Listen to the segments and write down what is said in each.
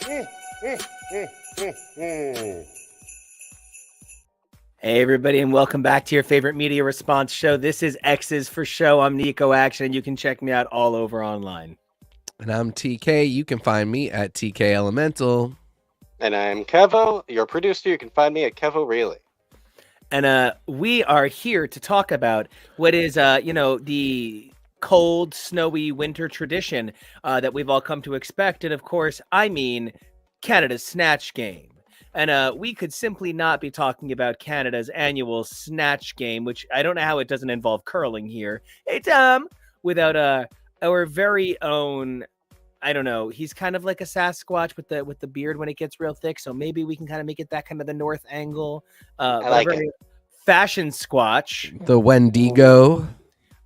Hey, everybody, and welcome back to your favorite media response show. This is X's for Show. I'm Nico Action, and you can check me out all over online. And I'm TK. You can find me at TK Elemental. And I'm Kevo, your producer. You can find me at Kevo Really. And we are here to talk about what is, the cold, snowy winter tradition that we've all come to expect. And of course, I mean Canada's Snatch game. And we could simply not be talking about Canada's annual Snatch game, which I don't know how it doesn't involve curling here. It's without our very own. I don't know. He's kind of like a Sasquatch with the beard when it gets real thick. So maybe we can kind of make it that kind of the North angle. I like it. Fashion Squatch. The Wendigo.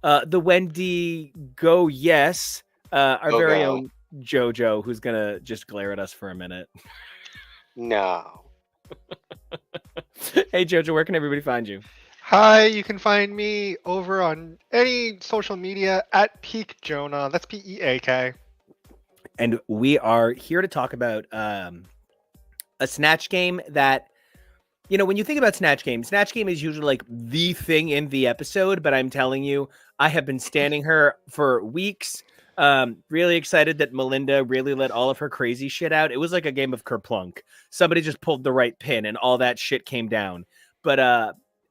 The Wendigo, yes. Our very own JoJo, who's gonna just glare at us for a minute. No. Hey JoJo, where can everybody find you? Hi, you can find me over on any social media at Peak Jonah. That's Peak. And we are here to talk about a Snatch game that, when you think about Snatch game is usually like the thing in the episode, but I'm telling you, I have been standing her for weeks. Really excited that Melinda really let all of her crazy shit out. It was like a game of Kerplunk. Somebody just pulled the right pin and all that shit came down. But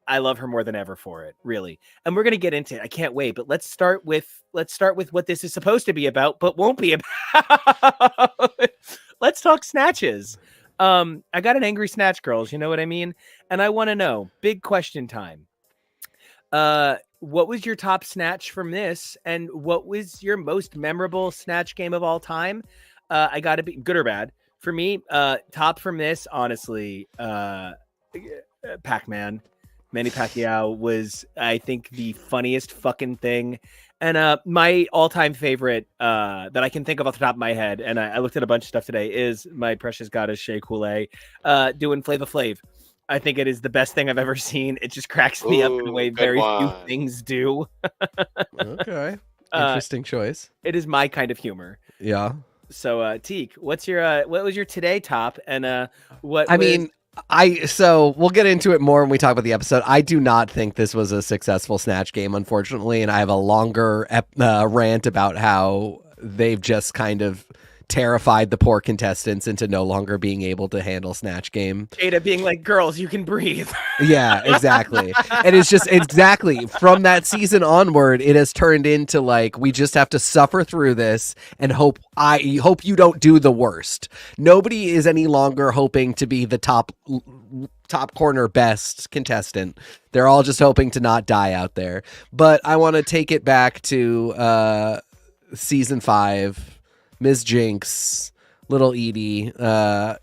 I love her more than ever for it, really. And we're gonna get into it. I can't wait. But let's start with what this is supposed to be about, but won't be about. Let's talk snatches. I got an angry snatch, girls. You know what I mean? And I want to know. Big question time. What was your top snatch from this, and what was your most memorable snatch game of all time? I gotta be good or bad. For me, top from this, honestly, Pac Man. Manny Pacquiao was, I think, the funniest fucking thing. And my all-time favorite that I can think of off the top of my head, and I looked at a bunch of stuff today, is my precious goddess Shea Coulee doing Flava Flav. I think it is the best thing I've ever seen. It just cracks me up in a way very few things do. Okay. Interesting choice. It is my kind of humor. Yeah. So, Teak, what was your today top? And what? So we'll get into it more when we talk about the episode. I do not think this was a successful Snatch game, unfortunately, and I have a longer rant about how they've just kind of terrified the poor contestants into no longer being able to handle Snatch game. Jada being like, girls, you can breathe. Yeah, exactly. And it's just exactly from that season onward, it has turned into like, we just have to suffer through this and hope you don't do the worst. Nobody is any longer hoping to be the top corner best contestant. They're all just hoping to not die out there. But I want to take it back to season 5. Ms. Jinx, Little Edie, that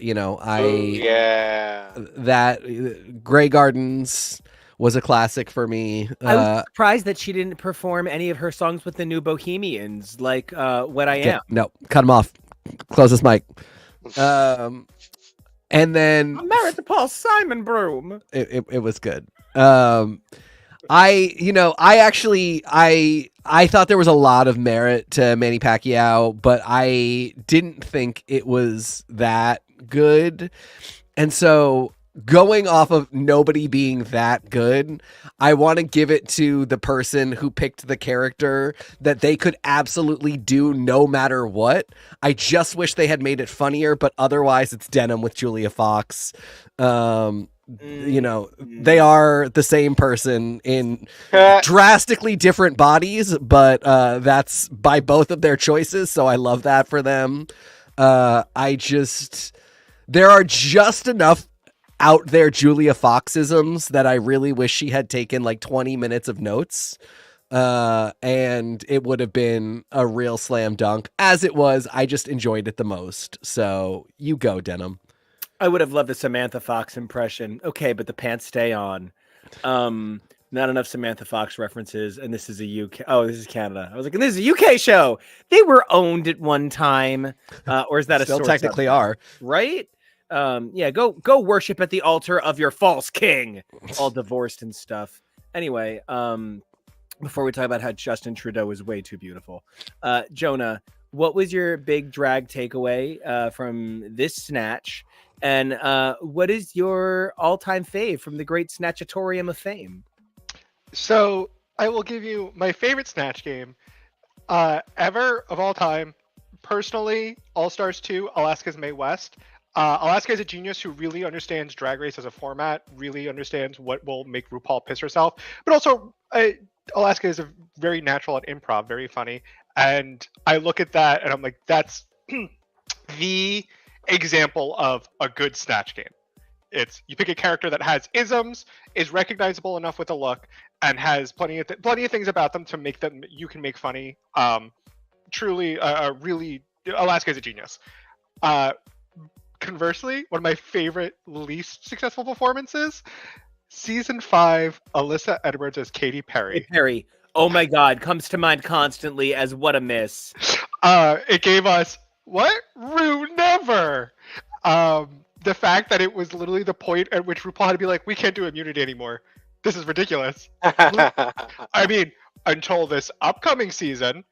Grey Gardens was a classic for me. I was surprised that she didn't perform any of her songs with the New Bohemians, like What I Am. No, cut him off. Close this mic. And then I'm married to Paul Simon Broom. It was good. I thought there was a lot of merit to Manny Pacquiao, but I didn't think it was that good. And so going off of nobody being that good, I want to give it to the person who picked the character that they could absolutely do no matter what. I just wish they had made it funnier, but otherwise it's Denim with Julia Fox. They are the same person in drastically different bodies, but that's by both of their choices, so I love that for them. There are just enough out there Julia Foxisms that I really wish she had taken like 20 minutes of notes, and it would have been a real slam dunk. As it was, I just enjoyed it the most. So you go, Denim. I would have loved a Samantha Fox impression. Okay, but the pants stay on. Not enough Samantha Fox references, and this is a UK. Oh, this is Canada. I was like, and this is a UK show. They were owned at one time, or is that still technically are, right? Yeah, go worship at the altar of your false king. All divorced and stuff. Anyway, before we talk about how Justin Trudeau is way too beautiful, Jonah, what was your big drag takeaway from this Snatch? And what is your all-time fave from the great Snatchatorium of Fame? So I will give you my favorite Snatch game ever of all time. Personally, All Stars 2, Alaska's Mae West. Alaska is a genius who really understands Drag Race as a format, really understands what will make RuPaul piss herself, but also Alaska is a very natural at improv, very funny. And I look at that and I'm like, that's the example of a good Snatch game. It's you pick a character that has isms, is recognizable enough with a look, and has plenty of things about them to make them you can make funny. Truly, really, Alaska is a genius. Conversely, one of my favorite least successful performances, season 5, Alyssa Edwards as Katy Perry. Perry, oh my God, comes to mind constantly as what a miss. It gave us what? Rue never. The fact that it was literally the point at which RuPaul had to be like, we can't do immunity anymore. This is ridiculous. I mean, until this upcoming season.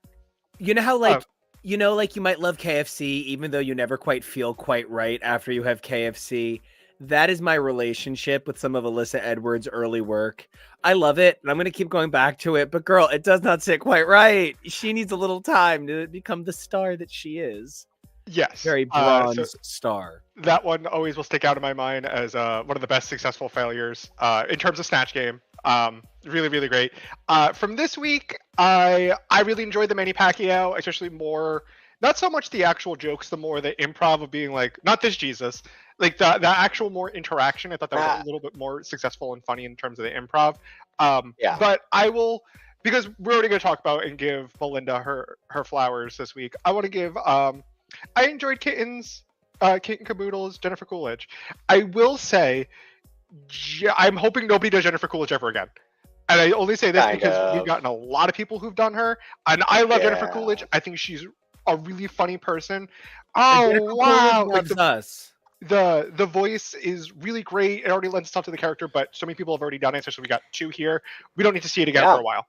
You know how like you might love KFC even though you never quite feel quite right after you have KFC. That is my relationship with some of Alyssa Edwards' early work. I love it, and I'm going to keep going back to it. But girl, it does not sit quite right. She needs a little time to become the star that she is. Yes. Very bronze star. That one always will stick out in my mind as one of the best successful failures in terms of Snatch Game. Really, really great. From this week, I really enjoyed the Manny Pacquiao, especially more, not so much the actual jokes, the more the improv of being like, not this Jesus, like the actual more interaction. I thought that was a little bit more successful and funny in terms of the improv. But I will, because we're already going to talk about and give Melinda her flowers this week. I want to give, I enjoyed Kitten Caboodle's Jennifer Coolidge. I will say, I'm hoping nobody does Jennifer Coolidge ever again. And I only say this because we've gotten a lot of people who've done her. And I love Jennifer Coolidge. I think she's a really funny person. Oh, wow. Like the voice is really great. It already lends itself to the character, but so many people have already done it. So we got 2 here. We don't need to see it again for a while.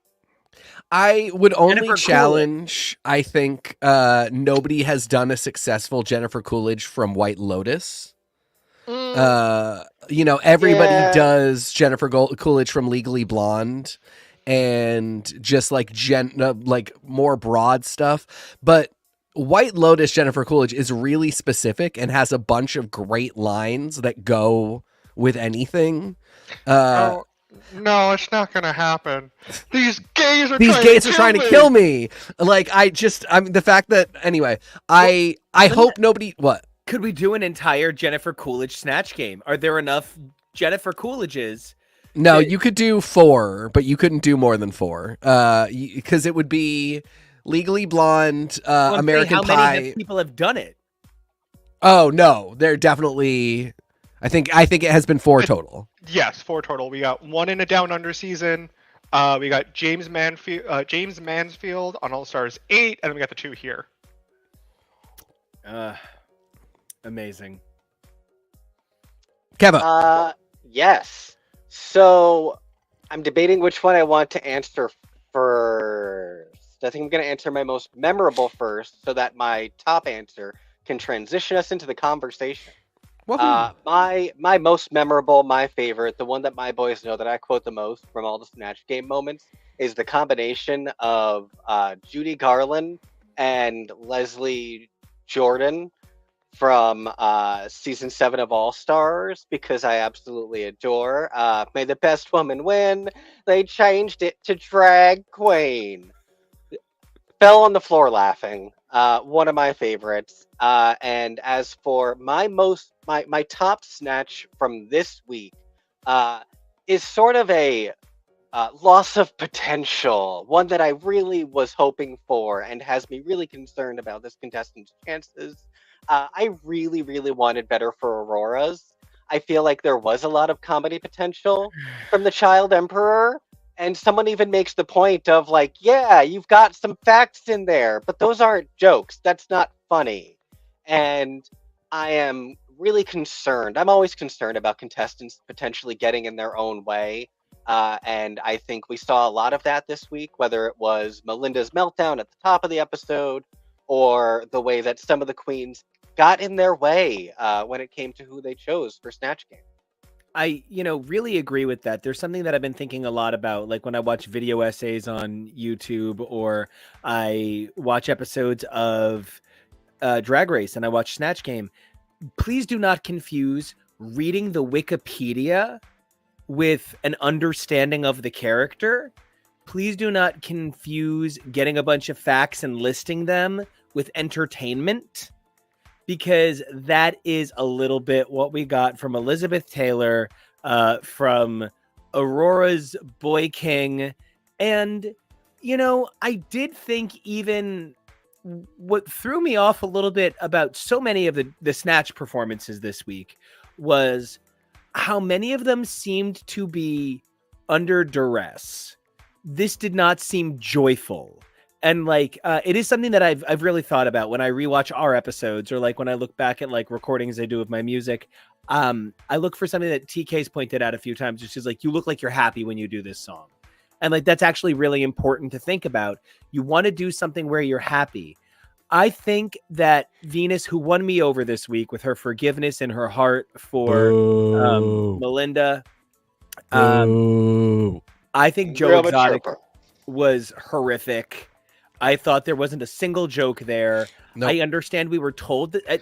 I would only Jennifer challenge, I think nobody has done a successful Jennifer Coolidge from White Lotus. Everybody does Jennifer Coolidge from Legally Blonde and just like more broad stuff. But White Lotus Jennifer Coolidge is really specific and has a bunch of great lines that go with anything. No, it's not gonna happen. These gays are trying to kill me. Like the fact that anyway, I hope nobody what. Could we do an entire Jennifer Coolidge Snatch game? Are there enough Jennifer Coolidges? No, you could do 4, but you couldn't do more than 4. Because it would be Legally Blonde, American Pie. How many people have done it? Oh no, they're definitely. I think it has been 4 total. Yes, 4 total. We got 1 in a Down Under season. We got James Mansfield on All Stars 8, and then we got the 2 here. Amazing. Keva. Yes. So I'm debating which one I want to answer first. I think I'm going to answer my most memorable first so that my top answer can transition us into the conversation. My most memorable, my favorite, the one that my boys know that I quote the most from all the Snatch Game moments is the combination of Judy Garland and Leslie Jordan from season 7 of All Stars, because I absolutely adore May the Best Woman Win. They changed it to Drag Queen. Fell on the floor laughing. One of my favorites. And as for my top Snatch from this week is sort of a loss of potential, one that I really was hoping for and has me really concerned about this contestant's chances. I really, really wanted better for Aurora's. I feel like there was a lot of comedy potential from the Child Emperor. And someone even makes the point of like, yeah, you've got some facts in there, but those aren't jokes. That's not funny. And I am really concerned. I'm always concerned about contestants potentially getting in their own way. And I think we saw a lot of that this week, whether it was Melinda's meltdown at the top of the episode or the way that some of the queens got in their way when it came to who they chose for Snatch Game. I, really agree with that. There's something that I've been thinking a lot about, like when I watch video essays on YouTube or I watch episodes of Drag Race and I watch Snatch Game. Please do not confuse reading the Wikipedia with an understanding of the character. Please do not confuse getting a bunch of facts and listing them with entertainment, because that is a little bit what we got from Elizabeth Taylor, from Aurora's Boy King. And, I did think even what threw me off a little bit about so many of the Snatch performances this week was how many of them seemed to be under duress. This did not seem joyful. And it is something that I've really thought about when I rewatch our episodes, or like when I look back at like recordings I do of my music. I look for something that TK's pointed out a few times, which is like, you look like you're happy when you do this song. And like, that's actually really important to think about. You want to do something where you're happy. I think that Venus, who won me over this week with her forgiveness in her heart for Melinda, I think Joe Exotic was horrific. I thought there wasn't a single joke there. Nope. I understand we were told that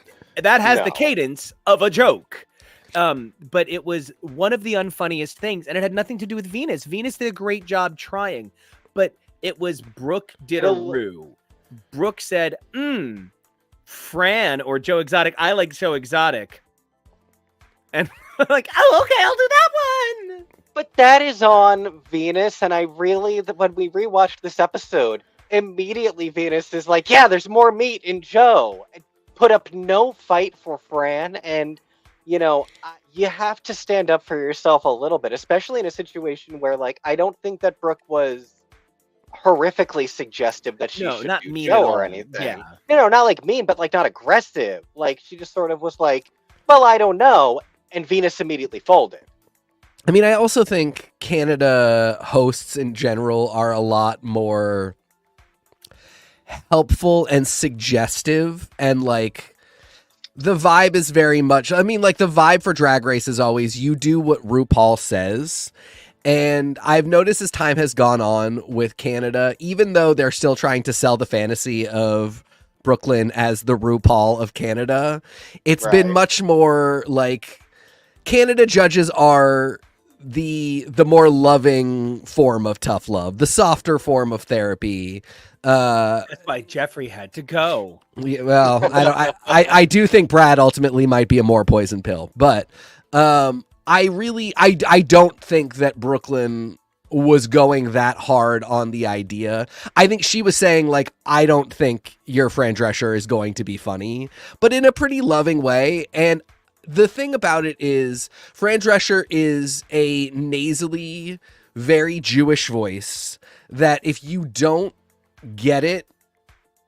has the cadence of a joke. But it was one of the unfunniest things, and it had nothing to do with Venus. Venus did a great job trying, but it was Brooke did a rue. Brooke said, Fran or Joe Exotic. I like Joe Exotic. And like, oh, okay, I'll do that one. But that is on Venus, and I really, when we rewatched this episode, immediately Venus is like, yeah, there's more meat in Joe. Put up no fight for Fran, and, you have to stand up for yourself a little bit, especially in a situation where, like, I don't think that Brooke was horrifically suggestive that she should not do mean Joe at or all. anything. Yeah. Not like mean, but like not aggressive. Like she just sort of was like, well, I don't know. And Venus immediately folded. I mean, I also think Canada hosts in general are a lot more helpful and suggestive, and like the vibe is very much, I mean, like the vibe for Drag Race is always you do what RuPaul says. And I've noticed as time has gone on with Canada, even though they're still trying to sell the fantasy of Brooklyn as the RuPaul of Canada, it's been much more like Canada judges are the more loving form of tough love, the softer form of therapy. That's why Jeffrey had to go. Well, I do think Brad ultimately might be a more poison pill, but I don't think that Brooklyn was going that hard on the idea. I think she was saying, like, I don't think your Fran Drescher is going to be funny, but in a pretty loving way. And the thing about it is, Fran Drescher is a nasally, very Jewish voice that if you don't get it,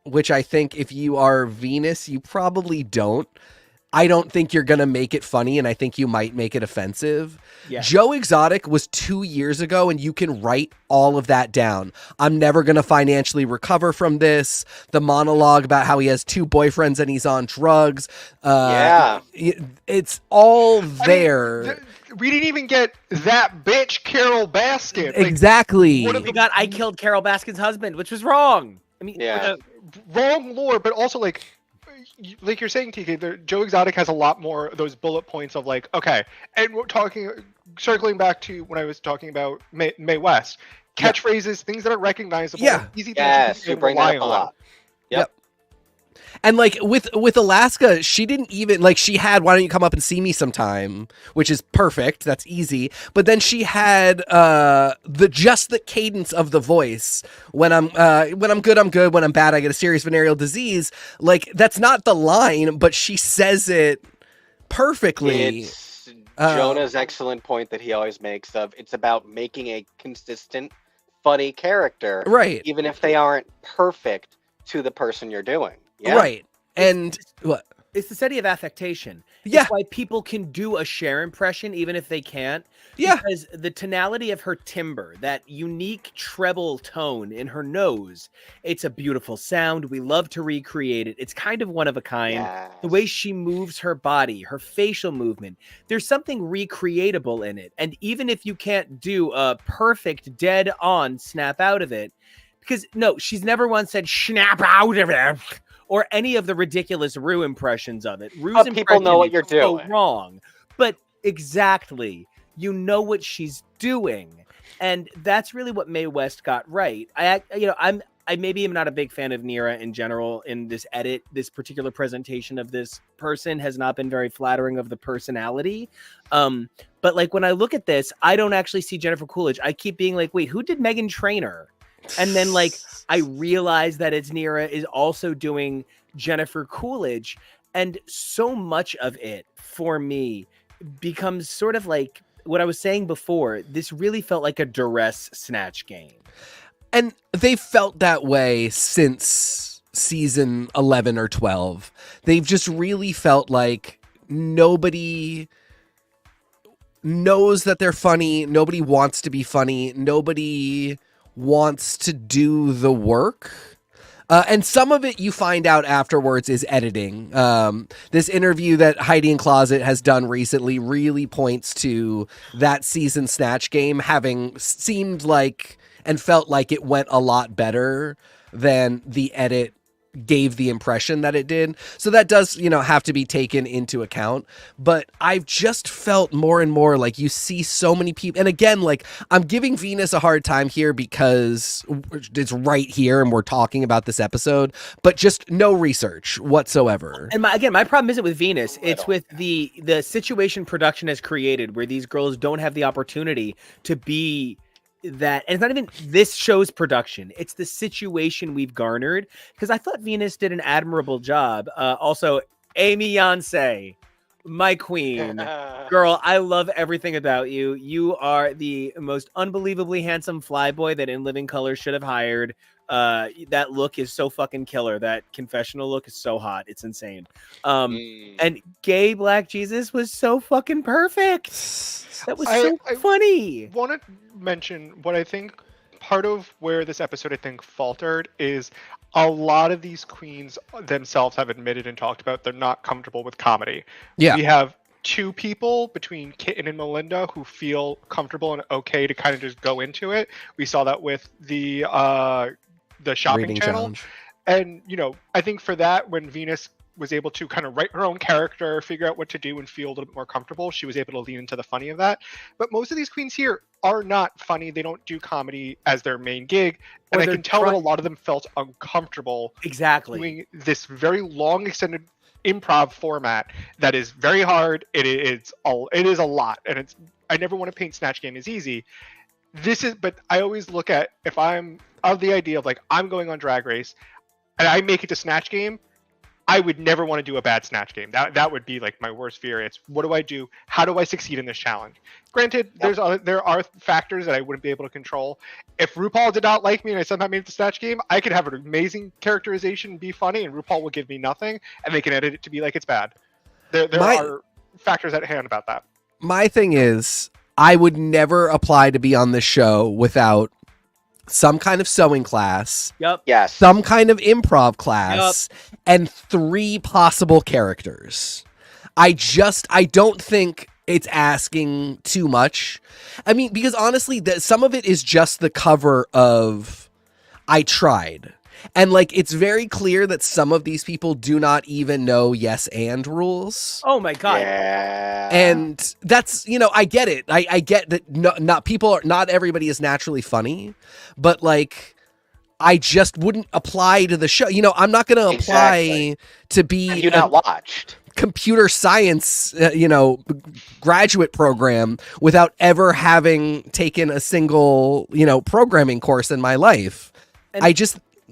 which I think if you are Venus, you probably don't, I don't think you're going to make it funny, and I think you might make it offensive. Yeah. Joe Exotic was 2 years ago, and you can write all of that down. I'm never going to financially recover from this. The monologue about how he has 2 boyfriends and he's on drugs. It's all there. We didn't even get that bitch Carol Baskin. Exactly. What have we got? I killed Carol Baskin's husband, which was wrong. I mean, wrong lore, but also like you're saying, TK, Joe Exotic has a lot more of those bullet points of like, okay, and we're circling back to when I was talking about Mae West, catchphrases, things that are recognizable, easy things to rely on. A lot. Yep. And like with Alaska, she didn't even like, she had "Why don't you come up and see me sometime," which is perfect. That's easy. But then she had the cadence of the voice. When I'm good, I'm good. When I'm bad, I get a serious venereal disease. Like, that's not the line, but she says it perfectly. It's Jonah's excellent point that he always makes of it's about making a consistent, funny character, right? Even if they aren't perfect to the person you're doing. Yeah. Right. And what? It's the study of affectation. Yeah. It's why people can do a Cher impression even if they can't. Yeah. Because the tonality of her timbre, that unique treble tone in her nose, it's a beautiful sound. We love to recreate it. It's kind of one of a kind. The way she moves her body, her facial movement, there's something recreatable in it. And even if you can't do a perfect dead on snap out of it, because no, she's never once said snap out of it or any of the ridiculous Rue impressions of it. Rue's people know what you're so doing. wrong, but exactly, you know what she's doing, and that's really what Mae West got right. I maybe am not a big fan of Nira in general. In this edit, this particular presentation of this person has not been very flattering of the personality. But like when I look at this, I don't actually see Jennifer Coolidge. I keep being like, wait, who did Meghan Trainor? And then like I realize that it's Nira is also doing Jennifer Coolidge, and so much of it for me becomes sort of like what I was saying before. This really felt like a duress Snatch game. And they felt that way since season 11 or 12. They've just really felt like nobody knows that they're funny. Nobody wants to be funny. Nobody wants to do the work. And some of it you find out afterwards is editing. This interview that Heidi in Closet has done recently really points to that season Snatch game having seemed like and felt like it went a lot better than the edit gave the impression that it did. So that does, have to be taken into account. But I've just felt more and more like you see so many people. And again, like I'm giving Venus a hard time here because it's right here and we're talking about this episode, but just no research whatsoever. And my problem isn't with Venus. It's with the situation production has created where these girls don't have the opportunity to be that. And it's not even this show's production, it's the situation we've garnered, because I thought Venus did an admirable job. Also, Amy Yonsei, my queen, girl, I love everything about you. You are the most unbelievably handsome flyboy that In Living Color should have hired. That look is so fucking killer. That confessional look is so hot, it's insane. And gay Black Jesus was so fucking perfect. That was so funny. I want to mention what I think part of where this episode I think faltered is a lot of these queens themselves have admitted and talked about they're not comfortable with comedy. Yeah. We have two people between Kitten and Melinda who feel comfortable and okay to kind of just go into it. We saw that with the shopping Reading channel. challenge. And, I think for that, when Venus was able to kind of write her own character, figure out what to do, and feel a little bit more comfortable, she was able to lean into the funny of that. But most of these queens here are not funny. They don't do comedy as their main gig. And I can tell that a lot of them felt uncomfortable doing this very long, extended improv format that is very hard. It is a lot. And I never want to paint Snatch Game as easy. But I always look at, if I'm of the idea of like, I'm going on Drag Race and I make it to Snatch Game, I would never want to do a bad Snatch Game. That would be like my worst fear. It's what do I do? How do I succeed in this challenge? Granted, there are factors that I wouldn't be able to control. If RuPaul did not like me and I somehow made it to Snatch Game, I could have an amazing characterization and be funny, and RuPaul will give me nothing, and they can edit it to be like it's bad. There are factors at hand about that. My thing is, I would never apply to be on this show without some kind of sewing class, yes, some kind of improv class, and 3 possible characters. I don't think it's asking too much. I mean, because honestly, some of it is just the cover of I Tried. And like, it's very clear that some of these people do not even know yes and rules. Oh my God. Yeah. And that's, I get it. I get that not everybody is naturally funny, but like, I just wouldn't apply to the show. I'm not going to apply to be Have you not watched computer science, graduate program without ever having taken a single, programming course in my life. And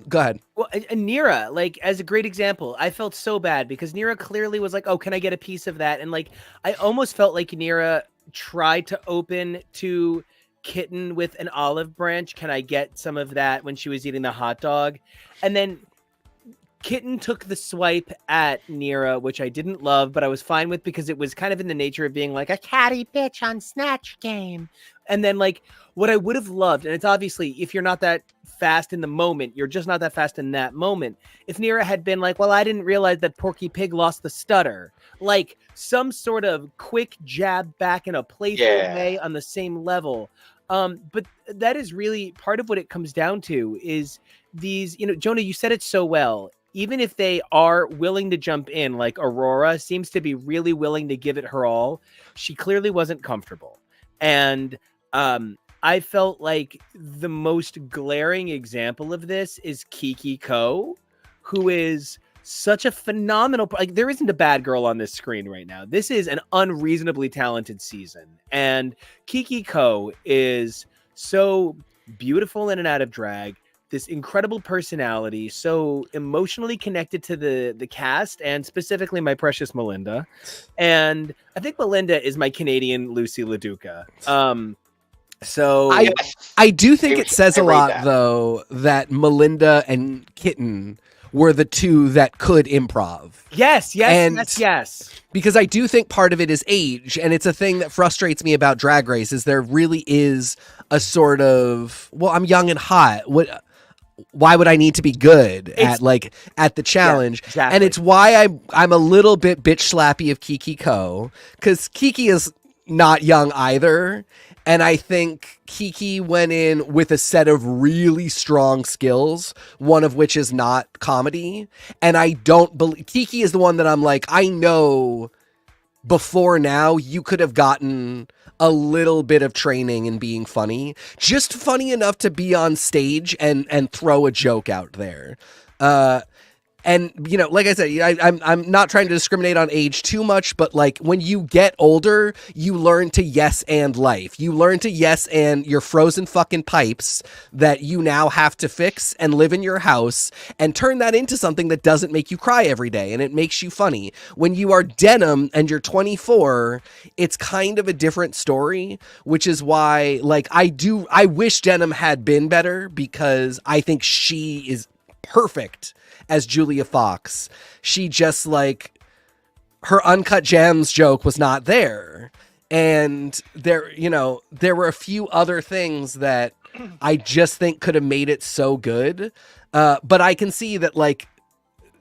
go ahead. Well, and Nira, like, as a great example, I felt so bad because Nira clearly was like, oh, can I get a piece of that? And like, I almost felt like Nira tried to open to Kitten with an olive branch. Can I get some of that when she was eating the hot dog? And then Kitten took the swipe at Nira, which I didn't love, but I was fine with because it was kind of in the nature of being like a catty bitch on Snatch Game. And then like what I would have loved, and it's obviously if you're not that fast in the moment, you're just not that fast in that moment. If Nira had been like, well, I didn't realize that Porky Pig lost the stutter. Like some sort of quick jab back in a playful way on the same level. But that is really part of what it comes down to is these, Jonah, you said it so well. Even if they are willing to jump in, like Aurora seems to be really willing to give it her all, she clearly wasn't comfortable. And I felt like the most glaring example of this is Kiki Ko, who is such a phenomenal, like there isn't a bad girl on this screen right now. This is an unreasonably talented season. And Kiki Ko is so beautiful in and out of drag, this incredible personality, so emotionally connected to the cast and specifically my precious Melinda. And I think Melinda is my Canadian Lucy LaDuca. So I do think it says a lot though that Melinda and Kitten were the two that could improv. Yes. Because I do think part of it is age, and it's a thing that frustrates me about Drag Race is there really is a sort of, well, I'm young and hot. Why would I need to be good at the challenge? Yeah, exactly. And it's why I'm a little bit bitch slappy of Kiki Ko, because Kiki is not young either. And I think Kiki went in with a set of really strong skills, one of which is not comedy. And I don't believe Kiki is the one that I'm like, I know before now you could have gotten a little bit of training in being funny, just funny enough to be on stage and throw a joke out there. And, like I said, I'm not trying to discriminate on age too much, but like when you get older, you learn to yes and life. You learn to yes and your frozen fucking pipes that you now have to fix and live in your house and turn that into something that doesn't make you cry every day and it makes you funny. When you are Denim and you're 24, it's kind of a different story, which is why like I wish Denim had been better because I think she is perfect as Julia Fox. She just like her Uncut Gems joke was not there. And there were a few other things that I just think could have made it so good. But I can see that like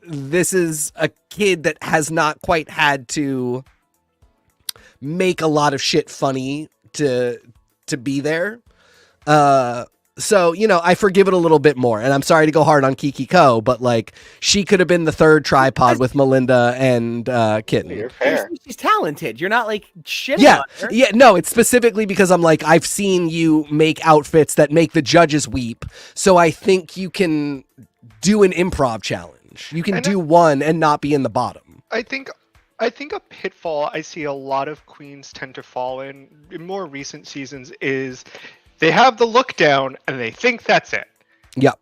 this is a kid that has not quite had to make a lot of shit funny to be there. So, I forgive it a little bit more. And I'm sorry to go hard on Kiki Ko, but like she could have been the third tripod with Melinda and Kitten. You're fair. She's talented. You're not like shitting on her. Yeah, no, it's specifically because I'm like, I've seen you make outfits that make the judges weep. So I think you can do an improv challenge. You can do one and not be in the bottom. I think a pitfall I see a lot of queens tend to fall in more recent seasons is they have the look down and they think that's it. Yeah.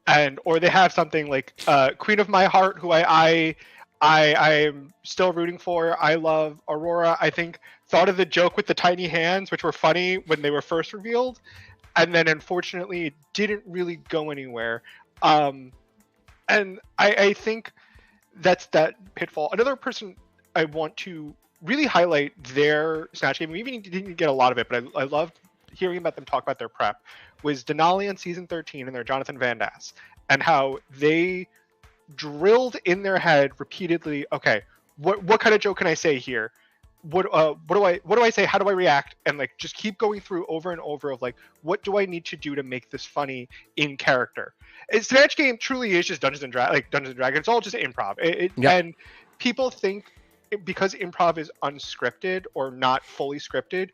Or they have something like Queen of My Heart, who I am still rooting for. I love Aurora. I think thought of the joke with the tiny hands, which were funny when they were first revealed, and then unfortunately it didn't really go anywhere. And I think that's that pitfall. Another person I want to really highlight their Snatch Game. We even didn't get a lot of it, but I loved hearing about them talk about their prep, was Denali on season 13 and their Jonathan Van Ness, and how they drilled in their head repeatedly, okay, what kind of joke can I say here? What do I say? How do I react? And like just keep going through over and over of like, what do I need to do to make this funny in character? Snatch Game truly is just Dungeons and Dragons. It's all just improv. And people think because improv is unscripted or not fully scripted,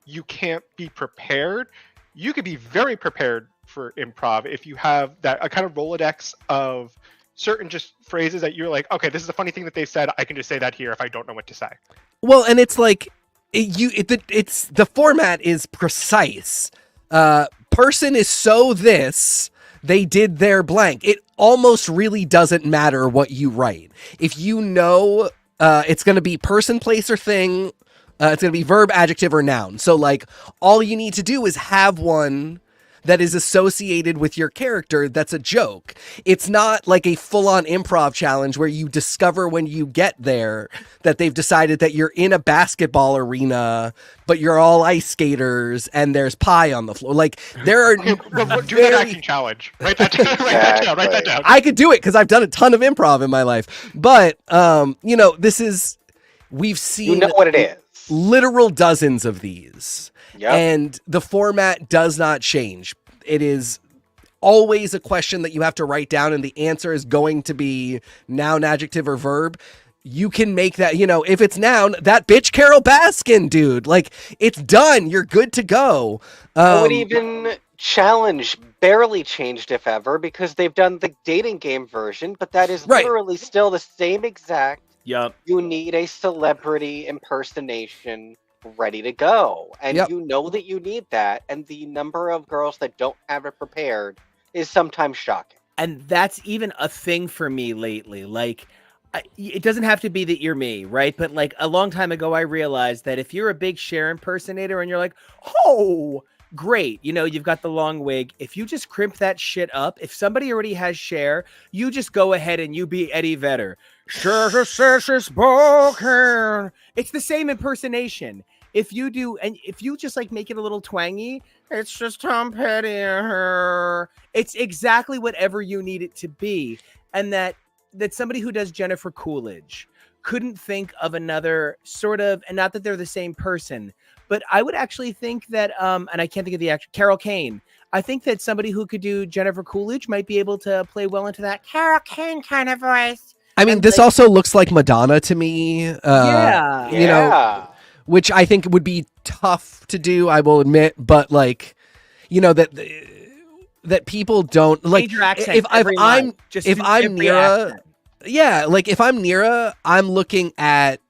you can't be prepared. You could be very prepared for improv if you have that a kind of Rolodex of certain just phrases that you're like, okay, this is a funny thing that they said. I can just say that here if I don't know what to say. Well, and it's like it's the format is precise. Person is so this, they did their blank. It almost really doesn't matter what you write. If you know it's going to be person, place, or thing. It's going to be verb, adjective, or noun. So, like, all you need to do is have one that is associated with your character that's a joke. It's not like a full-on improv challenge where you discover when you get there that they've decided that you're in a basketball arena, but you're all ice skaters and there's pie on the floor. Like, there are Okay, do that acting challenge. Write that down. Write that down. I could do it because I've done a ton of improv in my life. But, we've seen... You know what it is. Literal dozens of these. Yep. And the format does not change. It is always a question that you have to write down, and the answer is going to be noun, adjective, or verb. You can make that, if it's noun, that bitch Carol Baskin, dude. Like, it's done. You're good to go. I would even challenge barely changed, if ever, because they've done the dating game version, but that is literally still the same exact. Yep. You need a celebrity impersonation ready to go. And you know that you need that. And the number of girls that don't have it prepared is sometimes shocking. And that's even a thing for me lately. Like, it doesn't have to be that you're me, right? But like a long time ago, I realized that if you're a big Cher impersonator and you're like, oh, great. You've got the long wig. If you just crimp that shit up, if somebody already has Cher, you just go ahead and you be Eddie Vedder. It's the same impersonation. If you do, and if you just like make it a little twangy, it's just Tom Petty. It's exactly whatever you need it to be. And that somebody who does Jennifer Coolidge couldn't think of another sort of, and not that they're the same person, but I would actually think that, and I can't think of the actor, Carol Kane. I think that somebody who could do Jennifer Coolidge might be able to play well into that Carol Kane kind of voice. I mean, this also looks like Madonna to me. Which I think would be tough to do, I will admit, but like, that people don't like. If I'm Nira, if I'm Nira, I'm looking at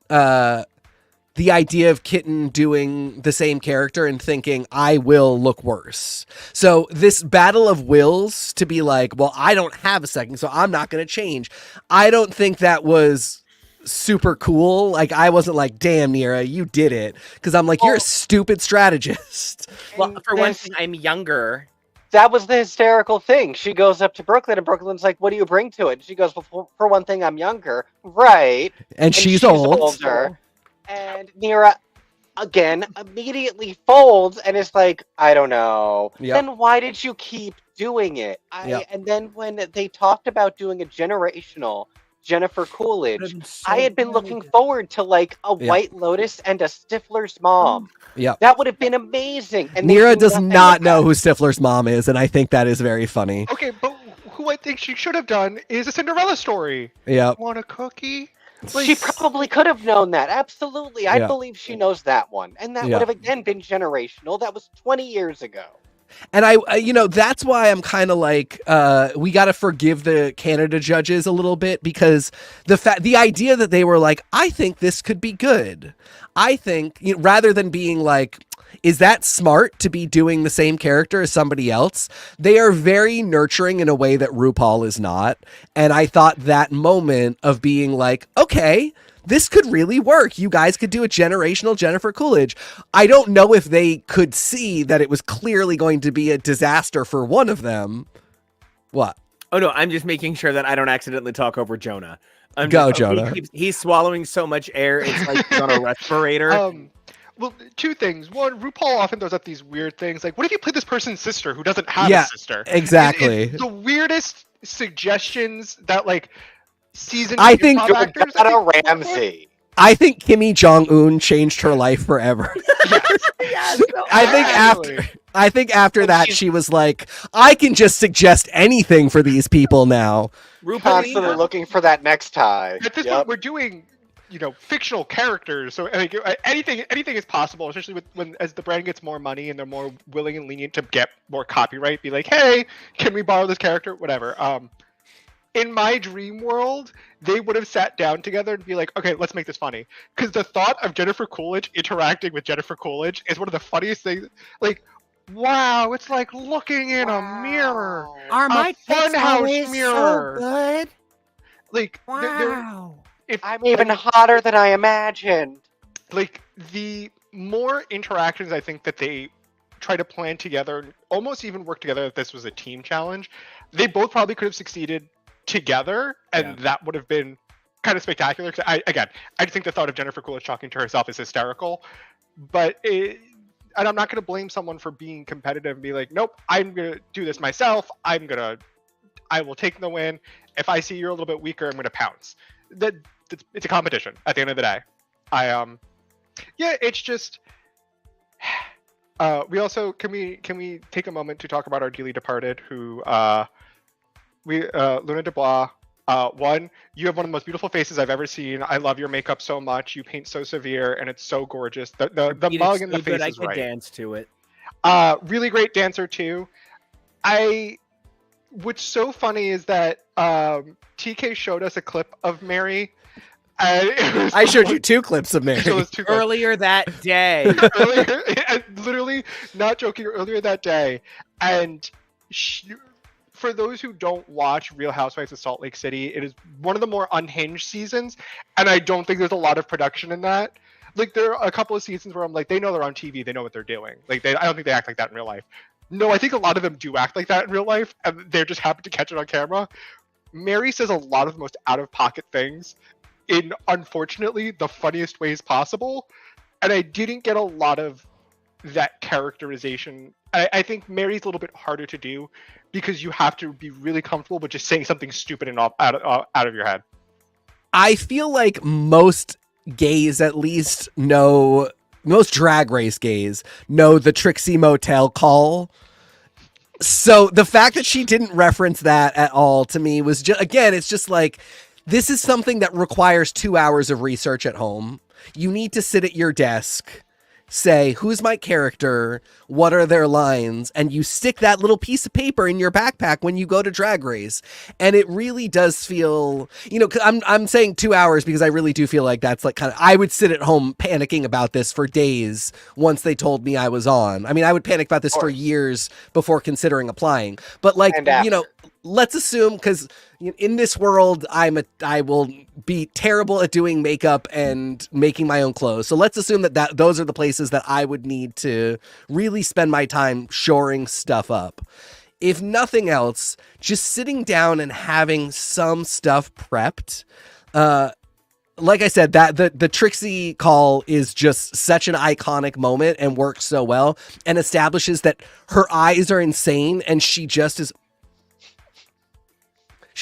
the idea of Kitten doing the same character and thinking, I will look worse. So this battle of wills to be like, well, I don't have a second, so I'm not going to change. I don't think that was super cool. Like, I wasn't like, damn, Nira, you did it. Because I'm like, you're a stupid strategist. Well, for one thing, I'm younger. That was the hysterical thing. She goes up to Brooklyn, and Brooklyn's like, what do you bring to it? And she goes, well, for one thing, I'm younger. Right. And she's older. And Nira, again, immediately folds and is like, I don't know. Yep. Then why did you keep doing it? And then when they talked about doing a generational Jennifer Coolidge, I had been looking forward to like a White Lotus and a Stifler's mom. Yeah, that would have been amazing. And Nira does not know who Stifler's mom is, and I think that is very funny. Okay, but who I think she should have done is a Cinderella story. Yeah. Want a cookie? She probably could have known that. Absolutely. I believe she knows that one. And that would have, again, been generational. That was 20 years ago. And I that's why I'm kind of like, we got to forgive the Canada judges a little bit, because the idea that they were like, I think this could be good. I think, rather than being like, is that smart to be doing the same character as somebody else? They are very nurturing in a way that RuPaul is not. And I thought that moment of being like, okay, this could really work. You guys could do a generational Jennifer Coolidge. I don't know if they could see that it was clearly going to be a disaster for one of them. What? Oh, no, I'm just making sure that I don't accidentally talk over Jonah. Jonah. He's swallowing so much air, it's like he's on a respirator. Well, two things. One, RuPaul often does up these weird things. Like, what if you play this person's sister who doesn't have a sister? Exactly. It's the weirdest suggestions that, like, seasoned actors. Ramsey. I think Kimmy Jong-un changed her life forever. Yes, I think after that, she was like, I can just suggest anything for these people now. Constantly looking for that necktie. At this point, we're doing, fictional characters, so anything is possible, especially when as the brand gets more money and they're more willing and lenient to get more copyright. Be like, hey, can we borrow this character? Whatever. In my dream world, they would have sat down together and be like, okay, let's make this funny. Because the thought of Jennifer Coolidge interacting with Jennifer Coolidge is one of the funniest things. Like, wow, it's like looking in a mirror. My funhouse mirror. So good. Like, wow. I'm even hotter than I imagined. Like, the more interactions I think that they try to plan together, and almost even work together if this was a team challenge. They both probably could have succeeded together, and that would have been kind of spectacular. I just think the thought of Jennifer Coolidge talking to herself is hysterical. But and I'm not going to blame someone for being competitive and be like, nope, I'm going to do this myself. I will take the win. If I see you're a little bit weaker, I'm going to pounce. It's a competition at the end of the day. It's just. We also can we take a moment to talk about our dearly departed, who Luna Dubois. One, you have one of the most beautiful faces I've ever seen. I love your makeup so much. You paint so severe, and it's so gorgeous. The mug in the face is right. I could dance to it. Really great dancer too. What's so funny is that TK showed us a clip of Mary. I showed you 2 clips of Mary earlier that day. Literally, not joking, earlier that day. And for those who don't watch Real Housewives of Salt Lake City, it is one of the more unhinged seasons, and I don't think there's a lot of production in that. Like, there are a couple of seasons where I'm like, they know they're on TV, they know what they're doing. Like, I don't think they act like that in real life. No, I think a lot of them do act like that in real life, and they're just happy to catch it on camera. Mary says a lot of the most out-of-pocket things in, unfortunately, the funniest ways possible, and I didn't get a lot of that characterization. I think Mary's a little bit harder to do because you have to be really comfortable with just saying something stupid and out of your head. I feel like most gays at least know, most Drag Race gays know the Trixie Motel call. So the fact that she didn't reference that at all to me was just, again, it's just like, this is something that requires 2 hours of research at home. You need to sit at your desk, say, who's my character? What are their lines? And you stick that little piece of paper in your backpack when you go to Drag Race. And it really does feel, you know, I'm saying 2 hours because I really do feel like that's like kind of, I would sit at home panicking about this for days once they told me I was on. I mean, I would panic about this for years before considering applying. But like, you know, let's assume, because in this world, I will be terrible at doing makeup and making my own clothes. So let's assume that those are the places that I would need to really spend my time shoring stuff up. If nothing else, just sitting down and having some stuff prepped. Like I said, that the Trixie call is just such an iconic moment and works so well and establishes that her eyes are insane and she's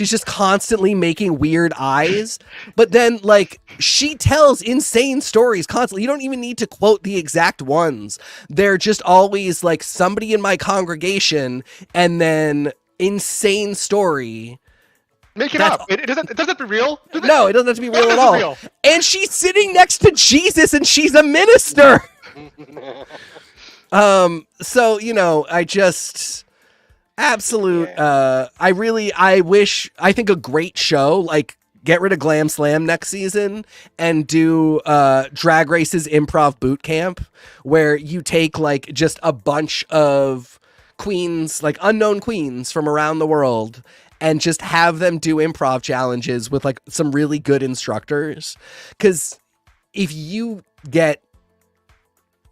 just constantly making weird eyes, but then like she tells insane stories constantly. You don't even need to quote the exact ones. They're just always like somebody in my congregation and then insane story. Make it up. It doesn't have to be real. No, it doesn't have to be real at all. Real. And she's sitting next to Jesus and she's a minister. So, you know, I just... Absolute. I think a great show, like get rid of Glam Slam next season and do Drag Race's improv boot camp, where you take like just a bunch of queens, like unknown queens from around the world, and just have them do improv challenges with like some really good instructors. Because if you get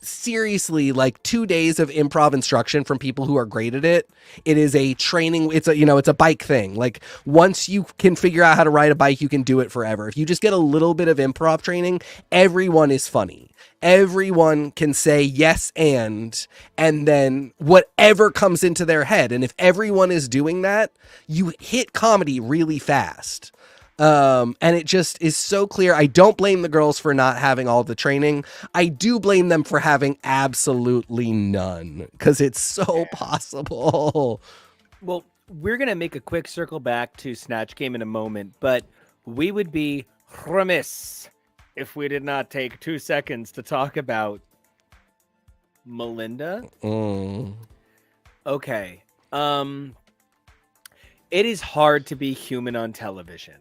seriously like 2 days of improv instruction from people who are great at it, it is a training, it's a bike thing. Like once you can figure out how to ride a bike, you can do it forever. If you just get a little bit of improv training, everyone is funny. Everyone can say yes and then whatever comes into their head. And if everyone is doing that, you hit comedy really fast. And it just is so clear. I don't blame the girls for not having all the training. I do blame them for having absolutely none, because it's so possible. Well, we're going to make a quick circle back to Snatch Game in a moment, but we would be remiss if we did not take 2 seconds to talk about Melinda. Okay. It is hard to be human on television.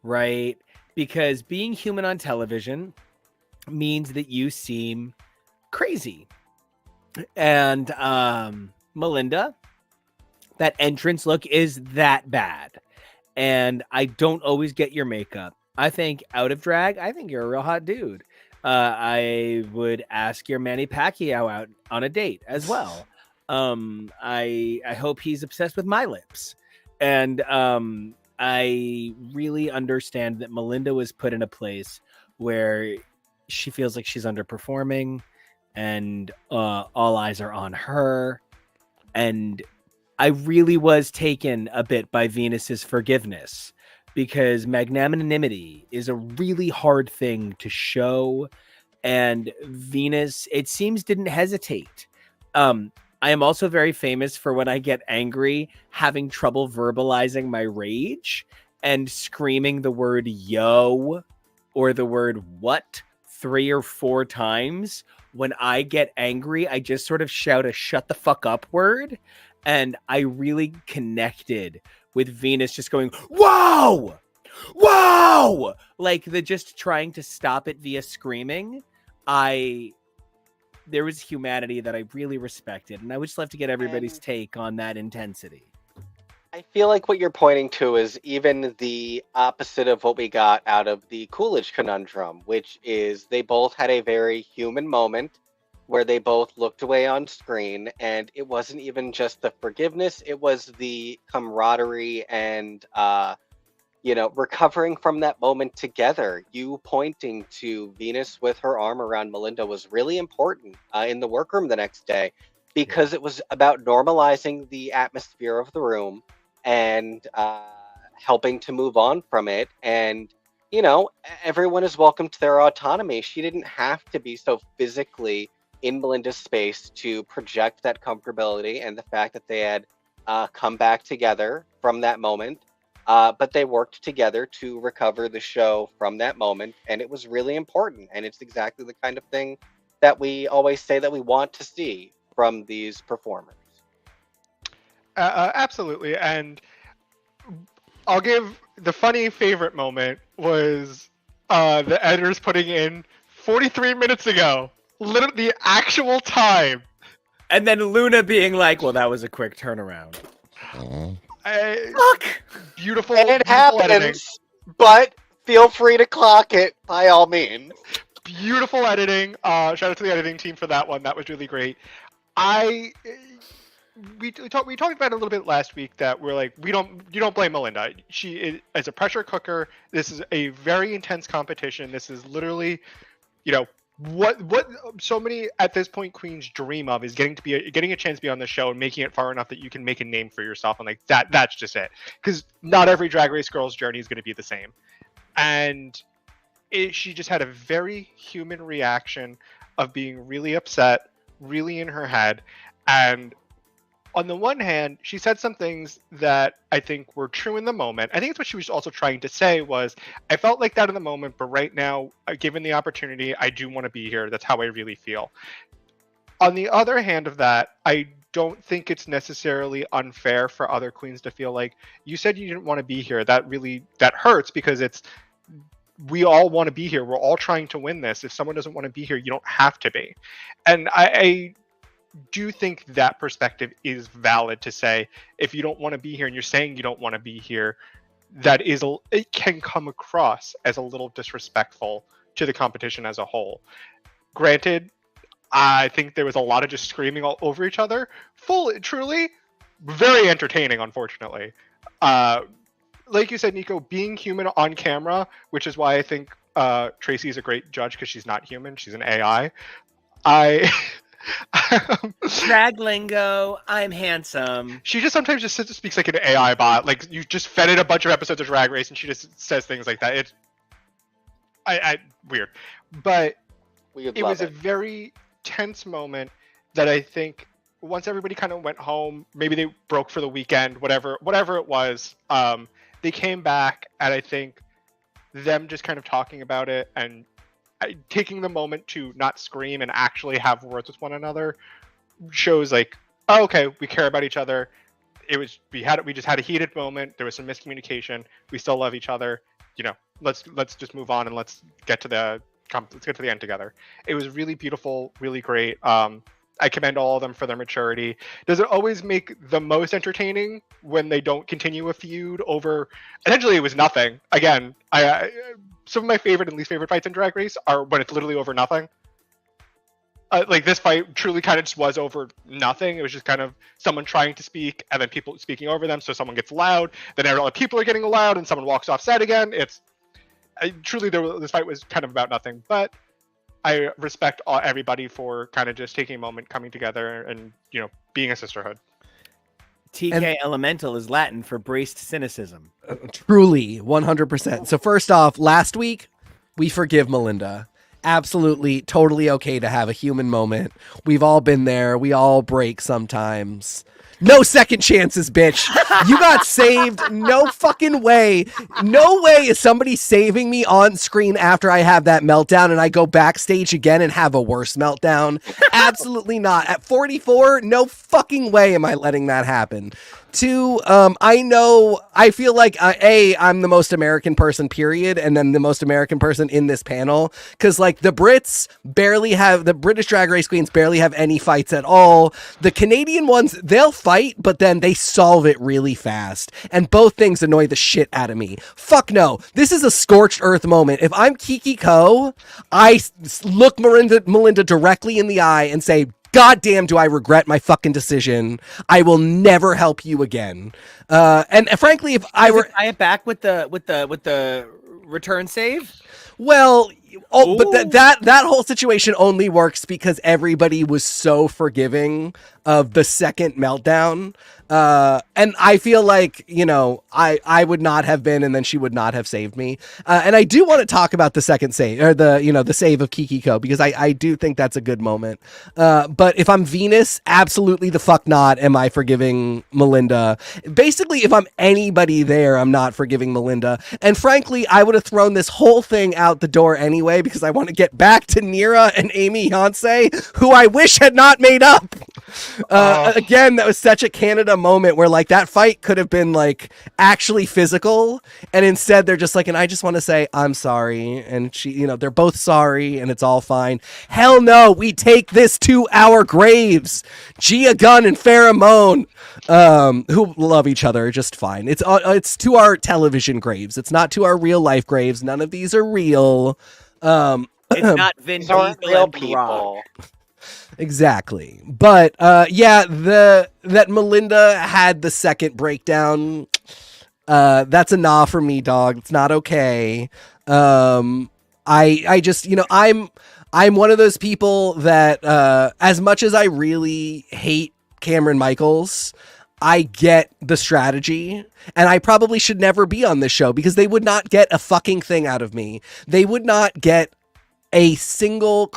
Right? Because being human on television means that you seem crazy. And Melinda, that entrance look is that bad. And I don't always get your makeup. I think out of drag, I think you're a real hot dude. I would ask your Manny Pacquiao out on a date as well. I hope he's obsessed with my lips. And I really understand that Melinda was put in a place where she feels like she's underperforming and all eyes are on her. And I really was taken a bit by Venus's forgiveness, because magnanimity is a really hard thing to show. And Venus, it seems, didn't hesitate. I am also very famous for, when I get angry, having trouble verbalizing my rage and screaming the word yo or the word what 3 or 4 times. When I get angry, I just sort of shout a shut the fuck up word. And I really connected with Venus just going, whoa, whoa, like the just trying to stop it via screaming. There was humanity that I really respected, and I would just love to get everybody's take on that intensity. I feel like what you're pointing to is even the opposite of what we got out of the Coolidge conundrum, which is they both had a very human moment where they both looked away on screen, and it wasn't even just the forgiveness, it was the camaraderie and recovering from that moment together. You pointing to Venus with her arm around Melinda was really important in the workroom the next day, because it was about normalizing the atmosphere of the room and helping to move on from it. And, everyone is welcome to their autonomy. She didn't have to be so physically in Melinda's space to project that comfortability and the fact that they had come back together from that moment. But they worked together to recover the show from that moment, and it was really important. And it's exactly the kind of thing that we always say that we want to see from these performers. Absolutely. And I'll give the funny favorite moment was the editors putting in 43 minutes ago, literally the actual time. And then Luna being like, well, that was a quick turnaround. Fuck! Beautiful, and it beautiful happens, editing. But feel free to clock it by all means. Beautiful editing. Shout out to the editing team for that one. That was really great. We talked about it a little bit last week that we're like, you don't blame Melinda. She is a pressure cooker. This is a very intense competition. This is literally, what so many at this point queens dream of is getting a chance to be on the show and making it far enough that you can make a name for yourself. And like that's just it. Because not every Drag Race girl's journey is going to be the same. And she just had a very human reaction of being really upset, really in her head. And on the one hand, she said some things that I think were true in the moment. I think it's what she was also trying to say was, I felt like that in the moment, but right now, given the opportunity, I do want to be here. That's how I really feel. On the other hand of that, I don't think it's necessarily unfair for other queens to feel like, you said you didn't want to be here. That hurts, because we all want to be here. We're all trying to win this. If someone doesn't want to be here, you don't have to be. And I do think that perspective is valid to say, if you don't want to be here and you're saying you don't want to be here, it can come across as a little disrespectful to the competition as a whole. Granted, I think there was a lot of just screaming all over each other. Truly, very entertaining, unfortunately. Like you said, Nico, being human on camera, which is why I think Tracy is a great judge, because she's not human, she's an AI. Drag lingo, I'm handsome. She just sometimes just speaks like an AI bot. Like, you just fed it a bunch of episodes of Drag Race and she just says things like that. It's weird. But it was a very tense moment that I think once everybody kind of went home, maybe they broke for the weekend, whatever it was, they came back, and I think them just kind of talking about it and taking the moment to not scream and actually have words with one another shows like, oh, okay, we care about each other. We just had a heated moment. There was some miscommunication. We still love each other. Let's just move on and let's get to the end together. It was really beautiful, really great. I commend all of them for their maturity. Does it always make the most entertaining when they don't continue a feud over? Essentially, it was nothing. Again, some of my favorite and least favorite fights in Drag Race are when it's literally over nothing. Like this fight truly kind of just was over nothing. It was just kind of someone trying to speak and then people speaking over them. So someone gets loud, then other people are getting loud, and someone walks off set again. Truly, this fight was kind of about nothing. But I respect everybody for kind of just taking a moment, coming together, and being a sisterhood. TK Elemental is Latin for braced cynicism. Truly, 100%. So first off, last week we forgive Melinda. Absolutely, totally okay to have a human moment. We've all been there. We all break sometimes. No second chances, bitch. You got saved. No fucking way. No way is somebody saving me on screen after I have that meltdown and I go backstage again and have a worse meltdown. Absolutely not. At 44, no fucking way am I letting that happen. 2, I feel like I'm the most American person, period, and then the most American person in this panel, because like the British Drag Race queens barely have any fights at all. The Canadian ones, they'll fight, but then they solve it really fast, and both things annoy the shit out of me. Fuck no, this is a scorched earth moment. If I'm Kiki Ko, I look Melinda directly in the eye and say, God damn, do I regret my fucking decision. I will never help you again. And frankly, if I were tie it back with the return save. Well, but that whole situation only works because everybody was so forgiving of the second meltdown. And I feel like, I would not have been, and then she would not have saved me. And I do want to talk about the second save, or the save of Kiki Ko, because I do think that's a good moment. But if I'm Venus, absolutely the fuck not am I forgiving Melinda. Basically, if I'm anybody there, I'm not forgiving Melinda. And frankly, I would have thrown this whole thing out the door anyway, because I want to get back to Nira and Amy Yonsei, who I wish had not made up. Again, that was such a Canada moment where like that fight could have been like actually physical, and instead they're just like, and I just want to say I'm sorry, and she, they're both sorry, and it's all fine. Hell no, we take this to our graves. Gia Gunn and Pheromone, who love each other just fine. It's to our television graves. It's not to our real life graves. None of these are real. It's not Vin These aren't Diesel real and The Rock. people. Exactly. But that Melinda had the second breakdown, that's a nah for me, dog. It's not okay. I just, I'm one of those people that as much as I really hate Cameron Michaels, I get the strategy, and I probably should never be on this show because they would not get a fucking thing out of me. They would not get a single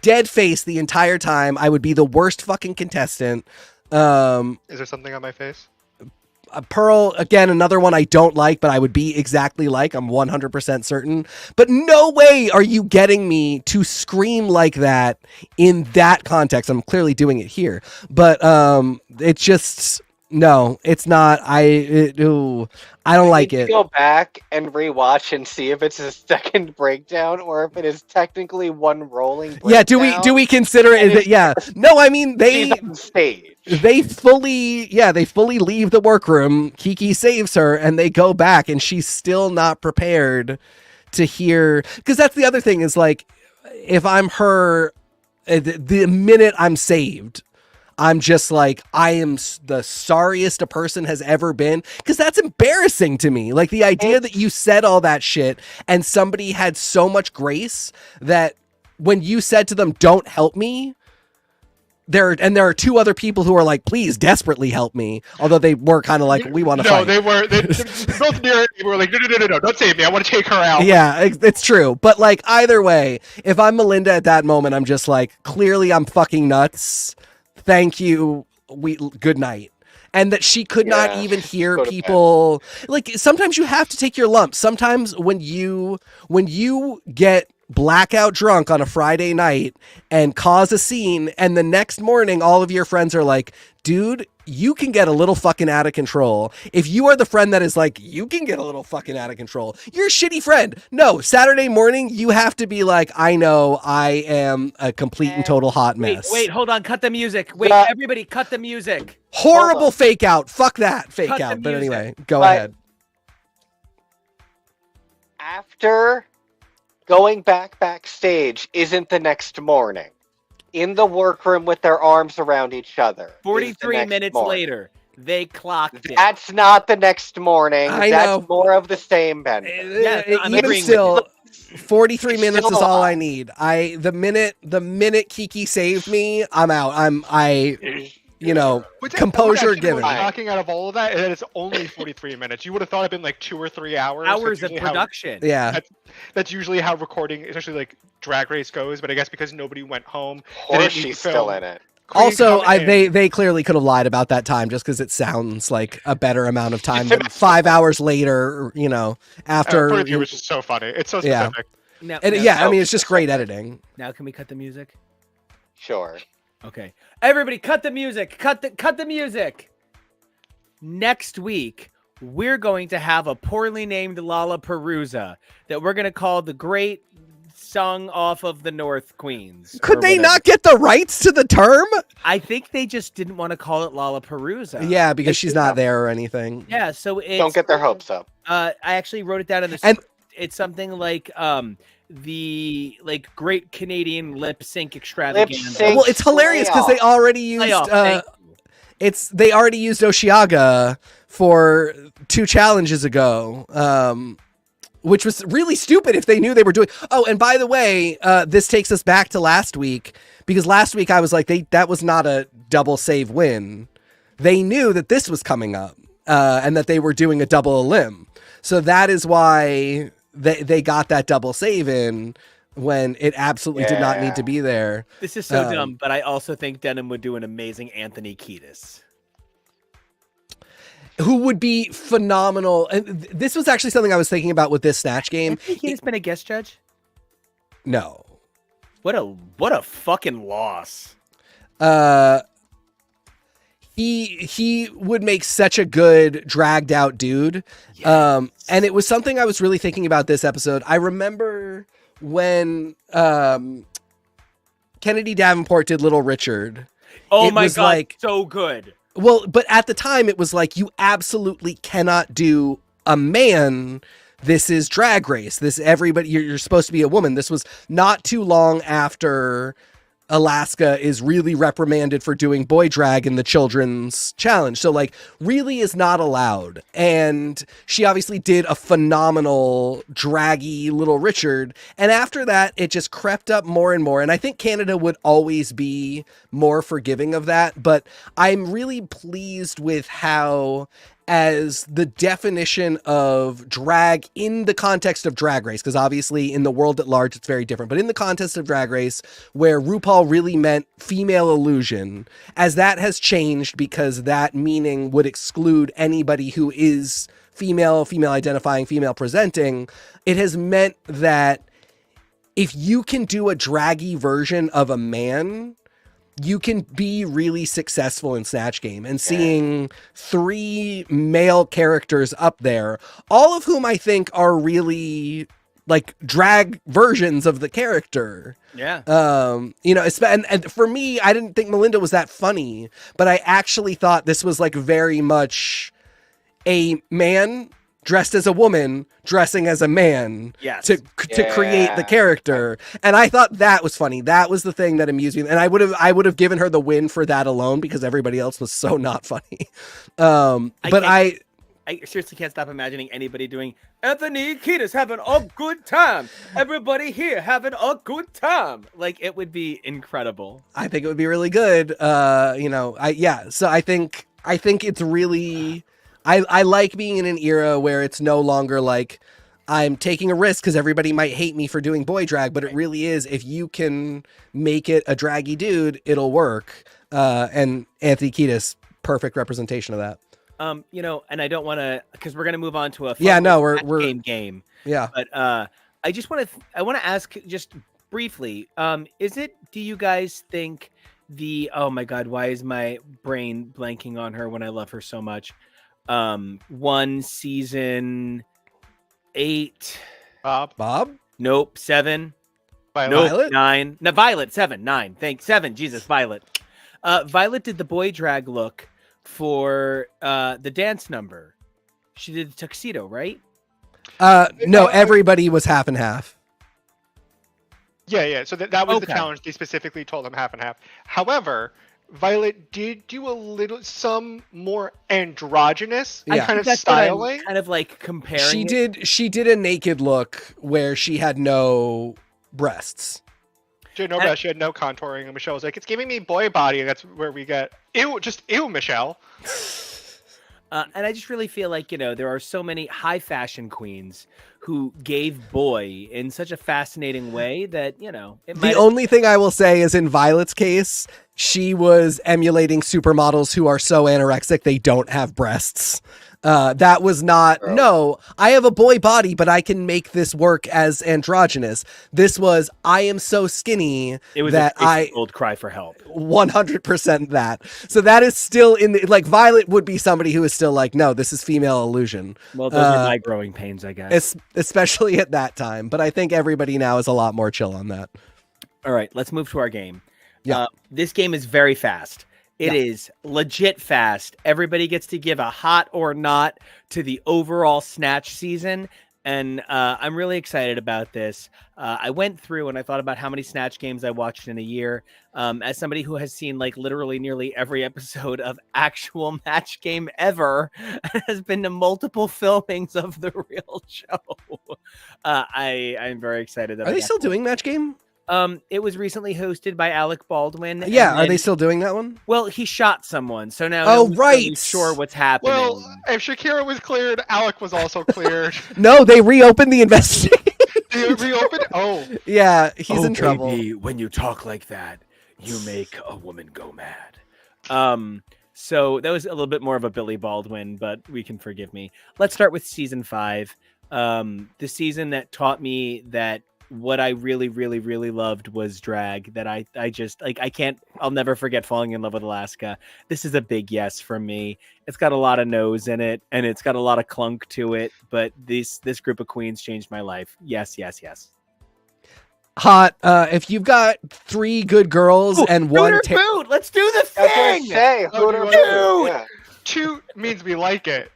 dead face the entire time. I would be the worst fucking contestant. Is there something on my face? Pearl, again, another one I don't like, but I would be exactly like. I'm 100% certain. But no way are you getting me to scream like that in that context. I'm clearly doing it here. But it's just... No, it's not. I don't like it. Go back and rewatch and see if it's a second breakdown or if it is technically one rolling breakdown. Yeah, do we consider it? Yeah. No, I mean she's on stage. They fully leave the workroom. Kiki saves her, and they go back, and she's still not prepared to hear. Because that's the other thing is like, if I'm her, the minute I'm saved, I'm just like, I am the sorriest a person has ever been, because that's embarrassing to me. Like the idea that you said all that shit and somebody had so much grace that when you said to them, don't help me, there are two other people who are like, please desperately help me. Although they were kind of like, we want to fight. No, they both near it. They were like, no, don't save me. I want to take her out. Yeah, it's true. But like either way, if I'm Melinda at that moment, I'm just like, clearly I'm fucking nuts. Thank you. Good night. And that she could not even hear people. Like sometimes you have to take your lumps. Sometimes when you get blackout drunk on a Friday night and cause a scene, and the next morning all of your friends are like, dude, you can get a little fucking out of control. If you are the friend that is like, you can get a little fucking out of control, you're a shitty friend. No, Saturday morning, you have to be like, I know I am a complete and total hot mess. Wait, hold on. Cut the music. Wait, everybody cut the music. Horrible fake out. Fuck that fake out. But anyway, go ahead. After going backstage isn't the next morning. In the workroom with their arms around each other. 43 minutes later, they clocked it. That's not the next morning. I That's know. more of the same, Ben. Yeah, I'm Even agreeing still, 43 It's minutes still is all a I lot. need. The minute Kiki saved me, I'm out. Composure What's given. actually shocking out of all of that is that it's only 43 minutes. You would have thought it'd been like 2 or 3 hours. Hours That's of usually production. Yeah. That's usually how recording, especially like Drag Race, goes. But I guess because nobody went home, Of they course didn't need she's to still film. in it. Queen Also, coming in. they clearly could have lied about that time just because it sounds like a better amount of time than 5 hours later, after. 43 was just so funny. It's so Yeah. specific. Now, And now- yeah, I mean, Oh, it's just great specific. editing. now can we cut the music? Sure. Okay. Everybody cut the music. Cut the music. Next week, we're going to have a poorly named Lollapalooza that we're going to call the Great Song Off of the North Queens. Could or they whatever. not get the rights to the term? I think they just didn't want to call it Lollapalooza. Yeah, because she's not there or anything. Yeah, so it's Don't get their hopes up. I actually wrote it down in the And- script. It's something like the Great Canadian Lip Sync Extravaganza. sync. Well, it's hilarious because they already used Playoff, thank you. they already used Oshiaga for 2 challenges ago, which was really stupid if they knew they were doing. Oh, and by the way, this takes us back to last week because last week I was like, that was not a double save win. They knew that this was coming up and that they were doing a double elim. So that is why they got that double save in when it absolutely did not need to be there. This is so dumb, but I also think Denim would do an amazing Anthony Kiedis. Who would be phenomenal. And this was actually something I was thinking about with this Snatch game. Anthony Kiedis been a guest judge? No. What a fucking loss. He would make such a good dragged out dude. And it was something I was really thinking about this episode. I remember when Kennedy Davenport did Little Richard. Oh It my was god, like- so good. Well, but at the time it was like, you absolutely cannot do a man. This is Drag Race. This everybody, you're supposed to be a woman. This was not too long after Alaska is really reprimanded for doing boy drag in the children's challenge. So really is not allowed. And she obviously did a phenomenal draggy Little Richard. And after that, it just crept up more and more. And I think Canada would always be more forgiving of that. But I'm really pleased with how, as the definition of drag in the context of Drag Race, because obviously in the world at large it's very different, but in the context of Drag Race, where RuPaul really meant female illusion, as that has changed because that meaning would exclude anybody who is female identifying, female presenting, it has meant that if you can do a draggy version of a man, you can be really successful in Snatch Game. And seeing 3 male characters up there, all of whom I think are really drag versions of the character. Yeah. And for me, I didn't think Melinda was that funny, but I actually thought this was very much a man dressed as a woman dressing as a man to create the character. And I thought that was funny. That was the thing that amused me. And I would have given her the win for that alone because everybody else was so not funny. I seriously can't stop imagining anybody doing Anthony Kiedis having a good time. Everybody here having a good time. It would be incredible. I think it would be really good. So I think it's really, I like being in an era where it's no longer I'm taking a risk because everybody might hate me for doing boy drag, but it really is, if you can make it a draggy dude, it'll work. And Anthony Kiedis, perfect representation of that. And I don't want to, because we're going to move on to a we're game. Yeah. But I just want to ask just briefly, do you guys think oh my God, why is my brain blanking on her when I love her so much? 1 season 8. Bob? Nope. 7. Violet? Nope. 9. No, Violet. 7. 9. Thanks. 7. Jesus, Violet. Violet did the boy drag look for the dance number. She did the tuxedo, right? No, everybody was half and half. Yeah. So that was the Okay. challenge. They specifically told them half and half. However, Violet did do some more androgynous Yeah. I kind think of that's what I'm styling. kind of like comparing. She did a naked look where she had no breasts. She had no breast, she had no contouring, and Michelle was like, "It's giving me boy body," and that's where we get ew, Michelle. And I just really feel like, there are so many high fashion queens who gave boy in such a fascinating way that, The only thing I will say is in Violet's case, she was emulating supermodels who are so anorexic they don't have breasts. That was not, no, I have a boy body, but I can make this work as androgynous. This was, I am so skinny it was that a old cry for help. 100% that. So that is still in the, like, Violet would be somebody who is still like, no, this is female illusion. Well, those are my growing pains, I guess. Especially at that time. But I think everybody now is a lot more chill on that. All right, let's move to our game. Yeah. This game is very fast. It is legit fast. Everybody gets to give a hot or not to the overall Snatch season. And I'm really excited about this. I went through and I thought about how many Snatch games I watched in a year. As somebody who has seen like literally nearly every episode of actual Match Game ever, and has been to multiple filmings of the real show. I'm very excited. That Are they still doing Match Game? It was recently hosted by Alec Baldwin. Yeah, are they still doing that one? Well, he shot someone, so now Oh, no one's really right. sure what's happening. Well, if Shakira was cleared, Alec was also cleared. No, they reopened the investigation. They reopened. Oh, Yeah, he's in trouble. Baby, when you talk like that, you make a woman go mad. So that was a little bit more of a Billy Baldwin, but we can forgive me. Let's start with season 5. The season that taught me that what I really, really, really loved was drag. That I just like, I'll never forget falling in love with Alaska. This is a big yes from me. It's got a lot of nose in it, and it's got a lot of clunk to it. But this group of queens changed my life. Yes. Hot. If you've got 3 good girls and one boot. Let's do the I was thing. gonna say, Oh, Hooter do you Boot. wanna- Yeah. toot means we like it.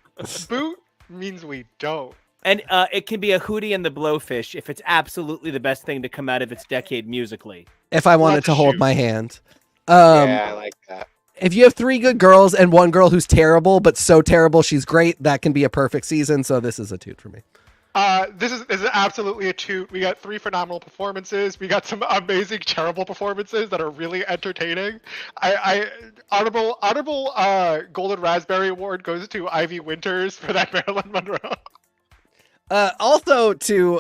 Boot means we don't. And it can be a Hootie and the Blowfish if it's absolutely the best thing to come out of its decade musically. if I wanted Let's to hold shoot. my hand. Yeah, I like that. If you have 3 good girls and one girl who's terrible, but so terrible she's great, that can be a perfect season. So this is a toot for me. This is absolutely a toot. We got 3 phenomenal performances. We got some amazing, terrible performances that are really entertaining. I honorable Golden Raspberry Award goes to Ivy Winters for that Marilyn Monroe. Also to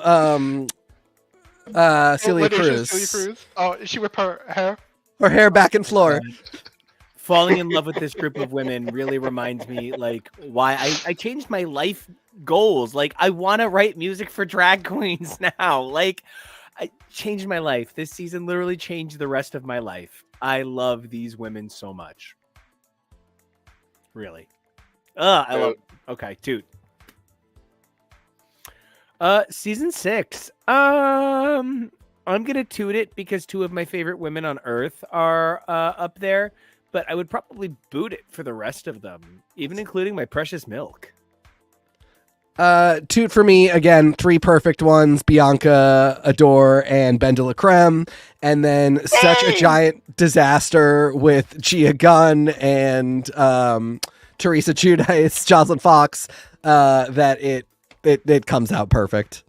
Celia Cruz. Oh, is she with her hair? Her hair back in floor. Falling in love with this group of women really reminds me like why I changed my life goals. Like I want to write music for drag queens now. Like I changed my life. This season literally changed the rest of my life. I love these women so much. Really. I love. Okay, toot. Season 6. I'm gonna toot it because 2 of my favorite women on Earth are up there, but I would probably boot it for the rest of them, even including my precious milk. Toot for me again. 3 perfect ones: Bianca, Adore, and Ben de la Creme. And then such a giant disaster with Gia Gunn and Teresa Giudice, Jocelyn Fox. That it comes out perfect.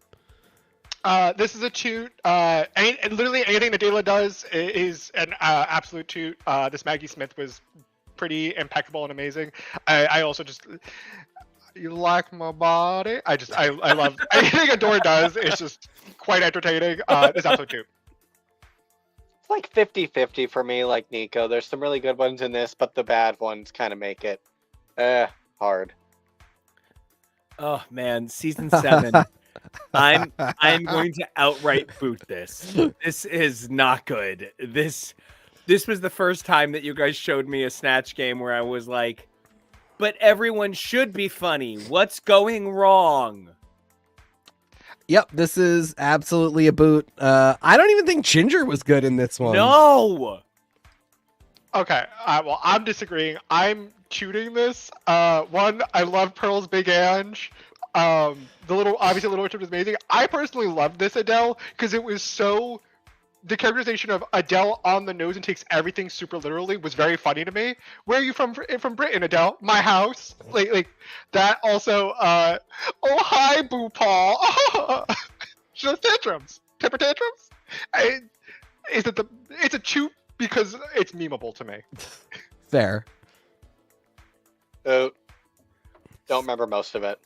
This is a toot. Literally anything that Dayla does is an absolute toot. This Maggie Smith was pretty impeccable and amazing. I also just, you like my body? I love anything Adore does is just quite entertaining. This absolute toot. It's like 50-50 for me, like Nico. There's some really good ones in this, but the bad ones kind of make it hard. Oh man, season 7. I'm going to outright boot this. This is not good. This was the first time that you guys showed me a Snatch game where I was like, but everyone should be funny. What's going wrong? Yep, this is absolutely a boot. I don't even think Ginger was good in this one. No. Okay, well, I'm disagreeing. I'm tooting this. One, I love Pearl's Big Ange. The little orchard was amazing. I personally loved this Adele because it was so. The characterization of Adele on the nose and takes everything super literally was very funny to me. Where are you from? From Britain, Adele. My house. Like that. Also. Oh hi, Boo Paul. She does tantrums. Temper tantrums. It's a chew because it's memeable to me. Fair. Don't remember most of it.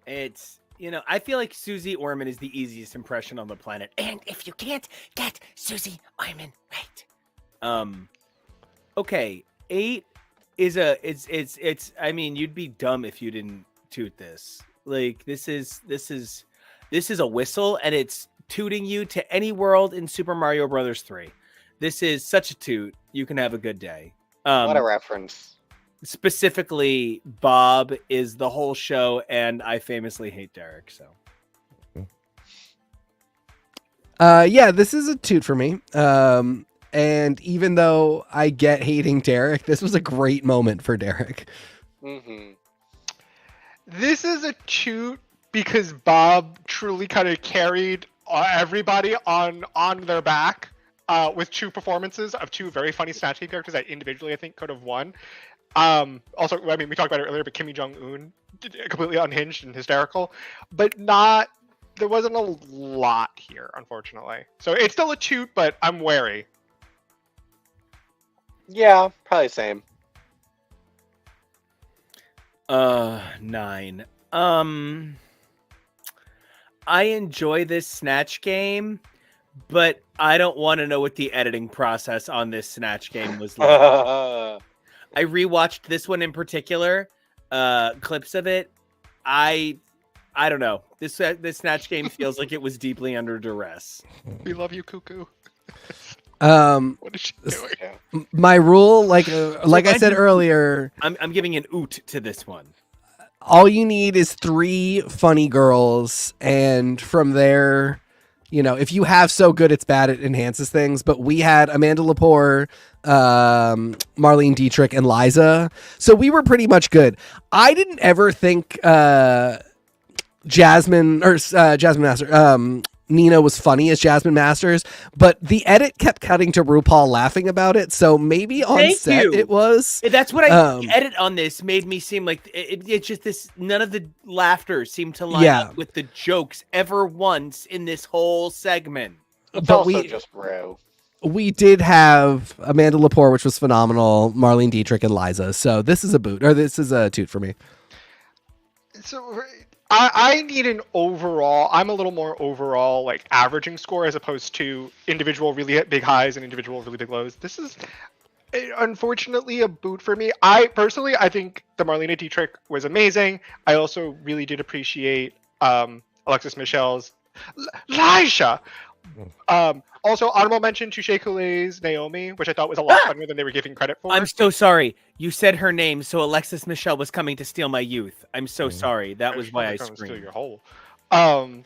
It's, I feel like Susie Orman is the easiest impression on the planet. And if you can't get Susie Orman right. Okay, 8 is it's I mean, you'd be dumb if you didn't toot this. Like this is a whistle, and it's tooting you to any world in Super Mario Brothers 3. This is such a toot. You can have a good day. What a reference. Specifically, Bob is the whole show, and I famously hate Derek. So, yeah, this is a toot for me. And even though I get hating Derek, this was a great moment for Derek. Mm-hmm. This is a toot because Bob truly kind of carried everybody on their back with 2 performances of 2 very funny Snatch Game characters that individually I think could have won. Also, I mean, we talked about it earlier, but Kim Jong-un completely unhinged and hysterical, but there wasn't a lot here, unfortunately. So it's still a toot, but I'm wary. Yeah, probably same. 9. I enjoy this Snatch Game, but I don't want to know what the editing process on this Snatch Game was like. I rewatched this one in particular, clips of it. I don't know. This Snatch Game feels like it was deeply under duress. We love you, Cuckoo. What is she doing? My rule, like I said earlier, I'm giving an oot to this one. All you need is 3 funny girls, and from there, if you have So Good It's Bad, it enhances things. But we had Amanda Lepore, Marlene Dietrich, and Liza, so we were pretty much good. I didn't ever think Jasmine Master, Nina was funny as Jasmine Masters, but the edit kept cutting to RuPaul laughing about it, so maybe on set it was. That's what I edit on this made me seem like it's just this. None of the laughter seemed to line up with the jokes ever once in this whole segment. It's but also just bro. We did have Amanda Lepore, which was phenomenal, Marlene Dietrich, and Liza. So this is a toot for me. So I need an overall. I'm a little more overall like averaging score as opposed to individual really big highs and individual really big lows. This is unfortunately a boot for me. I think the Marlena Dietrich was amazing. I also really did appreciate Alexis Michelle's Lisha. Also, honorable mention to Shea Coulee's Naomi, which I thought was a lot funnier than they were giving credit for. I'm so sorry. You said her name, so Alexis Michelle was coming to steal my youth. I'm so sorry. That was why I screamed. Steal your whole. But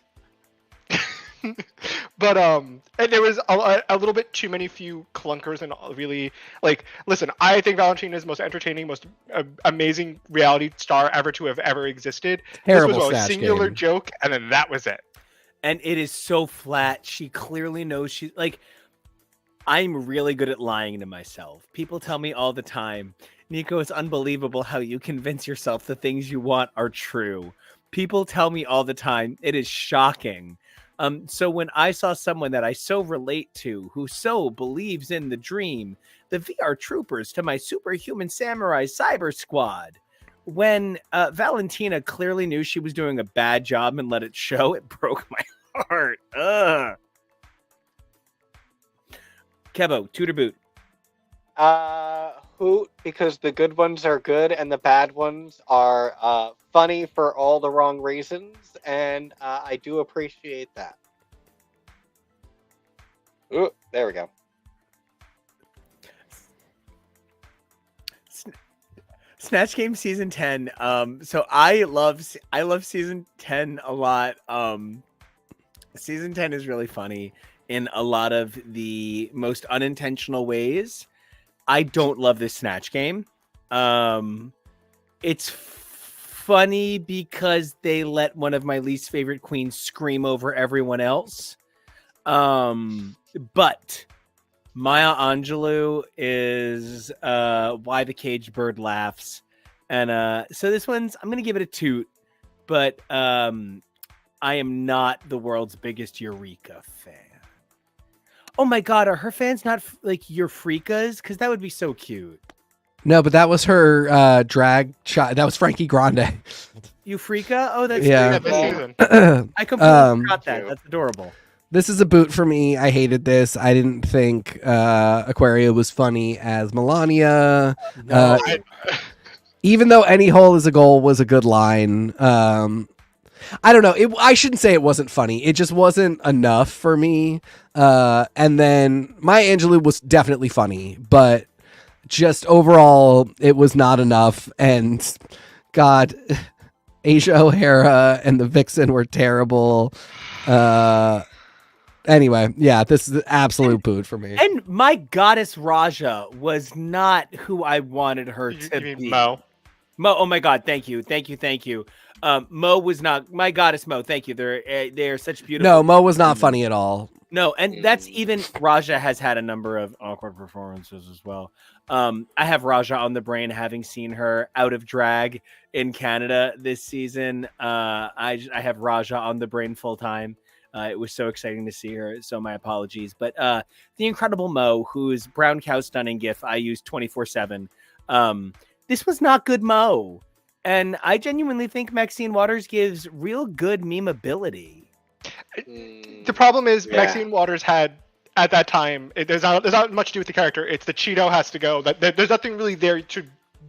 and there was a little bit too many few clunkers and really like. Listen, I think Valentina is the most entertaining, most amazing reality star ever to have ever existed. Terrible this was a singular joke, and then that was it. And it is so flat. She clearly knows she's like, I'm really good at lying to myself. People tell me all the time, Nico, it's unbelievable how you convince yourself the things you want are true. People tell me all the time. It is shocking. So when I saw someone that I so relate to, who so believes in the dream, the VR troopers to my superhuman samurai cyber squad, when Valentina clearly knew she was doing a bad job and let it show, it broke my heart. Kevo, toot or boot? Hoot, because the good ones are good and the bad ones are funny for all the wrong reasons, and I do appreciate that. Ooh, there we go. Snatch Game season 10. So I love season 10 a lot. Season 10 is really funny in a lot of the most unintentional ways. I don't love this Snatch Game. It's funny because they let one of my least favorite queens scream over everyone else. But Maya Angelou is Why the Caged Bird Laughs. And so this one's, I'm going to give it a toot, but I am not the world's biggest Eureka fan. Oh my God, are her fans not like Eurefreakas? Because that would be so cute. No, but that was her drag shot. That was Frankie Grande. Eureka? Oh, that's Yeah. This season. I completely forgot that. That's adorable. This is a boot for me. I hated this. I didn't think Aquaria was funny as Melania. No. Even though any hole is a goal was a good line. I don't know. I shouldn't say it wasn't funny. It just wasn't enough for me. And then Maya Angelou was definitely funny, but just overall, it was not enough. And God, Asia O'Hara and the Vixen were terrible. Anyway, yeah, this is an absolute boot for me. And my goddess Raja was not who I wanted her to You mean be. Mo? Mo, oh my God, thank you. Mo was not my goddess. Mo, thank you. They're such beautiful. No, Mo was not funny at all. No, and that's even Raja has had a number of awkward performances as well. I have Raja on the brain, having seen her out of drag in Canada this season. I have Raja on the brain full time. It was so exciting to see her. So my apologies, but the incredible Mo, whose brown cow stunning gif I use 24/7. This was not good Mo. And I genuinely think Maxine Waters gives real good memeability. The problem is Maxine Waters had at that time. There's not much to do with the character. It's the Cheeto has to go. There's nothing really there to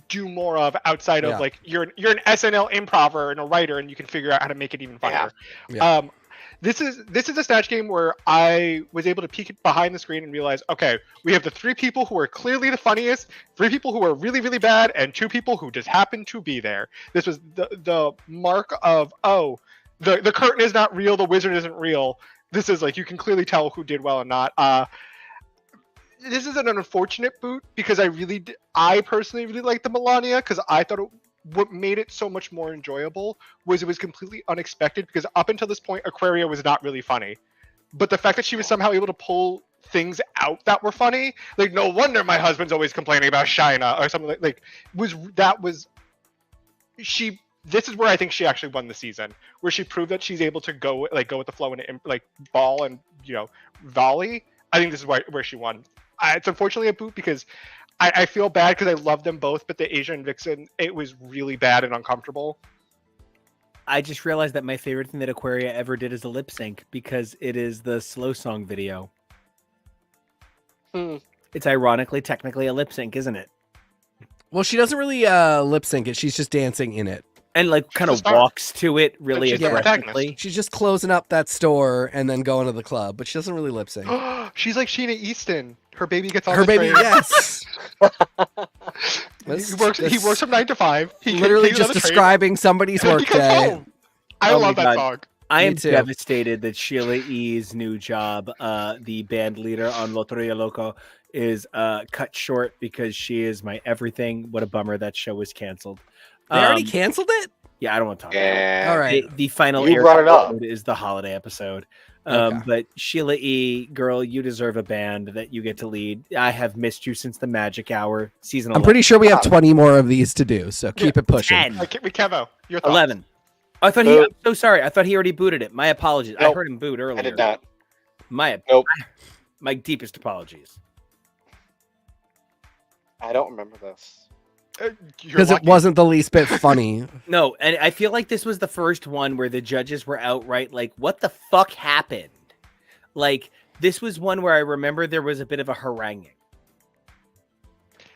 do more of outside of like you're an SNL improver and a writer, and you can figure out how to make it even funnier. Yeah. This is a Snatch game where I was able to peek behind the screen and realize, okay, we have the 3 people who are clearly the funniest, 3 people who are really, really bad, and 2 people who just happen to be there. This was the mark of, the curtain is not real, the wizard isn't real. This is like, you can clearly tell who did well and not. This is an unfortunate boot because I personally really liked the Melania because I thought what made it so much more enjoyable was it was completely unexpected because up until this point, Aquaria was not really funny. But the fact that she was somehow able to pull things out that were funny, like no wonder my husband's always complaining about Shina or something this is where I think she actually won the season, where she proved that she's able to go with the flow and like ball and volley. I think this is where she won. It's unfortunately a boot because I feel bad because I love them both, but the Asia and Vixen, it was really bad and uncomfortable. I just realized that my favorite thing that Aquaria ever did is a lip sync because it is the slow song video. It's ironically technically a lip sync, isn't it? Well, she doesn't really lip sync it. She's just dancing in it. And like kind of walks to it really she's the aggressively. She's just closing up that store and then going to the club, but she doesn't really lip sync. She's like Sheena Easton. Her baby gets on Her the baby, train. yes. He works from 9 to 5. He literally he's on just the train. describing somebody's He work comes day. home. I Oh love my that God. song. I am too. devastated that Sheila E's new job, the band leader on Loteria Loco, is cut short because she is my everything. What a bummer that show was canceled. They already canceled it? Yeah, I don't want to talk about it. All right. The final You air brought it up. episode is the holiday episode. Okay. But Sheila E, girl, you deserve a band that you get to lead. I have missed you since the Magic Hour season 11. I'm pretty sure we have 20 more of these to do, so keep it pushing. 10, Kevo, your thoughts? 11. I thought I'm so sorry. I thought he already booted it. My apologies. I Nope. heard him boot earlier. I did not. My deepest apologies. I don't remember this. Because it wasn't the least bit funny. No, and I feel like this was the first one where the judges were outright like, what the fuck happened? Like, this was one where I remember there was a bit of a haranguing.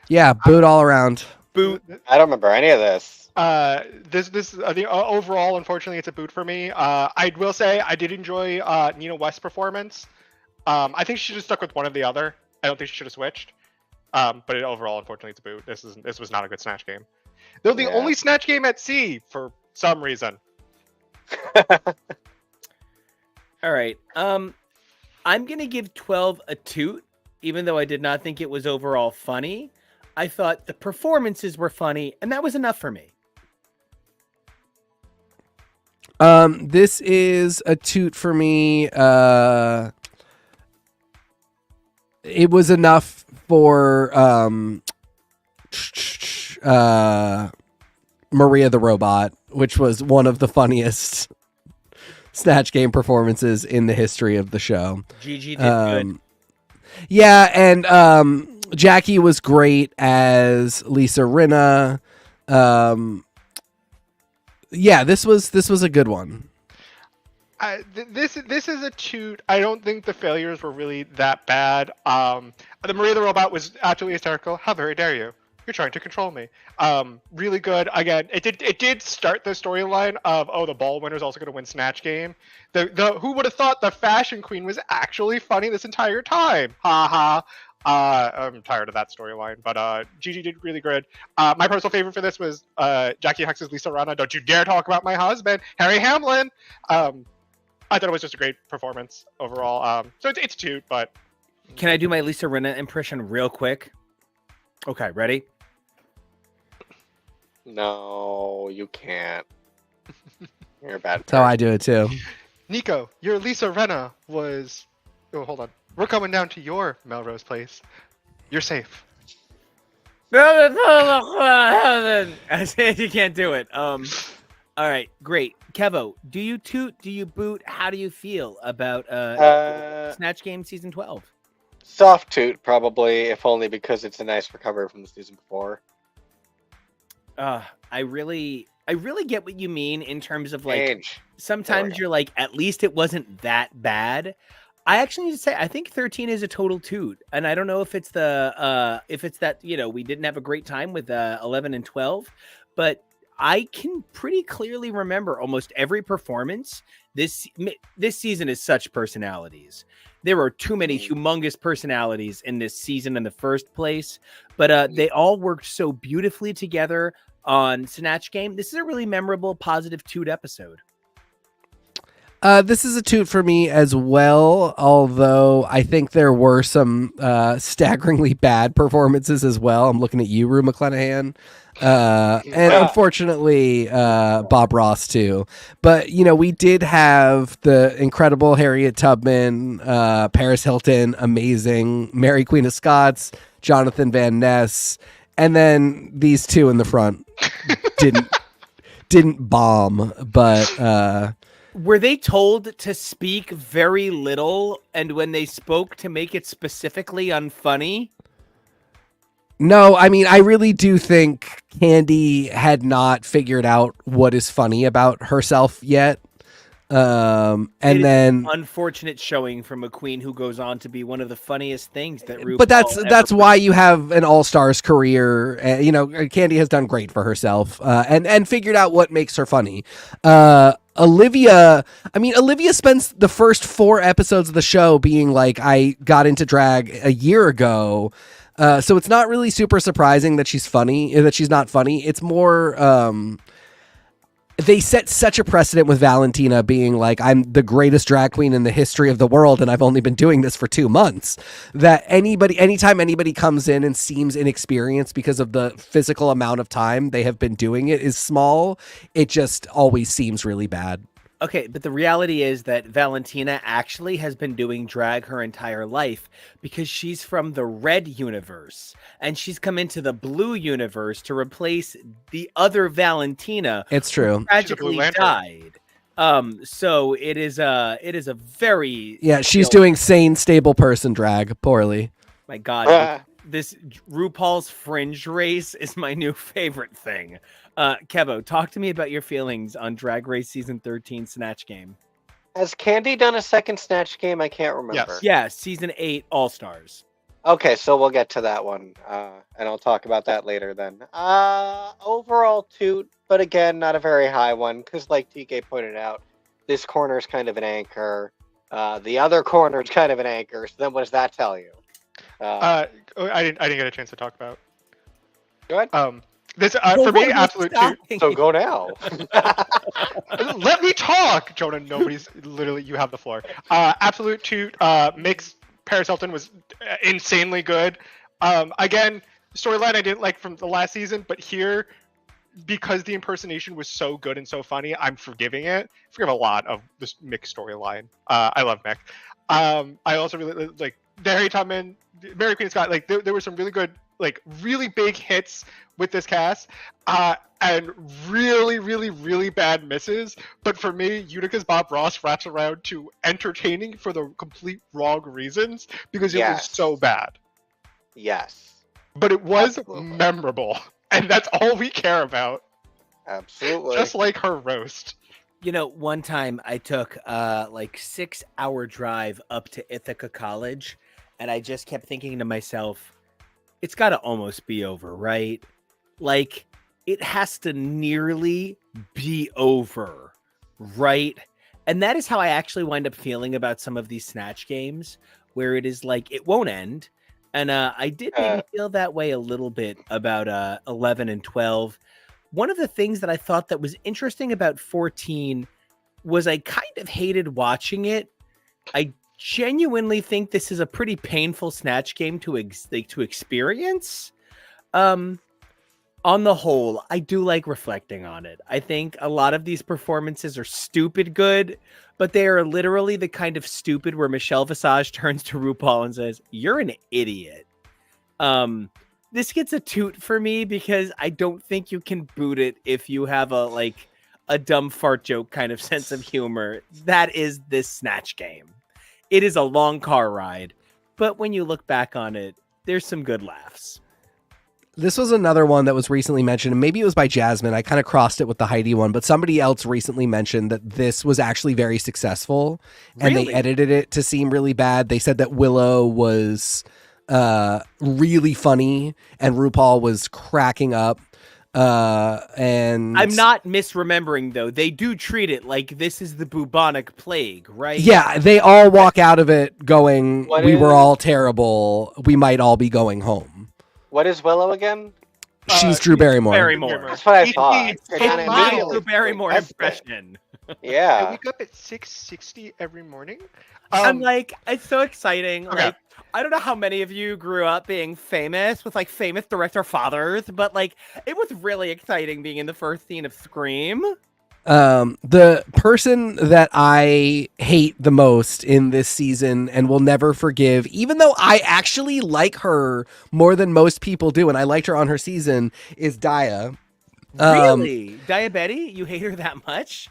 Yeah, boot all around. Boot. I don't remember any of this. Overall, unfortunately, it's a boot for me. I will say I did enjoy Nina West's performance. I think she should have stuck with one or the other. I don't think she should have switched. But overall, unfortunately, it's a boot. This was not a good Snatch game. They're the only Snatch game at sea for some reason. All right. I'm gonna give 12 a toot, even though I did not think it was overall funny. I thought the performances were funny, and that was enough for me. This is a toot for me. It was enough for Maria the Robot, which was one of the funniest Snatch Game performances in the history of the show. Gigi did good. Yeah, and Jackie was great as Lisa Rinna. Yeah, this was a good one. This is a toot. I don't think the failures were really that bad. The Maria the Robot was absolutely hysterical. How very dare you? You're trying to control me. Really good. Again, it did start the storyline of, oh, the ball winner's also going to win Snatch Game. The who would have thought the fashion queen was actually funny this entire time? Ha ha. I'm tired of that storyline, but Gigi did really good. My personal favorite for this was Jackie Hux's Lisa Rana. Don't you dare talk about my husband, Harry Hamlin. I thought it was just a great performance overall. So it's toot, but Can I do my Lisa Rinna impression real quick? Okay, ready? No, you can't. You're a bad. That's how I do it too. Nico, your Lisa Rinna was. Oh, hold on. We're coming down to your Melrose Place. You're safe. I said you can't do it. All right, great. Kevo, do you toot? Do you boot? How do you feel about Snatch Game season 12? Soft toot, probably, if only because it's a nice recovery from the season before. I really get what you mean in terms of like Age. sometimes you're like, at least it wasn't that bad. I actually need to say I think 13 is a total toot, and I don't know if it's that we didn't have a great time with 11 and 12, but I can pretty clearly remember almost every performance. This season is such personalities. There are too many humongous personalities in this season in the first place, but they all worked so beautifully together on Snatch Game. This is a really memorable, positive toot episode. This is a toot for me as well, although I think there were some staggeringly bad performances as well. I'm looking at you, Rue McClanahan. And unfortunately, Bob Ross too. But, we did have the incredible Harriet Tubman, Paris Hilton, amazing, Mary Queen of Scots, Jonathan Van Ness, and then these two in the front didn't bomb, but... Were they told to speak very little, and when they spoke to make it specifically unfunny? No, I mean, I really do think Candy had not figured out what is funny about herself yet. And then unfortunate showing from a queen who goes on to be one of the funniest things that RuPaul But that's why you have an all-stars career. Candy has done great for herself and figured out what makes her funny. Olivia spends the first 4 episodes of the show being like, I got into drag a year ago. So it's not really super surprising that she's not funny. It's more, they set such a precedent with Valentina being like, I'm the greatest drag queen in the history of the world, and I've only been doing this for 2 months, that anytime anybody comes in and seems inexperienced because of the physical amount of time they have been doing it is small, it just always seems really bad. Okay, but the reality is that Valentina actually has been doing drag her entire life because she's from the red universe and she's come into the blue universe to replace the other Valentina. It's true. Who tragically died. So it is a very she's doing sane, stable person drag poorly. My God, this RuPaul's Fringe race is my new favorite thing. Kevo, talk to me about your feelings on Drag Race Season 13 Snatch Game. Has Candy done a second Snatch Game? I can't remember. Yes. Yeah, Season 8 All-Stars. Okay, so we'll get to that one, and I'll talk about that later then. Overall toot, but again, not a very high one, because like TK pointed out, this corner is kind of an anchor. The other corner is kind of an anchor, so then what does that tell you? I didn't get a chance to talk about. Go ahead. This for me, absolute toot. So go now. Let me talk, Jonah. Nobody's literally. You have the floor. Absolute toot. Mix Paris Hilton was insanely good. Again, storyline I didn't like from the last season, but here, because the impersonation was so good and so funny, I'm forgiving it. Forgive a lot of this Mick storyline. I love Mick. I also really like Harry Tubman, Mary Queen of Scots. Like there were some really good, like really big hits with this cast, and really, really, really bad misses. But for me, Utica's Bob Ross wraps around to entertaining for the complete wrong reasons because it was so bad. Yes. But it was Absolutely. memorable, and that's all we care about. Absolutely. Just like her roast. You know, one time I took like 6-hour drive up to Ithaca College, and I just kept thinking to myself, it's got to almost be over, right? Like, it has to nearly be over, right? And that is how I actually wind up feeling about some of these Snatch games, where it is like, it won't end. And I did maybe feel that way a little bit about 11 and 12. One of the things that I thought that was interesting about 14 was I kind of hated watching it. I genuinely think this is a pretty painful Snatch game to experience. On the whole, I do like reflecting on it. I think a lot of these performances are stupid good, but they are literally the kind of stupid where Michelle Visage turns to RuPaul and says, "You're an idiot." This gets a toot for me because I don't think you can boot it if you have a dumb fart joke kind of sense of humor. That is this Snatch game. It is a long car ride, but when you look back on it, there's some good laughs. This was another one that was recently mentioned, and maybe it was by Jasmine. I kind of crossed it with the Heidi one, but somebody else recently mentioned that this was actually very successful, and they edited it to seem really bad. They said that Willow was really funny, and RuPaul was cracking up. And I'm not misremembering, though. They do treat it like this is the bubonic plague, right? Yeah, they all walk out of it going, we were all terrible. We might all be going home. What is Willow again? She's Drew Barrymore. That's what I thought. It's my Drew Barrymore impression. Yeah. I wake up at 6:60 every morning. I'm like, it's so exciting. Okay. Like, I don't know how many of you grew up being famous with like famous director fathers, but like it was really exciting being in the first scene of Scream. The person that I hate the most in this season and will never forgive, even though I actually like her more than most people do, and I liked her on her season, is Daya. Really? Diabetes? You hate her that much?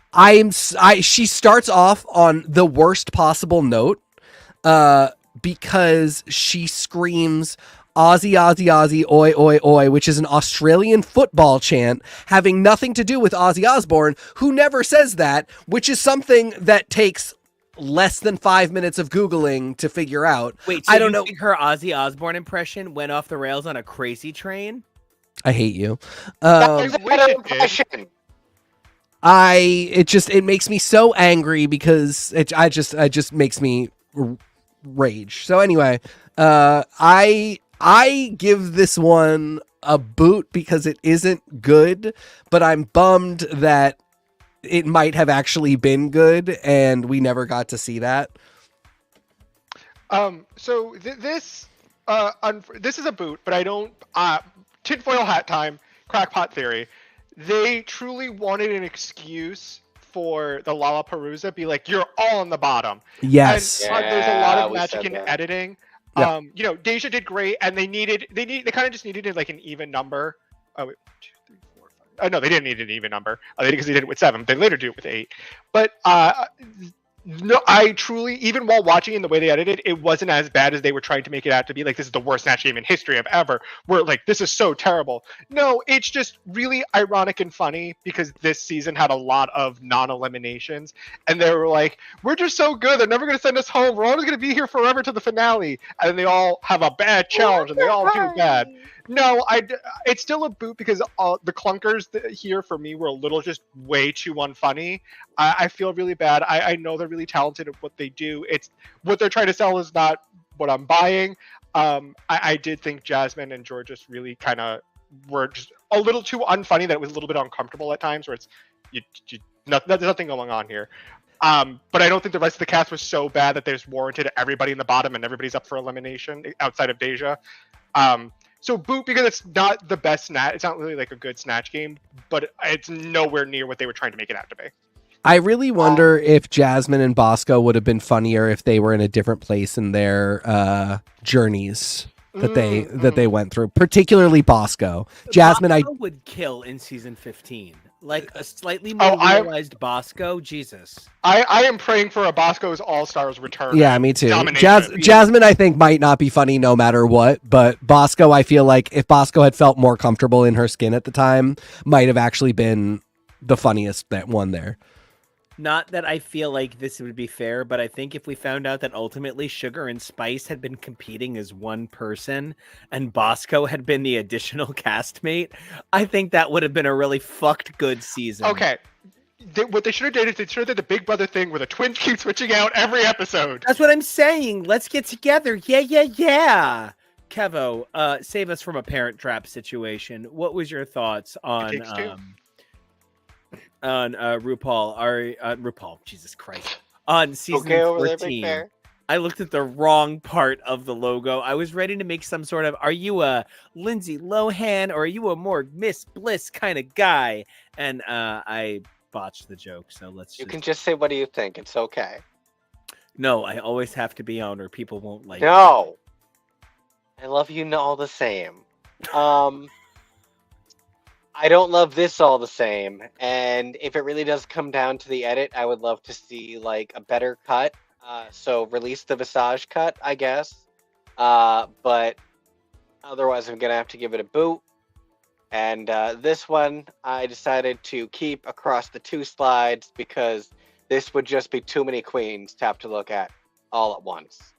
She starts off on the worst possible note, because she screams Aussie, Aussie, Aussie, oi, oi, oi, which is an Australian football chant having nothing to do with Ozzy Osbourne, who never says that, which is something that takes less than 5 minutes of Googling to figure out. Wait, so I don't know. Think her Ozzy Osbourne impression went off the rails on a crazy train? I hate you. Impression. It makes me so angry because it just makes me rage. So anyway, I give this one a boot because it isn't good, but I'm bummed that it might have actually been good and we never got to see that. So this is a boot, but I don't. Tinfoil hat time, crackpot theory. They truly wanted an excuse for the Lollapalooza, be like, you're all on the bottom. Yes. And there's a lot of magic in editing. Yep. Deja did great, and they kind of just needed like an even number. Oh, wait, 1, 2, 3, 4, 5. No, they didn't need an even number. Because they did it with 7. They later do it with 8. But no, I truly, even while watching in the way they edited, it wasn't as bad as they were trying to make it out to be. Like, this is the worst Snatch game in history of ever. We're like, this is so terrible. No, it's just really ironic and funny because this season had a lot of non-eliminations, and they were like, we're just so good, they're never going to send us home. We're always going to be here forever to the finale. And then they all have a bad challenge, and they all do bad. No, it's still a boot because the clunkers here for me were a little just way too unfunny. I feel really bad. I know they're really talented at what they do. It's what they're trying to sell is not what I'm buying. I did think Jasmine and George just really kind of were just a little too unfunny that it was a little bit uncomfortable at times where it's there's nothing going on here. But I don't think the rest of the cast was so bad that there's warranted everybody in the bottom and everybody's up for elimination outside of Deja. So boot, because it's not the best snatch. It's not really like a good snatch game, but it's nowhere near what they were trying to make it out to be. I really wonder if Jasmine and Bosco would have been funnier if they were in a different place in their journeys that they went through, particularly Bosco. Jasmine, Bosco would kill in season 15. Like a slightly more realized Bosco, Jesus. I am praying for a Bosco's All-Stars return. Yeah, me too. Jasmine, I think, might not be funny no matter what, but Bosco, I feel like if Bosco had felt more comfortable in her skin at the time, might have actually been the funniest one there. Not that I feel like this would be fair, but I think if we found out that ultimately Sugar and Spice had been competing as one person and Bosco had been the additional castmate, I think that would have been a really fucked good season. Okay. What they should have done is they should have did the Big Brother thing where the twins keep switching out every episode. That's what I'm saying. Let's get together. Yeah. Kevo, save us from a Parent Trap situation. What was your thoughts on RuPaul? RuPaul, Jesus Christ. On season 14. I looked at the wrong part of the logo. I was ready to make some sort of, are you a Lindsay Lohan or are you a more Miss Bliss kind of guy? And I botched the joke, so let's You can just say, what do you think? It's okay. No, I always have to be on or people won't like No. I love you all the same. I don't love this all the same, and if it really does come down to the edit, I would love to see like a better cut. So release the Visage cut, I guess. But otherwise, I'm gonna have to give it a boot. And this one, I decided to keep across the 2 slides because this would just be too many queens to have to look at all at once.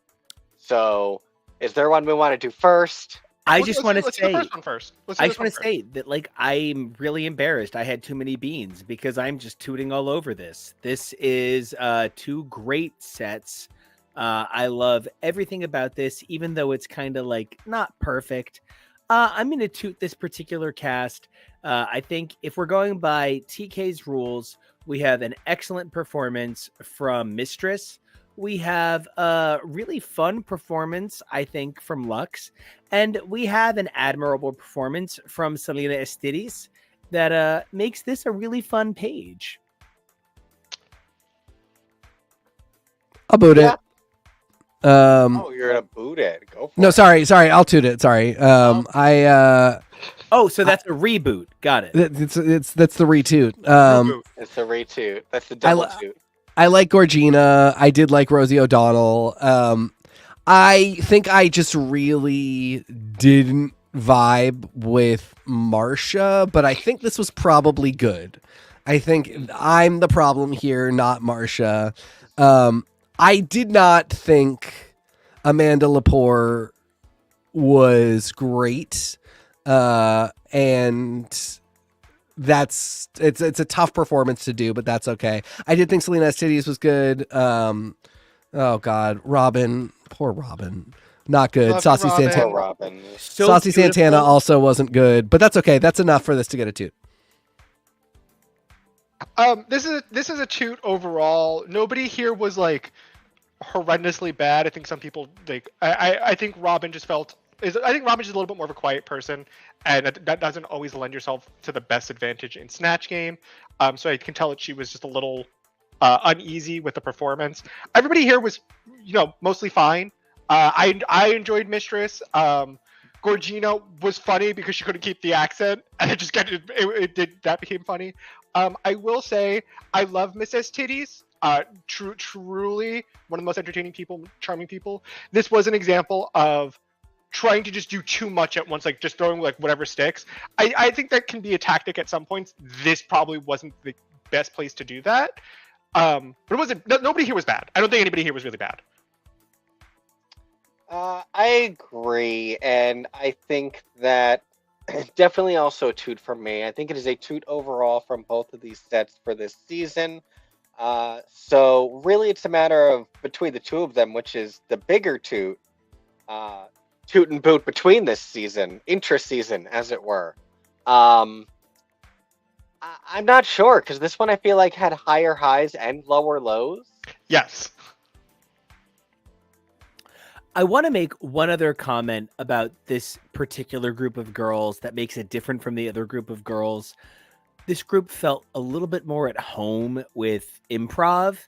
So, is there one we want to do first? I just want to say, the first one first. I just want to say that, like, I'm really embarrassed. I had too many beans because I'm just tooting all over this. This is 2 great sets. I love everything about this, even though it's kind of like not perfect. I'm going to toot this particular cast. I think if we're going by TK's rules, we have an excellent performance from Mistress. We have a really fun performance, I think, from Lux. And we have an admirable performance from Selena Estides that makes this a really fun page. I'll boot it. You're gonna boot it. Go for it. Sorry. I'll toot it. Sorry. So that's a reboot. Got it. That's the retoot. It's a retoot. That's the double toot. I like Gorgina. I did like Rosie O'Donnell. I think I just really didn't vibe with Marcia, but I think this was probably good. I think I'm the problem here, not Marcia. I did not think Amanda Lepore was great. And it's a tough performance to do, but that's okay. I did think Selena Estides was good. Oh God, Robin, poor Robin, not good. Saucy Santana, Saucy Santana also wasn't good, but that's okay. That's enough for this to get a toot. This is a toot overall. Nobody here was like horrendously bad. I think some people like. I think Robin just felt. I think Robin's just a little bit more of a quiet person, and that doesn't always lend yourself to the best advantage in Snatch Game. So I can tell that she was just a little uneasy with the performance. Everybody here was, mostly fine. I enjoyed Mistress. Gorgina was funny because she couldn't keep the accent, and that became funny. I will say I love Miss Estides. Truly one of the most entertaining people, charming people. This was an example of trying to just do too much at once, like just throwing like whatever sticks. I think that can be a tactic at some points. This probably wasn't the best place to do that. But it wasn't. Nobody here was bad. I don't think anybody here was really bad. I agree, and I think that definitely also a toot from me. I think it is a toot overall from both of these sets for this season. So really, it's a matter of between the two of them, which is the bigger toot. Toot and boot between this season, intra-season, as it were. I'm not sure, because this one I feel like had higher highs and lower lows. Yes. I want to make one other comment about this particular group of girls that makes it different from the other group of girls. This group felt a little bit more at home with improv,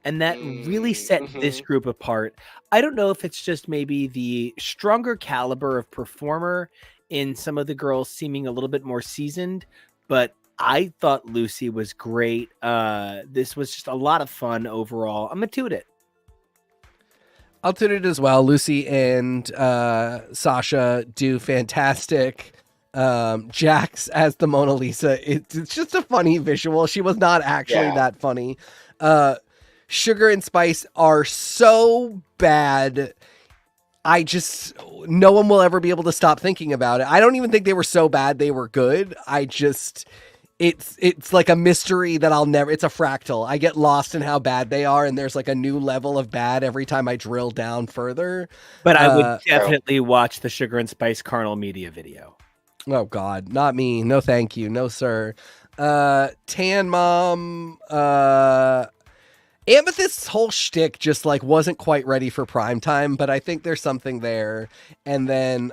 and that really set this group apart. I don't know if it's just maybe the stronger caliber of performer in some of the girls seeming a little bit more seasoned, but I thought Lucy was great. This was just a lot of fun overall. I'm gonna toot it. I'll toot it as well. Lucy and Sasha do fantastic. Jax as the Mona Lisa, it's just a funny visual. She was not actually that funny. Sugar and Spice are so bad. No one will ever be able to stop thinking about it. I don't even think they were so bad they were good. It's like a mystery that it's a fractal. I get lost in how bad they are, and there's like a new level of bad every time I drill down further. But I would definitely watch the Sugar and Spice Carnal Media video. Oh God, not me. No, thank you. No, sir. Tan Mom, Amethyst's whole shtick just like wasn't quite ready for prime time, but I think there's something there. And then,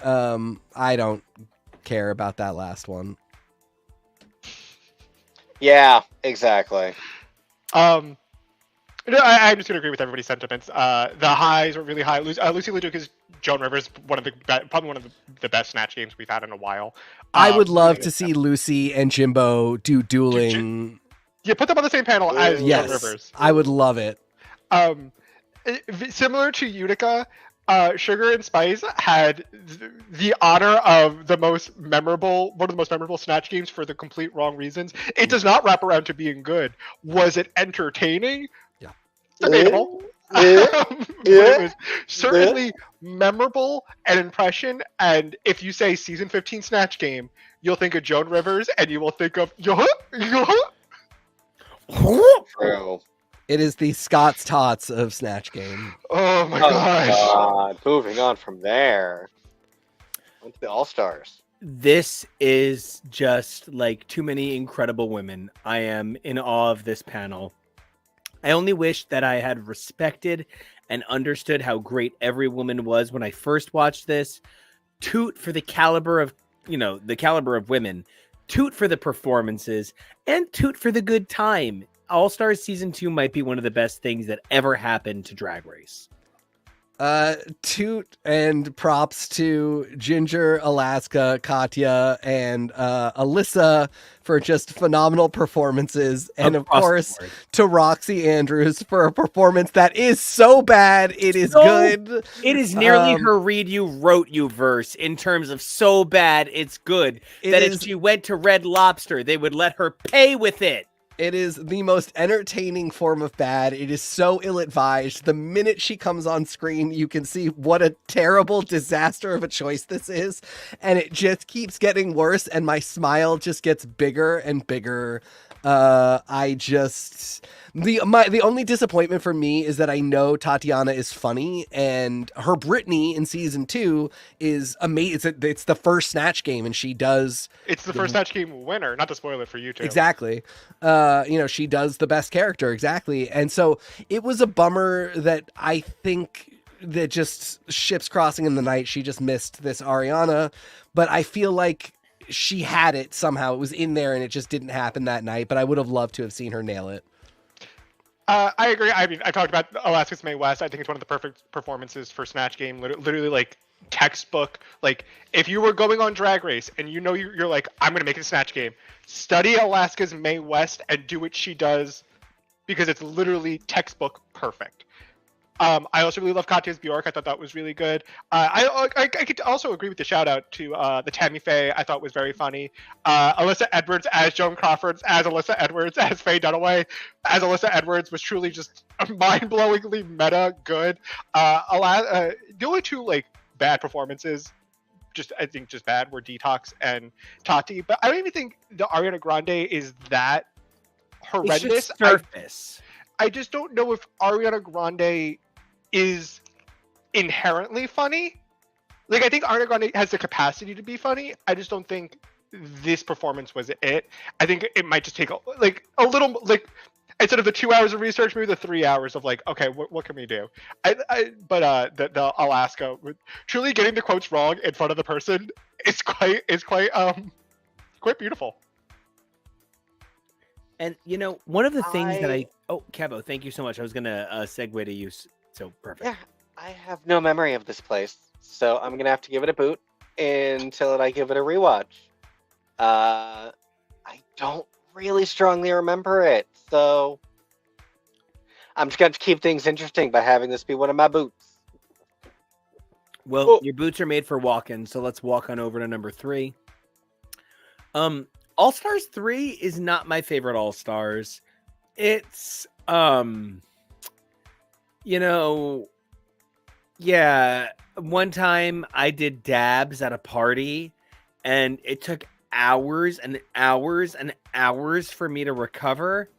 I don't care about that last one. Yeah, exactly. No, I'm just gonna agree with everybody's sentiments. The highs were really high. Lucy LaDuca's Joan Rivers, probably one of the best Snatch games we've had in a while. I would love to see Lucy and Jimbo do dueling. Yeah, put them on the same panel as Joan Rivers. I would love it. Similar to Utica, Sugar and Spice had the honor of one of the most memorable Snatch games for the complete wrong reasons. It does not wrap around to being good. Was it entertaining? Yeah. Debatable. It was certainly memorable and impression. And if you say season 15 Snatch game, you'll think of Joan Rivers and you will think of True. It is the Scott's Tots of Snatch game. Oh my gosh. God. Moving on from there. On to the All-Stars. This is just like too many incredible women. I am in awe of this panel. I only wish that I had respected and understood how great every woman was when I first watched this. Toot for the caliber of women. Toot for the performances, and toot for the good time. All-Stars Season 2 might be one of the best things that ever happened to Drag Race. Toot and props to Ginger, Alaska, Katya, and Alyssa for just phenomenal performances. And of course, to Roxy Andrews for a performance that is so bad, it is good. It is nearly her read you, wrote you verse in terms of so bad it's good. If she went to Red Lobster, they would let her pay with it. It is the most entertaining form of bad. It is so ill-advised. The minute she comes on screen, you can see what a terrible disaster of a choice this is. And it just keeps getting worse. And my smile just gets bigger and bigger. The only disappointment for me is that I know Tatiana is funny, and her Brittany in season 2 is amazing. It's the first Snatch game, and she does. It's the first Snatch game winner. Not to spoil it for you too. Exactly. She does the best character. Exactly. And so it was a bummer that I think that just ships crossing in the night. She just missed this Ariana, but I feel like she had it somehow. It was in there and it just didn't happen that night, but I would have loved to have seen her nail it. I agree. I mean, I talked about Alaska's Mae West. I think it's one of the perfect performances for Snatch game. Literally like textbook. Like if you were going on Drag Race and you're like, I'm going to make it a Snatch game, study Alaska's Mae West and do what she does, because it's literally textbook perfect. I also really love Katya's Bjork. I thought that was really good. I could also agree with the shout out to the Tammy Faye. I thought was very funny. Alyssa Edwards as Joan Crawford, as Alyssa Edwards, as Faye Dunaway, as Alyssa Edwards was truly just mind-blowingly meta good. The only two like bad performances, I think just bad, were Detox and Tati. But I don't even think the Ariana Grande is that horrendous. Surface. I just don't know if Ariana Grande is inherently funny. Like, I think Ariana Grande has the capacity to be funny. I just don't think this performance was it. I think it might just take a little, like, instead of the 2 hours of research, maybe the 3 hours of like, okay, what can we do? But the Alaska, truly getting the quotes wrong in front of the person is quite beautiful. And one of the things that Kevo, thank you so much. I was gonna segue to you. So perfect. Yeah, I have no memory of this place, so I'm gonna have to give it a boot until I give it a rewatch. I don't really strongly remember it, so I'm just going to keep things interesting by having this be one of my boots. Well, your boots are made for walking, so let's walk on over to number 3. All Stars 3 is not my favorite All Stars. It's one time I did dabs at a party and it took hours and hours and hours for me to recover.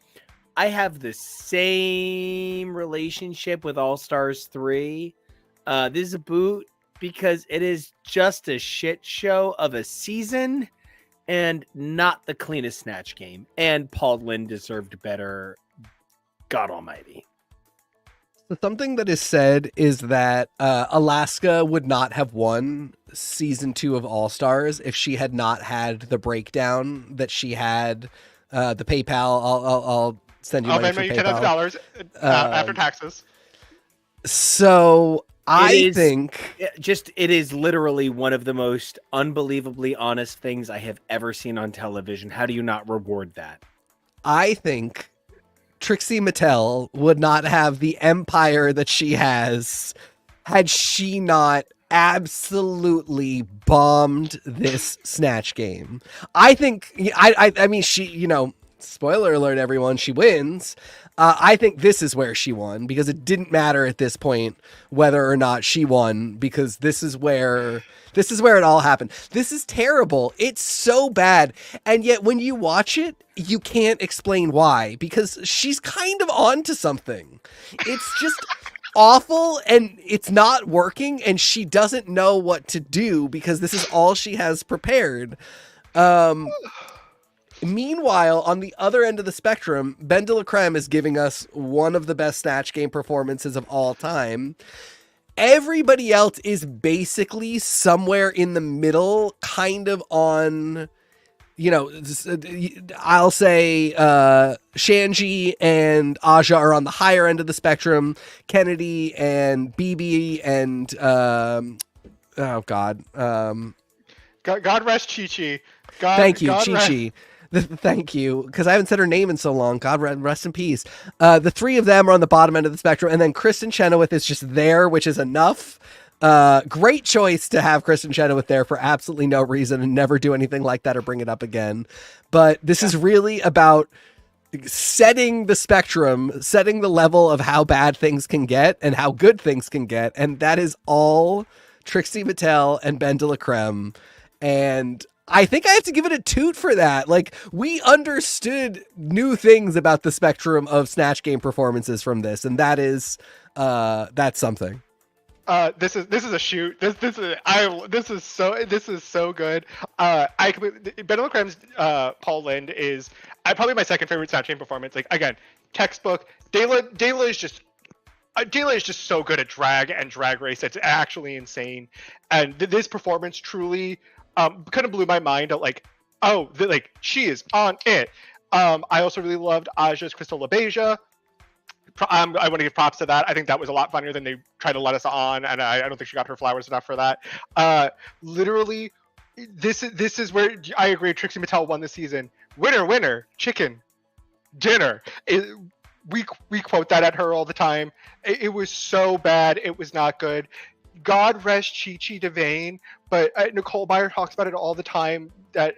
I have the same relationship with All Stars 3. This is a boot because it is just a shit show of a season and not the cleanest Snatch game. And Paul Lynde deserved better. God almighty. So something that is said is that Alaska would not have won season 2 of All Stars if she had not had the breakdown that she had. The PayPal, I'll send you money for PayPal. $10,000 after taxes. So I think it is literally one of the most unbelievably honest things I have ever seen on television. How do you not reward that? I think Trixie Mattel would not have the empire that she has had she not absolutely bombed this Snatch game. I think, I mean, she, spoiler alert, everyone, she wins. I think this is where she won because it didn't matter at this point whether or not she won because this is where it all happened. This is terrible. It's so bad. And yet when you watch it, you can't explain why because she's kind of on to something. It's just awful and it's not working and she doesn't know what to do because this is all she has prepared. Meanwhile, on the other end of the spectrum, Ben de la Creme is giving us one of the best Snatch Game performances of all time. Everybody else is basically somewhere in the middle, kind of on, I'll say Shanji and Aja are on the higher end of the spectrum. Kennedy and BB and, God rest Chi-Chi. Thank you, Chi-Chi. Thank you, because I haven't said her name in so long. God rest in peace. The 3 of them are on the bottom end of the spectrum, and then Kristen Chenoweth is just there, which is enough. Great choice to have Kristen Chenoweth there for absolutely no reason and never do anything like that or bring it up again. But this is really about setting the spectrum, setting the level of how bad things can get and how good things can get, and that is all Trixie Mattel and Ben de la Creme. And I think I have to give it a toot for that. Like, we understood new things about the spectrum of Snatch Game performances from this, and that's something. This is a shoot. This is so good. Ben de la Creme's Paul Lynde is probably my second favorite Snatch Game performance. Like, again, textbook. Dela is just so good at drag and drag race. It's actually insane. And this performance truly kind of blew my mind. Like, she is on it. I also really loved Aja's Crystal LaBeija. I want to give props to that. I think that was a lot funnier than they tried to let us on, and I don't think she got her flowers enough for that. Literally, this is where I agree. Trixie Mattel won this season. Winner, chicken dinner. We quote that at her all the time. It was so bad. It was not good. God rest Chi-Chi DeVane, but Nicole Meyer talks about it all the time. That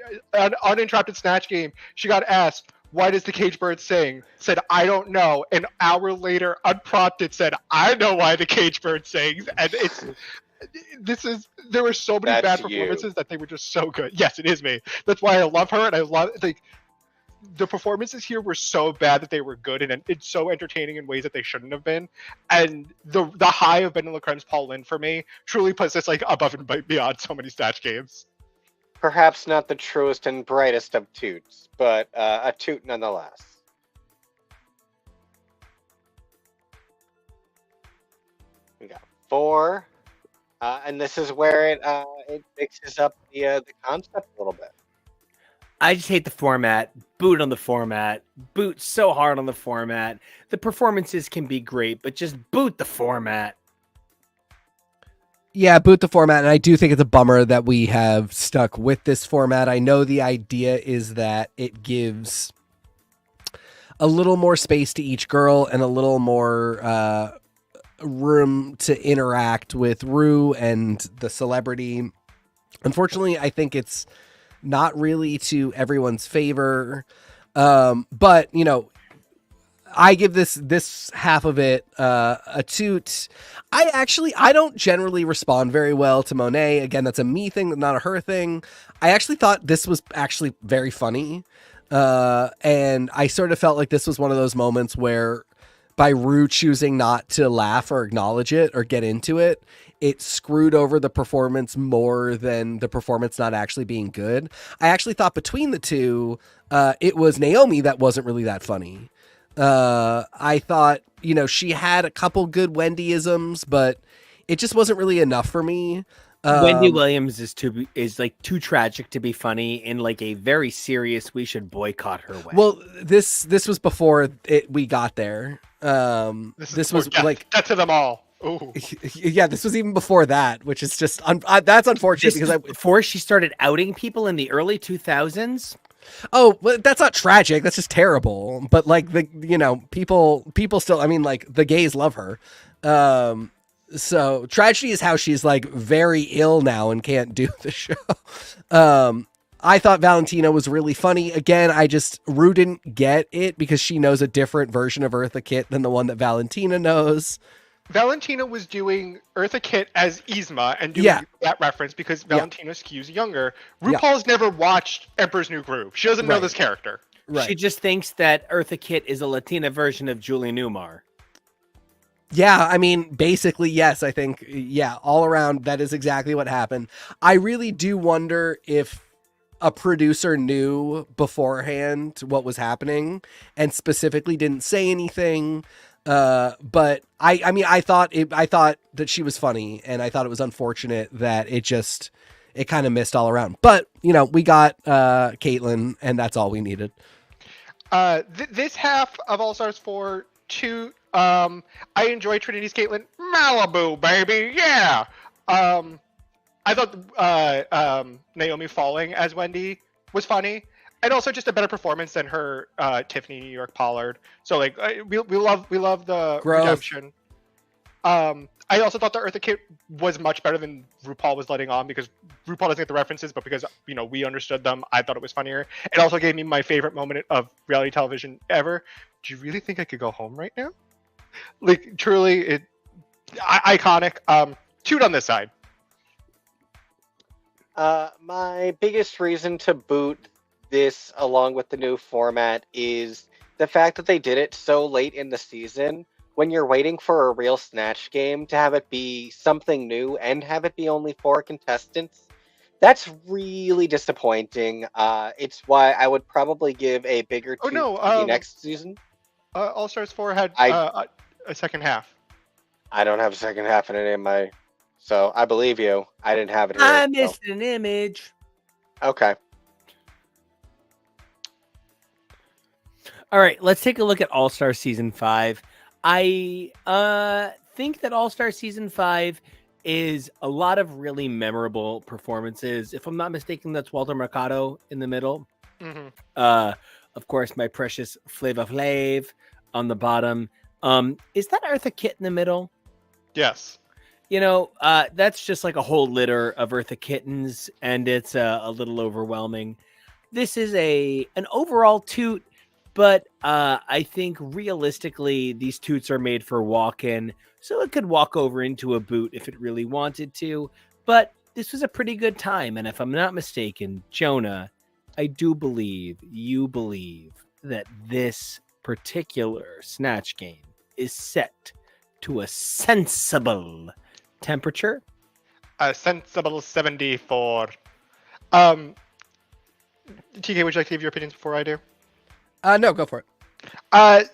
uninterrupted Snatch Game, she got asked, "Why does the cage bird sing?" Said, "I don't know." An hour later, unprompted, said, "I know why the cage bird sings." And there were so many bad performances that they were just so good. Yes, it is me. That's why I love her, and I love the performances here were so bad that they were good, and it's so entertaining in ways that they shouldn't have been. And the high of Ben de la Creme's Paul Lynde for me truly puts this above and beyond so many Snatch Games. Perhaps not the truest and brightest of toots, but a toot nonetheless. We got 4. And this is where it mixes up the concept a little bit. I just hate the format. Boot on the format. Boot so hard on the format. The performances can be great, but just boot the format. Yeah, boot the format, and I do think it's a bummer that we have stuck with this format. I know the idea is that it gives a little more space to each girl and a little more room to interact with Rue and the celebrity. Unfortunately, I think it's not really to everyone's favor. But, you know, I give this half of it a toot. I don't generally respond very well to Monet. Again, that's a me thing, not a her thing. I actually thought this was actually very funny. And I sort of felt like this was one of those moments where by Rue choosing not to laugh or acknowledge it or get into it, it screwed over the performance more than the performance not actually being good. I actually thought between the two, it was Naomi that wasn't really that funny. I thought, you know, she had a couple good Wendy-isms, but it just wasn't really enough for me. Wendy Williams is like too tragic to be funny in like a very serious we should boycott her way. Well, this was before we got there. This was like death to them all. Ooh. Yeah, this was even before that, which is just that's unfortunate because before she started outing people in the early 2000s. Oh, well, that's not tragic. That's just terrible. But like people still. I mean, like the gays love her. So tragedy is how she's like very ill now and can't do the show. I thought Valentina was really funny. Again, Rue didn't get it because she knows a different version of Eartha Kitt than the one that Valentina knows. Valentina was doing Eartha Kitt as Yzma and doing that reference because Valentina skews younger. RuPaul's never watched Emperor's New Groove. She doesn't know this character. Right. She just thinks that Eartha Kitt is a Latina version of Julie Newmar. Yeah, I mean, basically, yes, I think, all around, that is exactly what happened. I really do wonder if a producer knew beforehand what was happening and specifically didn't say anything. But I mean, I thought that she was funny, and I thought it was unfortunate that it kind of missed all around. But, you know, we got Caitlyn, and that's all we needed. This half of All Stars 4, I enjoy Trinity's Caitlyn. Malibu, baby, yeah. I thought Naomi falling as Wendy was funny, and also just a better performance than her Tiffany New York Pollard. So like we love the growth. Redemption. I also thought the Eartha Kitt was much better than RuPaul was letting on because RuPaul doesn't get the references, but because we understood them, I thought it was funnier. It also gave me my favorite moment of reality television ever. Do you really think I could go home right now? Like truly, iconic. Toot on this side. My biggest reason to boot this along with the new format is the fact that they did it so late in the season when you're waiting for a real Snatch game to have it be something new and have it be only 4 contestants. That's really disappointing. It's why I would probably give a bigger toot to the next season. All Stars 4 had a second half. I don't have a second half in any of my... So I believe you. I didn't have it here. I missed an image. Okay. All right, let's take a look at All Star Season 5. I think that All Star Season 5 is a lot of really memorable performances. If I'm not mistaken, that's Walter Mercado in the middle. Mm-hmm. Of course, my precious Flava Flav on the bottom. Is that Eartha Kitt in the middle? Yes. You know, that's just like a whole litter of Eartha Kittens, and it's a little overwhelming. This is an overall toot, but I think realistically, these toots are made for walk-in, so it could walk over into a boot if it really wanted to. But this was a pretty good time, and if I'm not mistaken, Jonah, I do believe you believe that this particular Snatch game is set to a sensible temperature. A sensible 74. TK, would you like to give your opinions before I do? No, go for it.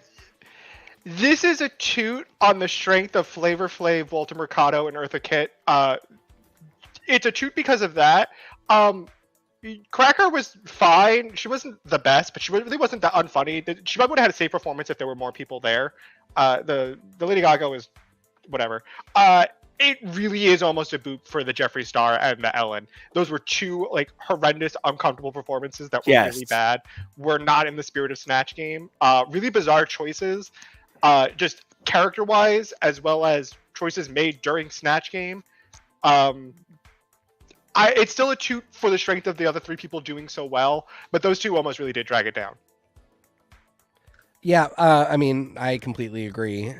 This is a toot on the strength of Flavor Flav, Walter Mercado, and Eartha Kitt. It's a toot because of that. Cracker was fine. She wasn't the best, but she really wasn't that unfunny. She probably would have had a safe performance if there were more people there. The Lady Gaga was whatever. It really is almost a boot for the Jeffree Star and the Ellen. Those were two like horrendous, uncomfortable performances that were really bad. Were not in the spirit of Snatch Game. Really bizarre choices, just character-wise, as well as choices made during Snatch Game. It's still a toot for the strength of the other three people doing so well, but those two almost really did drag it down. Yeah, I mean, I completely agree.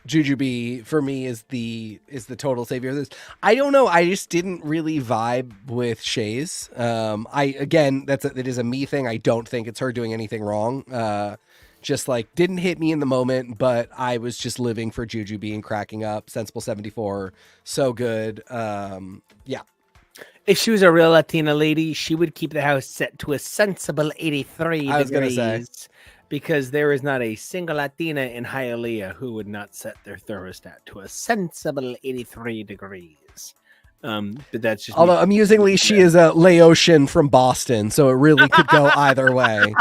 Jujubee for me is the total savior of this. I don't know. I just didn't really vibe with Shay's. It is a me thing. I don't think it's her doing anything wrong. Just like didn't hit me in the moment, but I was just living for Jujubee and cracking up. Sensible 74, so good. Yeah. If she was a real Latina lady, she would keep the house set to a sensible 83 I was gonna say. because there is not a single Latina in Hialeah who would not set their thermostat to a sensible 83 degrees. But that's just although amusingly, she is a Laotian from Boston, so it really could go either way.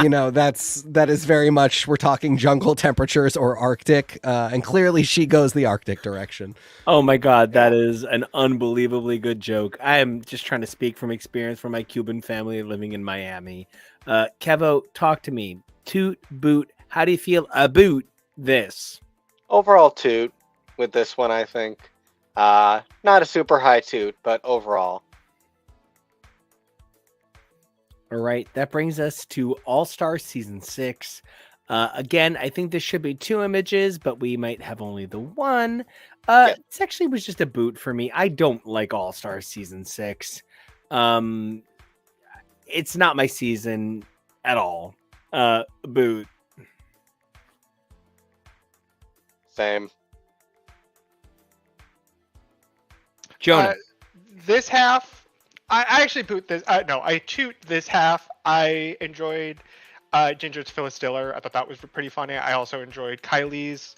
You know, that is very much, we're talking jungle temperatures or Arctic, and clearly she goes the Arctic direction. Oh my God, that is an unbelievably good joke. I am just trying to speak from experience from my Cuban family living in Miami. Kevo, talk to me. Toot, boot, how do you feel about this? Overall toot with this one, I think. Not a super high toot, but overall. All right, that brings us to All-Star Season 6. Again, I think this should be 2 images, but we might have only the one. This actually was just a boot for me. I don't like All-Star Season 6. It's not my season at all. Boot. Same. Jonah. This half, I actually boot this. I toot this half. I enjoyed Ginger's Phyllis Diller. I thought that was pretty funny. I also enjoyed Kylie's.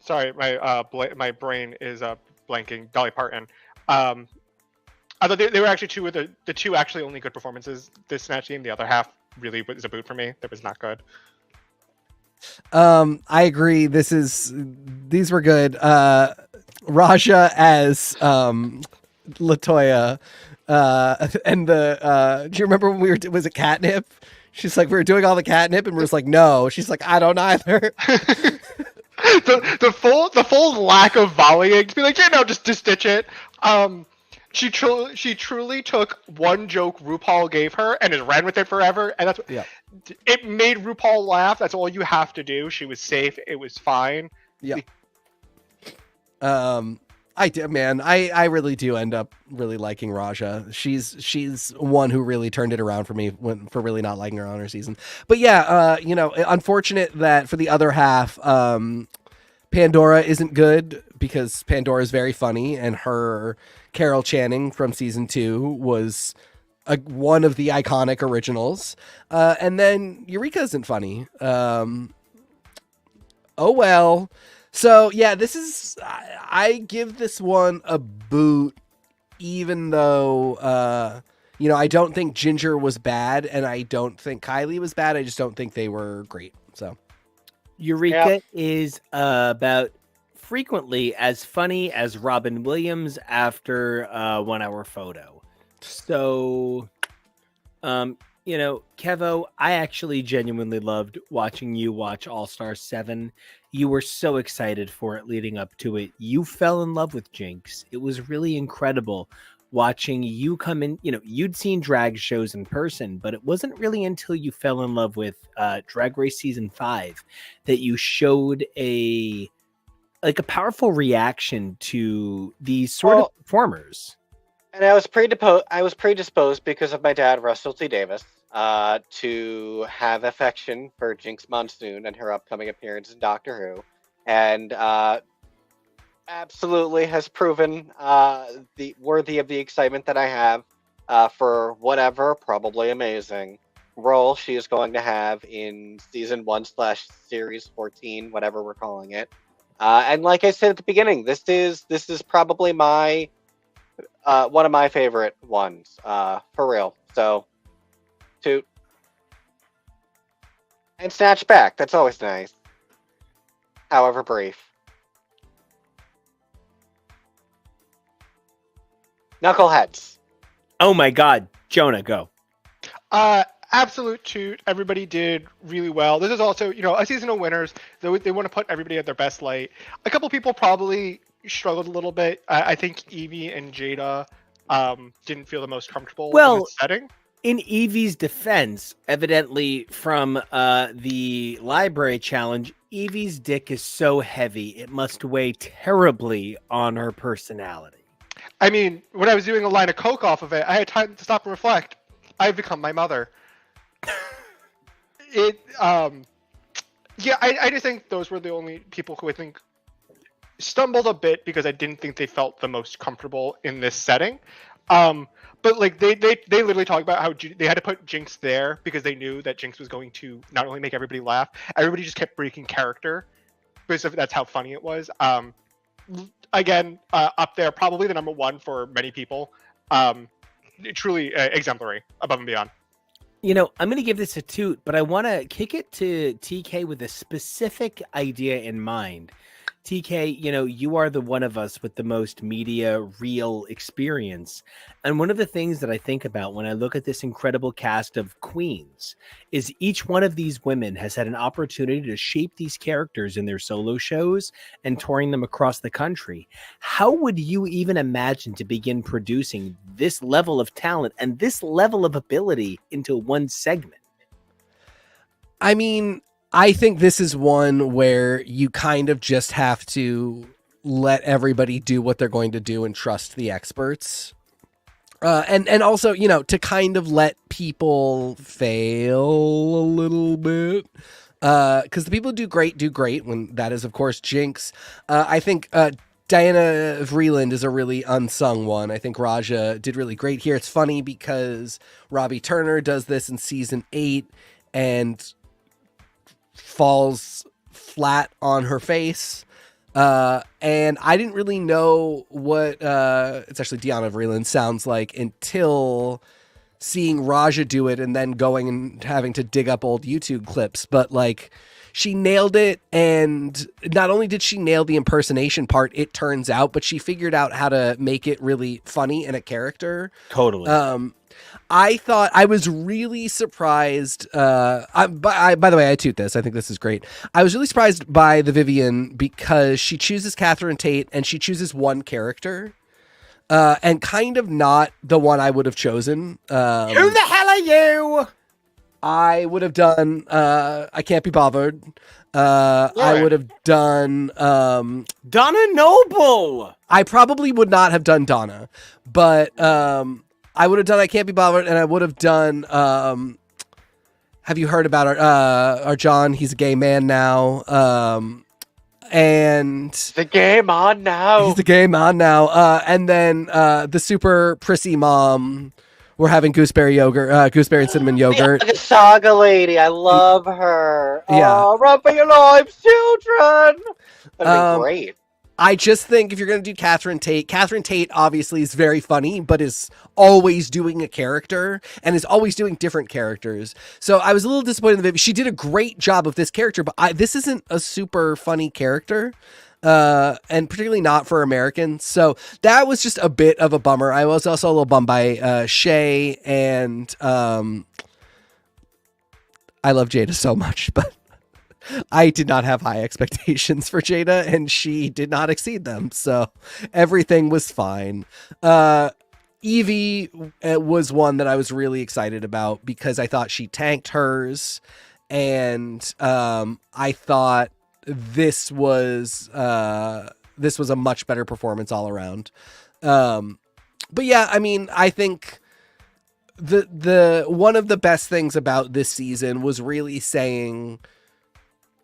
Sorry, my brain is blanking. Dolly Parton. I thought they were actually two of the two actually only good performances this Snatch Game. The other half really was a boot for me. That was not good. I agree. These were good. Raja as Latoya, and do you remember when was it catnip? She's like, we were doing all the catnip, and we're just like, no. She's like, I don't either. the full lack of volleying to be like, yeah, no, just stitch it. She truly took one joke RuPaul gave her and just ran with it forever, and that's what it made RuPaul laugh. That's all you have to do. She was safe. It was fine. Yeah. I do, man. I really do end up really liking Raja. She's one who really turned it around for me for really not liking her on her season. But yeah, unfortunate that for the other half, Pandora isn't good because Pandora is very funny, and her Carol Channing from season 2 was one of the iconic originals. And then Eureka isn't funny. Oh well. So yeah, I give this one a boot, even though, I don't think Ginger was bad and I don't think Kylie was bad. I just don't think they were great. So Eureka is about frequently as funny as Robin Williams after 1 Hour Photo. So, Kevo, I actually genuinely loved watching you watch All-Star 7. You were so excited for it leading up to it. You fell in love with Jinx. It was really incredible watching you come in. You'd seen drag shows in person, but it wasn't really until you fell in love with Drag Race Season 5 that you showed a powerful reaction to these sort of performers. And I was predisposed because of my dad, Russell T. Davis, to have affection for Jinx Monsoon and her upcoming appearance in Doctor Who, and absolutely has proven the worthy of the excitement that I have for whatever, probably amazing, role she is going to have in season 1/series 14, whatever we're calling it. And like I said at the beginning, this is probably my one of my favorite ones, for real. So, toot. And Snatch back. That's always nice. However brief. Knuckleheads. Oh my God, Jonah, go. Absolute toot. Everybody did really well. This is also, a season of winners. They want to put everybody at their best light. A couple people probably struggled a little bit. I think Evie and Jada didn't feel the most comfortable in this setting. In Evie's defense, evidently from the library challenge, Evie's dick is so heavy it must weigh terribly on her personality. I mean, when I was doing a line of coke off of it, I had time to stop and reflect. I've become my mother. I just think those were the only people who I think stumbled a bit because I didn't think they felt the most comfortable in this setting. But like they literally talk about how they had to put Jinx there because they knew that Jinx was going to not only make everybody laugh, everybody just kept breaking character because that's how funny it was. Again, up there, probably the number one for many people. Truly exemplary, above and beyond. I'm going to give this a toot, but I want to kick it to TK with a specific idea in mind. TK, you are the one of us with the most media real experience. And one of the things that I think about when I look at this incredible cast of queens is each one of these women has had an opportunity to shape these characters in their solo shows and touring them across the country. How would you even imagine to begin producing this level of talent and this level of ability into one segment? I mean, I think this is one where you kind of just have to let everybody do what they're going to do and trust the experts. And also, to kind of let people fail a little bit. Because the people who do great when that is, of course, Jinx. I think Diana Vreeland is a really unsung one. I think Raja did really great here. It's funny because Robbie Turner does this in season 8 and falls flat on her face. And I didn't really know what it's actually Deanna Vreeland sounds like until seeing Raja do it and then going and having to dig up old YouTube clips. But like, she nailed it. And not only did she nail the impersonation part, it turns out, but she figured out how to make it really funny in a character. Totally. I thought I was really surprised. By the way, I toot this. I think this is great. I was really surprised by the Vivian because she chooses Catherine Tate and she chooses one character, and kind of not the one I would have chosen. Who the hell are you? I would have done. I can't be bothered. I would have done Donna Noble. I probably would not have done Donna, but I would have done I Can't Be Bothered, and I would have done have you heard about our John? He's a gay man now. And the game on now. He's the game on now. And then the super prissy mom. We're having gooseberry and cinnamon yogurt. The saga lady, I love her. Yeah. Oh, run for your lives, children. That'd be great. I just think if you're going to do Catherine Tate obviously is very funny, but is always doing a character and is always doing different characters. So I was a little disappointed in the baby. She did a great job of this character, but this isn't a super funny character. And particularly not for Americans. So that was just a bit of a bummer. I was also a little bummed by Shay, and I love Jada so much, but I did not have high expectations for Jada, and she did not exceed them. So everything was fine. Evie was one that I was really excited about because I thought she tanked hers, and I thought this was a much better performance all around. But yeah, I mean, I think the one of the best things about this season was really saying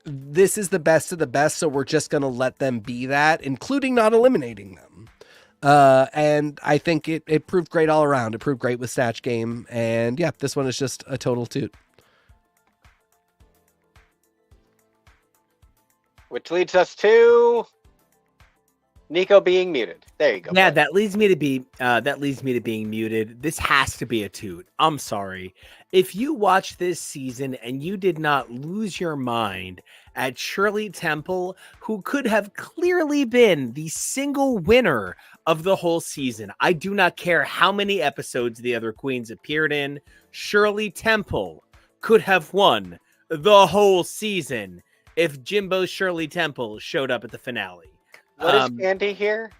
this is the best of the best, so we're just going to let them be that, including not eliminating them. And I think it proved great all around. It proved great with Snatch Game. And yeah, this one is just a total toot. Which leads us to Nico being muted. There you go. Yeah, bud. that leads me to being muted. This has to be a toot. I'm sorry. If you watched this season and you did not lose your mind at Shirley Temple, who could have clearly been the single winner of the whole season. I do not care how many episodes the other queens appeared in. Shirley Temple could have won the whole season if Jimbo's Shirley Temple showed up at the finale. What is Candy here?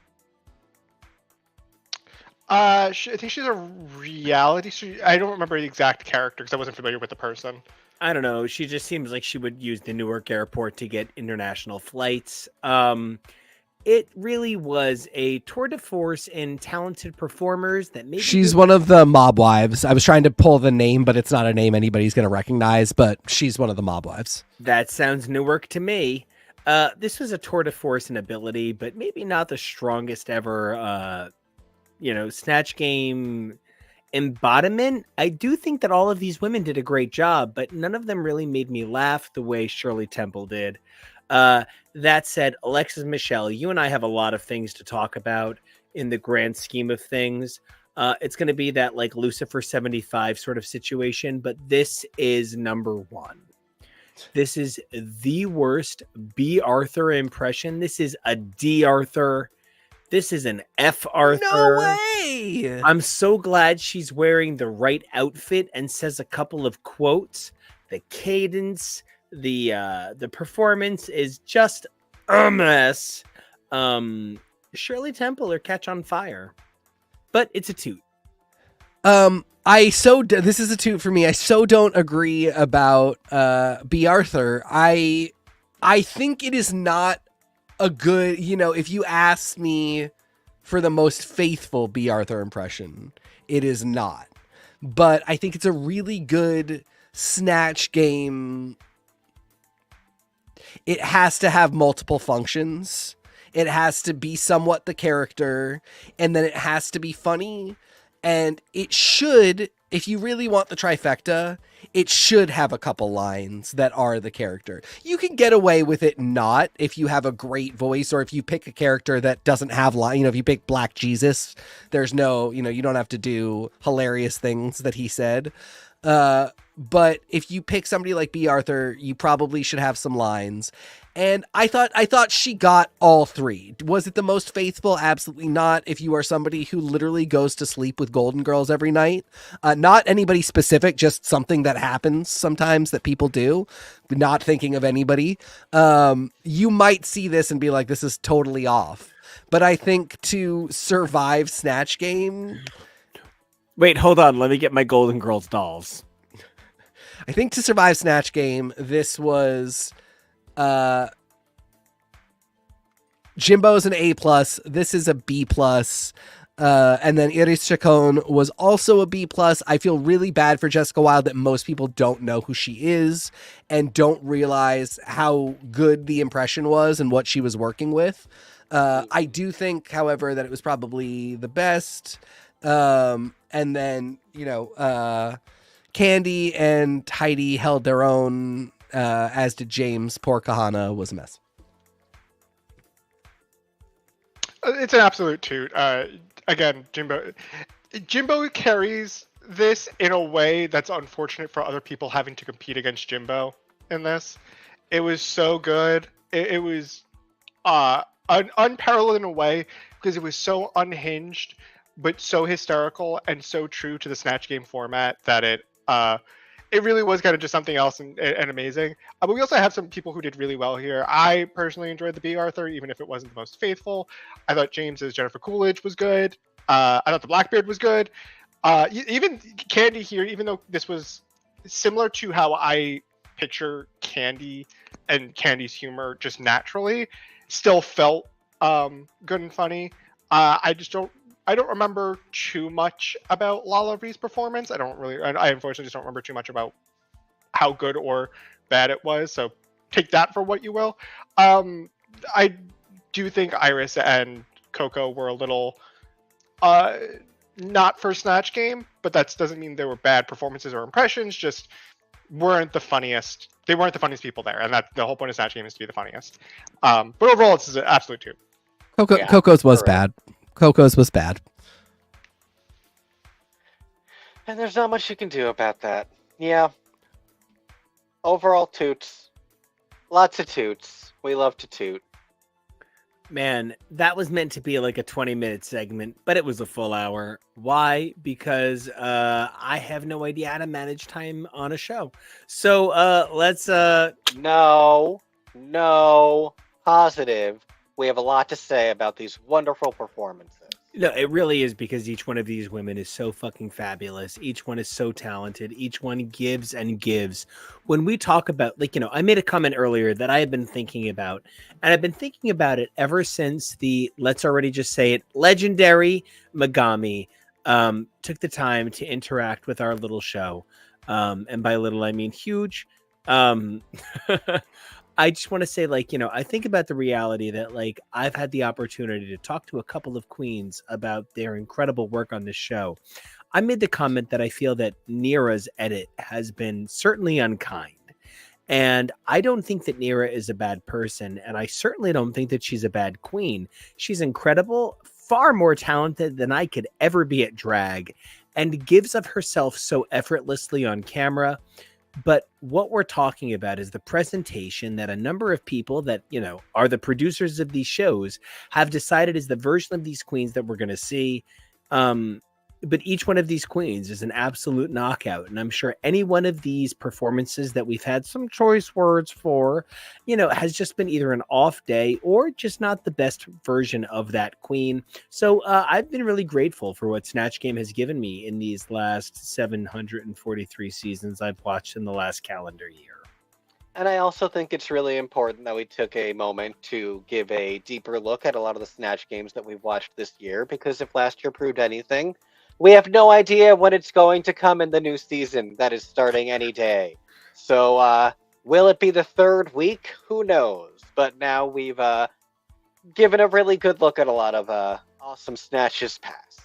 I think she's a reality. I don't remember the exact character because I wasn't familiar with the person. I don't know. She just seems like she would use the Newark airport to get international flights. It really was a tour de force in talented performers that maybe She's one of the mob wives. I was trying to pull the name, but it's not a name anybody's going to recognize, but she's one of the mob wives. That sounds Newark to me. This was a tour de force in ability, but maybe not the strongest ever, Snatch Game embodiment. I do think that all of these women did a great job, but none of them really made me laugh the way Shirley Temple did. That said, Alexis Michelle, you and I have a lot of things to talk about in the grand scheme of things. It's going to be that like Lucifer 75 sort of situation, but this is number one. This is the worst B. Arthur impression. This is a D. Arthur. This is an F. Arthur. No way! I'm so glad she's wearing the right outfit and says a couple of quotes. The cadence, the performance is just a mess. Shirley Temple or Catch on Fire, but it's a toot. This is a toot for me. I so don't agree about B. Arthur. I think it is not a good, if you ask me for the most faithful B. Arthur impression, it is not. But I think it's a really good Snatch Game. It has to have multiple functions. It has to be somewhat the character, and then it has to be funny. And it should, if you really want the trifecta, it should have a couple lines that are the character. You can get away with it not if you have a great voice, or if you pick a character that doesn't have line. If you pick Black Jesus, there's no, you don't have to do hilarious things that he said. But if you pick somebody like B. Arthur, you probably should have some lines. And I thought she got all three. Was it the most faithful? Absolutely not. If you are somebody who literally goes to sleep with Golden Girls every night, not anybody specific, just something that happens sometimes that people do, not thinking of anybody, you might see this and be like, this is totally off. But I think to survive Snatch Game... Wait, hold on. Let me get my Golden Girls dolls. I think to survive Snatch Game, this was... Jimbo's an A+, this is a B+, and then Iris Chacon was also a B+. I feel really bad for Jessica Wilde that most people don't know who she is and don't realize how good the impression was and what she was working with. I do think, however, that it was probably the best. And then, Candy and Heidi held their own, as did James. Poor Kahana was a mess. It's an absolute toot. Again, Jimbo carries this in a way that's unfortunate for other people having to compete against Jimbo in this. It was so good. It was unparalleled in a way because it was so unhinged, but so hysterical and so true to the Snatch Game format that it really was kind of just something else and amazing. But we also have some people who did really well here. I personally enjoyed the B. Arthur, even if it wasn't the most faithful. I thought James's Jennifer Coolidge was good. I thought the Blackbeard was good. Even Candy here, even though this was similar to how I picture Candy and Candy's humor just naturally, still felt good and funny. I don't remember too much about Lala Ree's performance. I unfortunately just don't remember too much about how good or bad it was. So take that for what you will. I do think Iris and Coco were a little not for Snatch Game, but that doesn't mean they were bad performances or impressions. Just weren't the funniest. They weren't the funniest people there, and that the whole point of Snatch Game is to be the funniest. But overall, it's an absolute 2. Yeah, Coco's was correct. bad. Coco's was bad. And there's not much you can do about that. Yeah. Overall, toots. Lots of toots. We love to toot. Man, that was meant to be like a 20-minute segment, but it was a full hour. Why? Because I have no idea how to manage time on a show. So let's No. Positive. We have a lot to say about these wonderful performances. No, it really is, because each one of these women is so fucking fabulous. Each one is so talented. Each one gives and gives. When we talk about, like, I made a comment earlier that I have been thinking about, and I've been thinking about it ever since the, let's already just say it, legendary Megami took the time to interact with our little show. And by little, I mean huge. I just want to say, like, I think about the reality that, like, I've had the opportunity to talk to a couple of queens about their incredible work on this show. I made the comment that I feel that Nira's edit has been certainly unkind. And I don't think that Nira is a bad person. And I certainly don't think that she's a bad queen. She's incredible, far more talented than I could ever be at drag, and gives of herself so effortlessly on camera. But what we're talking about is the presentation that a number of people that, are the producers of these shows have decided is the version of these queens that we're going to see. But each one of these queens is an absolute knockout. And I'm sure any one of these performances that we've had some choice words for, has just been either an off day or just not the best version of that queen. So I've been really grateful for what Snatch Game has given me in these last 743 seasons I've watched in the last calendar year. And I also think it's really important that we took a moment to give a deeper look at a lot of the Snatch Games that we've watched this year, because if last year proved anything, we have no idea when it's going to come in the new season that is starting any day. So will it be the 3rd week? Who knows? But now we've given a really good look at a lot of awesome Snatches past.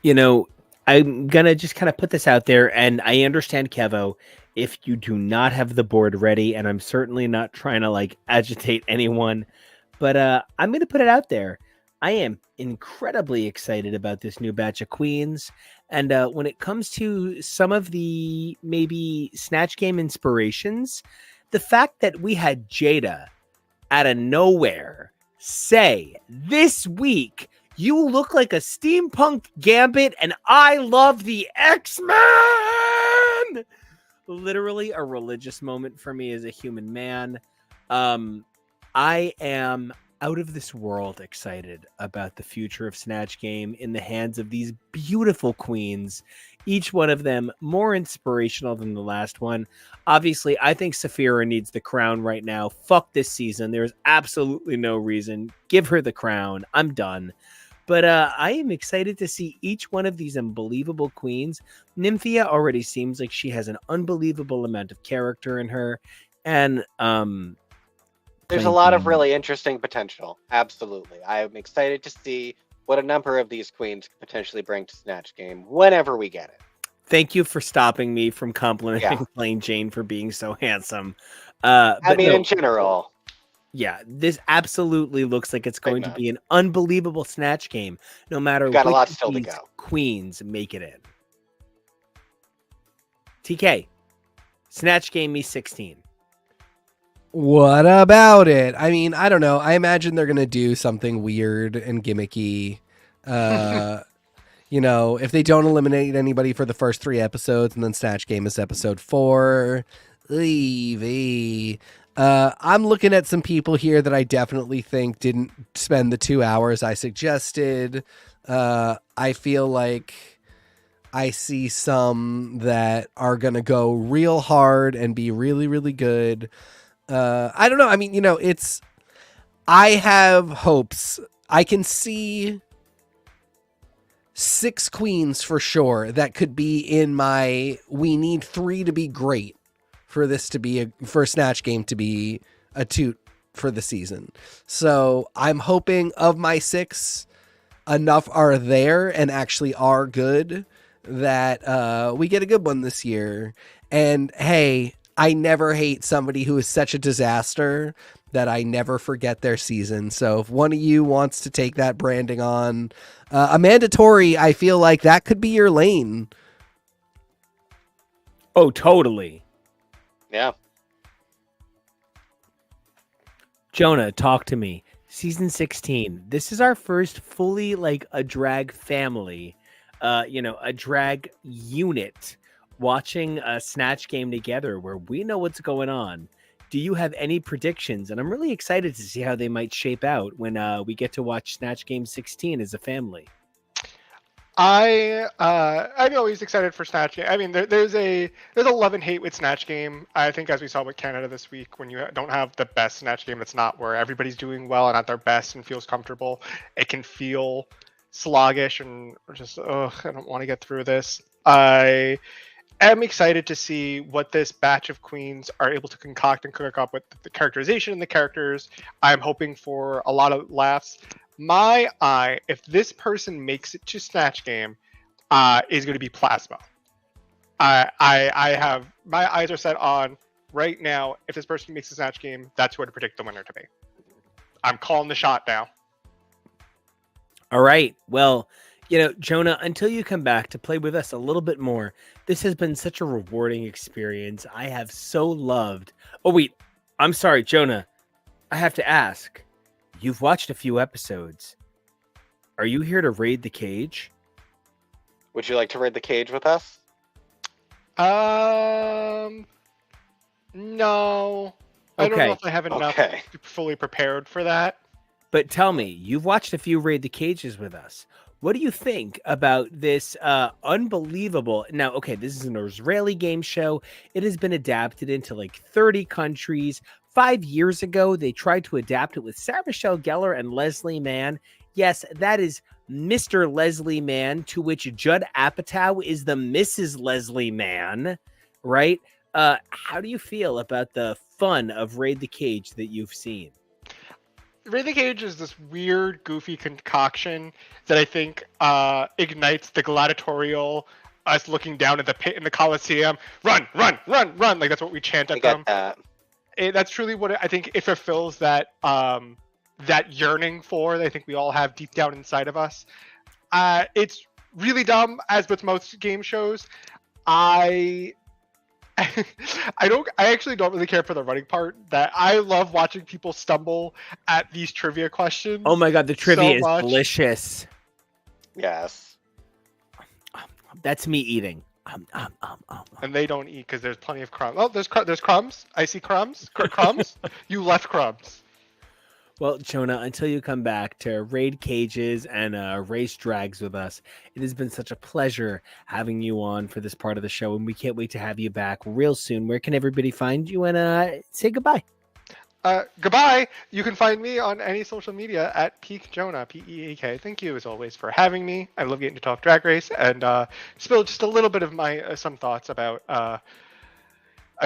I'm going to just kind of put this out there, and I understand, Kevo, if you do not have the board ready, and I'm certainly not trying to, like, agitate anyone, but I'm going to put it out there. I am incredibly excited about this new batch of queens. And when it comes to some of the maybe Snatch Game inspirations, the fact that we had Jada out of nowhere say this week, you look like a steampunk Gambit and I love the X-Men! Literally a religious moment for me as a human man. I am out of this world excited about the future of Snatch Game in the hands of these beautiful queens, each one of them more inspirational than the last one. Obviously, I think Saphira needs the crown right now. Fuck this season. There's absolutely no reason. Give her the crown. I'm done. But I am excited to see each one of these unbelievable queens. Nymphia already seems like she has an unbelievable amount of character in her. And there's a lot of really interesting potential. Absolutely. I'm excited to see what a number of these queens could potentially bring to Snatch Game whenever we get it. Thank you for stopping me from complimenting Plain Jane for being so handsome. In general. Yeah, this absolutely looks like it's going to be an unbelievable Snatch Game, no matter got which a lot of still to these go. queens make it in. TK, Snatch Game me 16. What about it? I mean, I don't know. I imagine they're going to do something weird and gimmicky. If they don't eliminate anybody for the first 3 episodes and then Snatch Game is episode 4, I'm looking at some people here that I definitely think didn't spend the 2 hours I suggested. I feel like I see some that are going to go real hard and be really, really good. I don't know. I mean, I have hopes. I can see 6 queens for sure that could be in my, we need 3 to be great for this to be for Snatch Game to be a toot for the season. So I'm hoping of my 6, enough are there and actually are good that we get a good one this year. And hey, I never hate somebody who is such a disaster that I never forget their season. So if one of you wants to take that branding on, a mandatory, I feel like that could be your lane. Oh, totally. Yeah. Jonah, talk to me. Season 16. This is our first fully like a drag family, a drag unit watching a Snatch game together where we know what's going on. Do you have any predictions? And I'm really excited to see how they might shape out when we get to watch Snatch Game 16 as a family. I'm always excited for Snatch Game. I mean, there's a love and hate with Snatch Game. I think as we saw with Canada this week, when you don't have the best Snatch Game, that's not where everybody's doing well and at their best and feels comfortable. It can feel sluggish and just I don't want to get through this. I am excited to see what this batch of queens are able to concoct and cook up with the characterization and the characters. I'm hoping for a lot of laughs. My eye, if this person makes it to Snatch Game, is going to be Plasma. I have my eyes are set on right now. If this person makes the Snatch Game, that's who to predict the winner to be. I'm calling the shot now. All right. Well, Jonah, until you come back to play with us a little bit more, this has been such a rewarding experience. I have so loved. Oh, wait. I'm sorry, Jonah. I have to ask. You've watched a few episodes. Are you here to raid the cage? Would you like to raid the cage with us? No. I don't know if I have enough fully prepared for that. But tell me, you've watched a few Raid the Cages with us. What do you think about this unbelievable... Now, okay, this is an Israeli game show. It has been adapted into like 30 countries. 5 years ago, they tried to adapt it with Sarah Michelle Gellar and Leslie Mann. Yes, that is Mr. Leslie Mann, to which Judd Apatow is the Mrs. Leslie Mann, right? How do you feel about the fun of Raid the Cage that you've seen? Raid the Cage is this weird, goofy concoction that I think ignites the gladiatorial, us looking down at the pit in the Coliseum. Run, run, run, run! Like that's what we chant at them. That's truly what I think it fulfills that that yearning for that I think we all have deep down inside of us. It's really dumb, as with most game shows. I actually don't really care for the running part. That I love watching people stumble at these trivia questions. Oh my god, the trivia is delicious. Yes. That's me eating. And they don't eat because there's plenty of crumbs. Oh, there's crumbs. I see crumbs. Crumbs. You left crumbs. Well, Jonah, until you come back to raid cages and race drags with us, it has been such a pleasure having you on for this part of the show, and we can't wait to have you back real soon. Where can everybody find you, and say goodbye? Goodbye. You can find me on any social media at Peak Jonah, Peek. Thank you, as always, for having me. I love getting to talk Drag Race and spill just a little bit of my some thoughts about a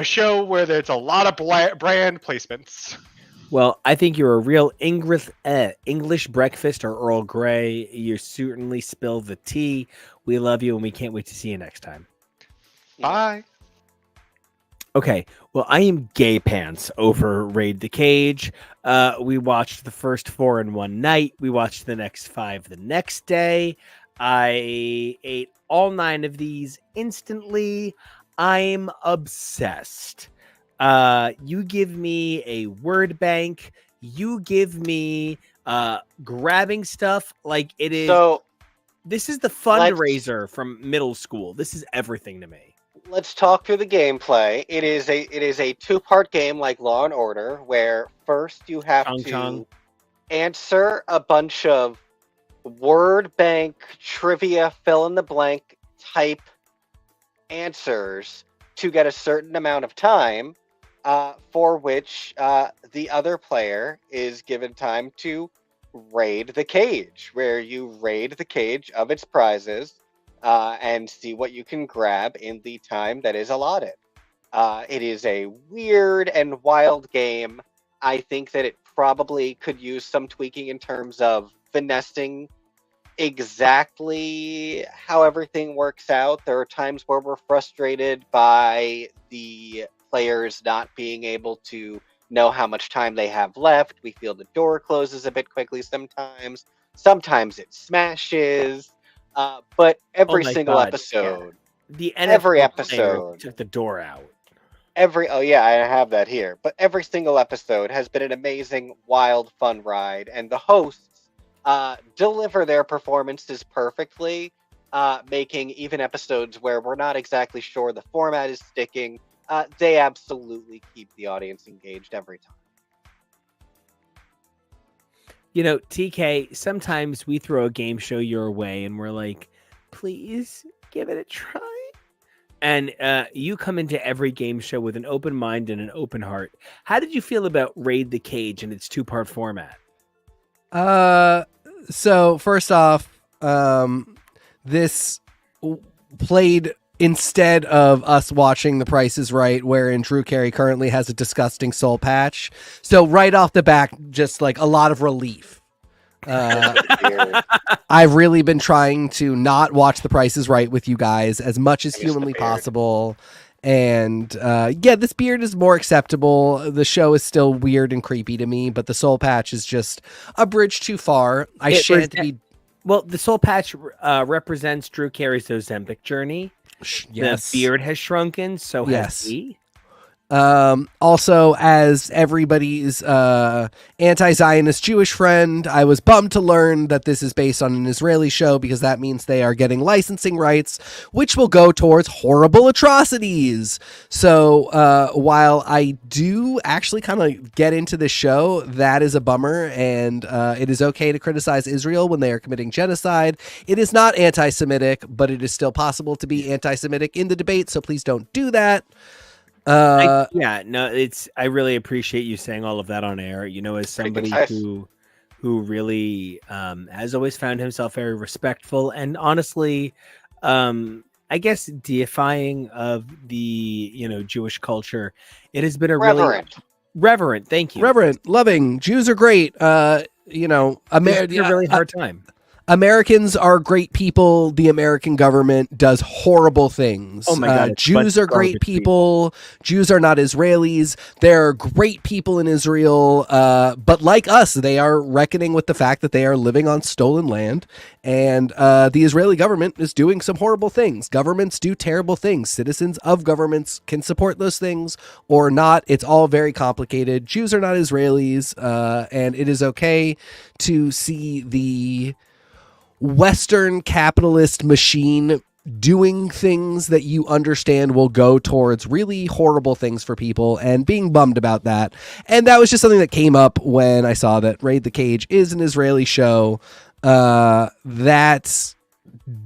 show where there's a lot of brand placements. Well, I think you're a real English breakfast or Earl Grey. You certainly spill the tea. We love you, and we can't wait to see you next time. Bye. Okay, well, I am gay pants over Raid the Cage. We watched the first 4 in one night. We watched the next 5 the next day. I ate all 9 of these instantly. I'm obsessed. You give me a word bank. You give me grabbing stuff like it is. So this is the fundraiser from middle school. This is everything to me. Let's talk through the gameplay. It is a 2-part game like Law and Order, where first you have to answer a bunch of word bank trivia fill in the blank type answers to get a certain amount of time, for which the other player is given time to raid the cage, where you raid the cage of its prizes and see what you can grab in the time that is allotted. It is a weird and wild game. I think that it probably could use some tweaking in terms of finessing exactly how everything works out. There are times where we're frustrated by the players not being able to know how much time they have left. We feel the door closes a bit quickly sometimes. Sometimes it smashes. But Oh every my single God. episode, The every NFL player episode, took the door out. oh yeah, I have that here. But every single episode has been an amazing, wild, fun ride, and the hosts deliver their performances perfectly, making even episodes where we're not exactly sure the format is sticking. They absolutely keep the audience engaged every time. You know, TK, sometimes we throw a game show your way and we're like, please give it a try. And you come into every game show with an open mind and an open heart. How did you feel about Raid the Cage and its 2-part format? So first off, this played instead of us watching The Price is Right, wherein Drew Carey currently has a disgusting soul patch. So right off the back, just like a lot of relief. I've really been trying to not watch The Price is Right with you guys as much as humanly possible. And yeah, this beard is more acceptable. The show is still weird and creepy to me, but the soul patch is just a bridge too far. Well, the soul patch represents Drew Carey's Ozempic journey. Yes. The beard has shrunken, so has he. Also, as everybody's anti-Zionist Jewish friend, I was bummed to learn that this is based on an Israeli show, because that means they are getting licensing rights, which will go towards horrible atrocities. So while I do actually kind of get into the show, that is a bummer, and it is okay to criticize Israel when they are committing genocide. It is not anti-Semitic, but it is still possible to be anti-Semitic in the debate, so please don't do that. I really appreciate you saying all of that on air. You know, as somebody who really has always found himself very respectful and honestly, I guess deifying of the Jewish culture, it has been a reverent. Reverent. Thank you. Reverent, loving. Jews are great. A really hard time. Americans are great people. The American government does horrible things. Oh my God. Jews are great people. Jews are not Israelis. They're great people in Israel. But like us, they are reckoning with the fact that they are living on stolen land. And the Israeli government is doing some horrible things. Governments do terrible things. Citizens of governments can support those things or not. It's all very complicated. Jews are not Israelis. And it is okay to see the Western capitalist machine doing things that you understand will go towards really horrible things for people, and being bummed about that. And that was just something that came up when I saw that Raid the Cage is an Israeli show. That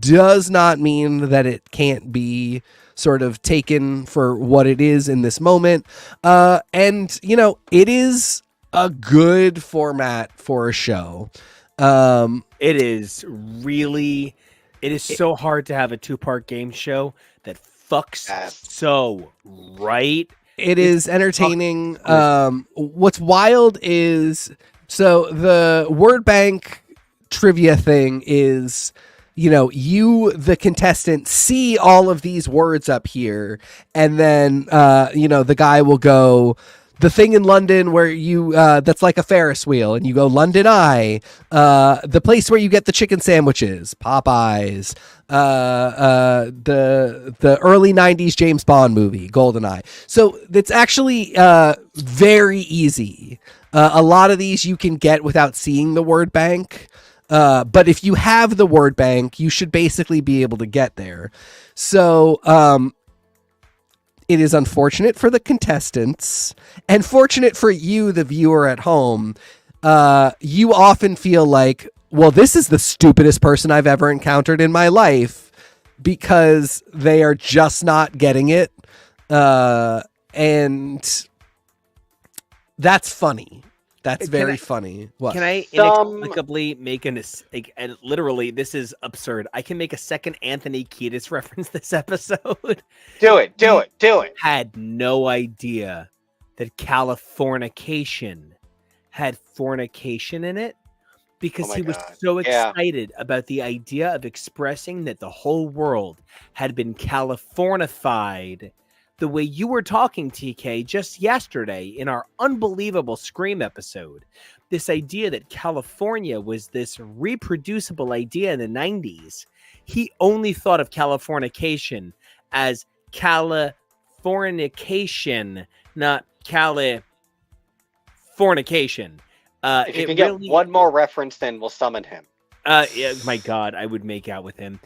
does not mean that it can't be sort of taken for what it is in this moment. And, it is a good format for a show. It is so hard to have a 2-part game show that fucks so right. It is entertaining. What's wild is, so the word bank trivia thing is, you, the contestant, see all of these words up here, and then, the guy will go, the thing in London where you that's like a Ferris wheel, and you go London Eye, the place where you get the chicken sandwiches, Popeyes, the early 90s James Bond movie, GoldenEye. So it's actually very easy. A lot of these you can get without seeing the word bank. But if you have the word bank, you should basically be able to get there. So it is unfortunate for the contestants and fortunate for you, the viewer at home. You often feel like, well, this is the stupidest person I've ever encountered in my life, because they are just not getting it. And that's funny. That's very funny. What? Can I inexplicably make and literally, this is absurd. I can make a second Anthony Kiedis reference this episode. Do it. Had no idea that Californication had fornication in it. because my he was God. so Yeah. excited about the idea of expressing that the whole world had been Californified the way you were talking, TK, just yesterday in our unbelievable Scream episode. This idea that California was this reproducible idea in the 90s. He only thought of Californication as Californication, not Californication. If you can get one more reference, then we'll summon him. Yeah, my God, I would make out with him.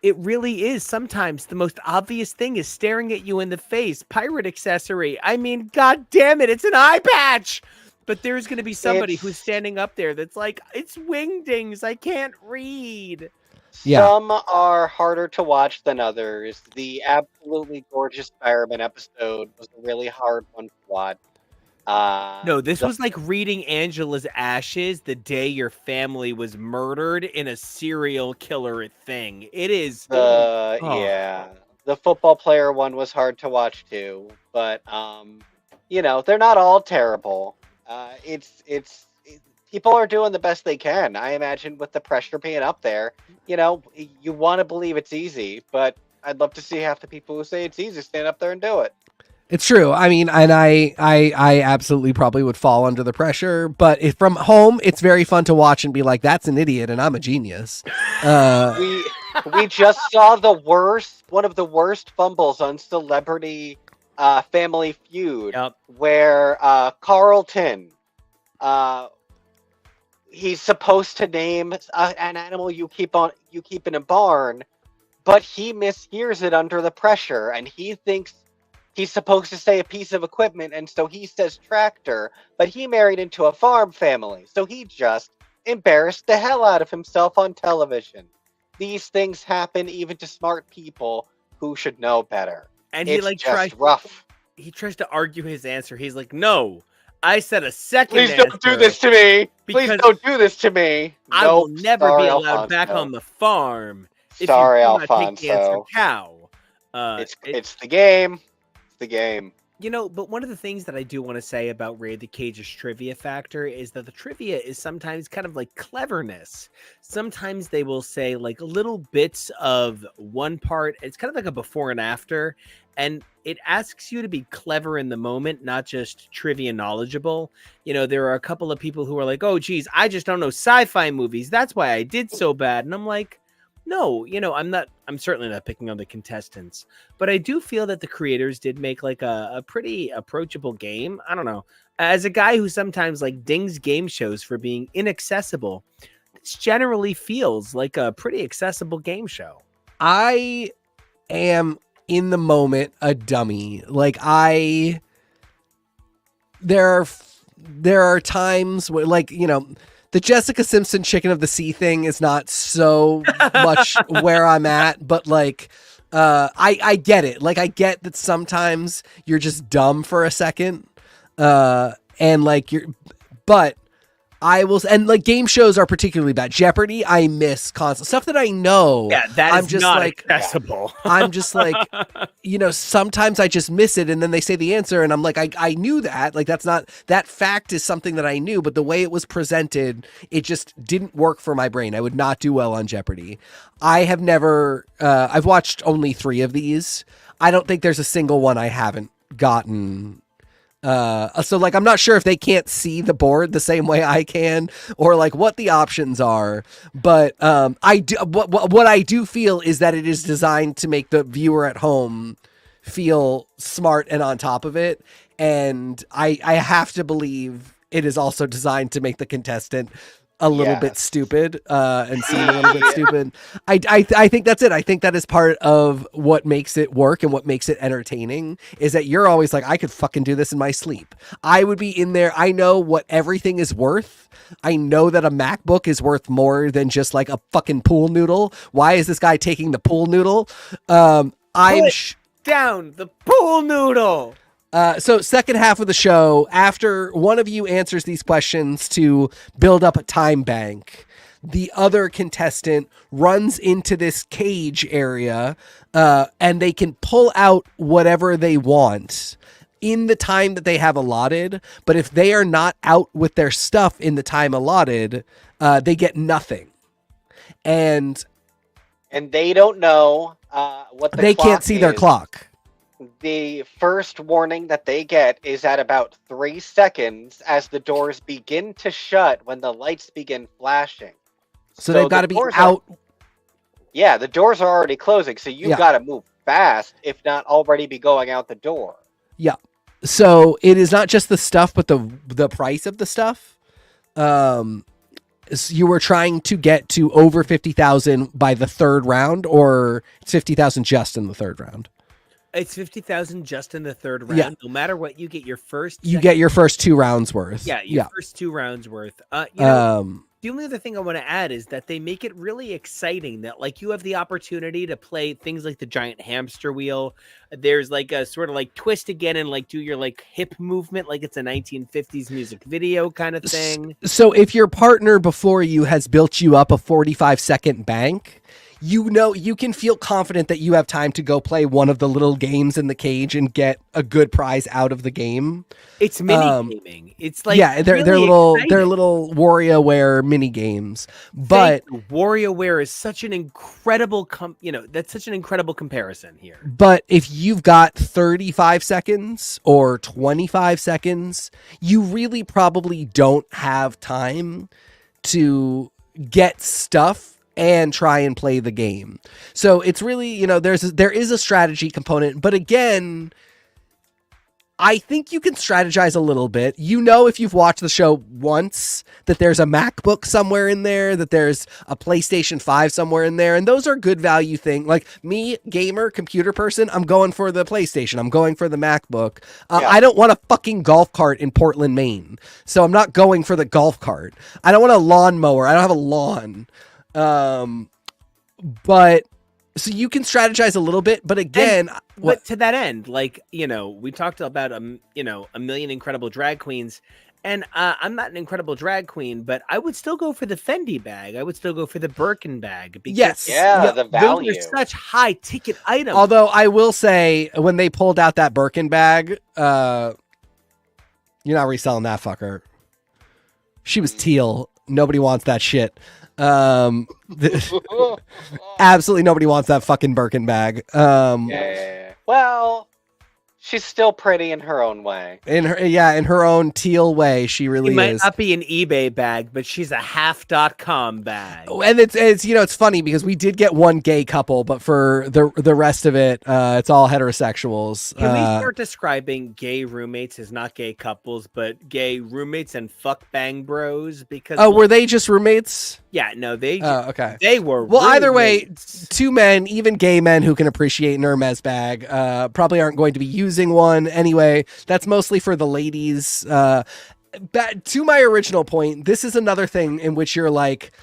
It really is. Sometimes the most obvious thing is staring at you in the face. Pirate accessory. I mean, God damn it, it's an eye patch. But there's going to be somebody who's standing up there that's like, it's wingdings. I can't read. Yeah. Some are harder to watch than others. The absolutely gorgeous Fireman episode was a really hard one to watch. No, this was like reading Angela's Ashes the day your family was murdered in a serial killer thing. It is. Yeah. The football player one was hard to watch too, but they're not all terrible. People are doing the best they can. I imagine with the pressure being up there, you want to believe it's easy, but I'd love to see half the people who say it's easy stand up there and do it. It's true. I mean, and I absolutely probably would fall under the pressure, but from home, it's very fun to watch and be like, that's an idiot and I'm a genius. We just saw one of the worst fumbles on Celebrity Family Feud, where Carlton, he's supposed to name an animal you keep in a barn, but he mishears it under the pressure, and he thinks he's supposed to say a piece of equipment, and so he says tractor, but he married into a farm family, so he just embarrassed the hell out of himself on television. These things happen even to smart people who should know better. And he tries rough. He tries to argue his answer. He's like, "No, I said a second. Please don't do this to me. Please don't do this to me. I will never be allowed back on the farm. Sorry, if you do not take the answer Alfonso. cow." It's the game. It's the game. But one of the things that I do want to say about Ray the Cage's trivia factor is that the trivia is sometimes kind of like cleverness. Sometimes they will say like little bits of one part. It's kind of like a before and after. And it asks you to be clever in the moment, not just trivia knowledgeable. There are a couple of people who are like, oh, geez, I just don't know sci-fi movies. That's why I did so bad. And I'm like, no, I'm certainly not picking on the contestants, but I do feel that the creators did make like a pretty approachable game. I don't know. As a guy who sometimes like dings game shows for being inaccessible, this generally feels like a pretty accessible game show. I am in the moment a dummy. Like there are times where the Jessica Simpson chicken of the sea thing is not so much where I'm at, but I get it. Like I get that sometimes you're just dumb for a second. But I will, and game shows are particularly bad. Jeopardy, I miss constant stuff that I know. Yeah, I'm just not accessible. I'm just sometimes I just miss it, and then they say the answer, and I'm like, I knew that. Like that fact is something that I knew, but the way it was presented, it just didn't work for my brain. I would not do well on Jeopardy. I have never. I've watched only 3 of these. I don't think there's a single one I haven't gotten. So I'm not sure if they can't see the board the same way I can, or what the options are. But I do. What I do feel is that it is designed to make the viewer at home feel smart and on top of it. And I have to believe it is also designed to make the contestant a little bit stupid and seem a little bit stupid. I think that's it. I think that is part of what makes it work and what makes it entertaining is that you're always like, I could fucking do this in my sleep. I would be in there. I know what everything is worth. I know that a MacBook is worth more than just like a fucking pool noodle. Why is this guy taking the pool noodle? I'm down the pool noodle. So second half of the show, after one of you answers these questions to build up a time bank, the other contestant runs into this cage area, and they can pull out whatever they want. in the time that they have allotted, but if they are not out with their stuff in the time allotted, they get nothing. And they don't know what the they clock can't see their is. clock. The first warning that they get is at about 3 seconds as the doors begin to shut when the lights begin flashing. So they've got to be out. Yeah, the doors are already closing, so you've got to move fast, if not already be going out the door. Yeah. So it is not just the stuff, but the price of the stuff. So you were trying to get to over 50,000 by the third round, or it's 50,000 just in the third round? It's 50,000 just in the third round. Yeah. No matter what, you get your first. You get your first 2 rounds worth. Yeah, your first 2 rounds worth. The only other thing I want to add is that they make it really exciting that like you have the opportunity to play things like the giant hamster wheel. There's like a sort of like twist again and like do your like hip movement like it's a 1950s music video kind of thing. So if your partner before you has built you up a 45-second bank, you know you can feel confident that you have time to go play one of the little games in the cage and get a good prize out of the game. It's mini gaming. It's like they're really little exciting. they're little WarioWare mini games. But WarioWare is such an incredible that's such an incredible comparison here. But if you've got 35 seconds or 25 seconds, you really probably don't have time to get stuff and try and play the game. So it's really, there is a strategy component, but again, I think you can strategize a little bit. If you've watched the show once, that there's a MacBook somewhere in there, that there's a PlayStation 5 somewhere in there, and those are good value things. Like me, gamer, computer person, I'm going for the PlayStation. I'm going for the MacBook. I don't want a fucking golf cart in Portland, Maine, so I'm not going for the golf cart. I don't want a lawnmower. I don't have a lawn. But so you can strategize a little bit, but again, but to that end, like, we talked about, a million incredible drag queens, and I'm not an incredible drag queen, but I would still go for the Fendi bag. I would still go for the Birkin bag. Yes. The value. Those are such high ticket items. Although I will say when they pulled out that Birkin bag, you're not reselling that fucker. She was teal. Nobody wants that shit. Absolutely nobody wants that fucking Birkin bag. Well, she's still pretty in her own way. In her own teal way, she really is. It might not be an eBay bag, but she's a half.com bag. And it's it's funny because we did get one gay couple, but for the rest of it, it's all heterosexuals. Can we start describing gay roommates as not gay couples, but gay roommates and fuck bang bros? Because were they just roommates? Yeah, no, they. Okay. They were. Well, either way, roommates. 2 men, even gay men who can appreciate an Hermes bag, probably aren't going to be using one anyway. That's mostly for the ladies. To my original point, this is another thing in which you're like,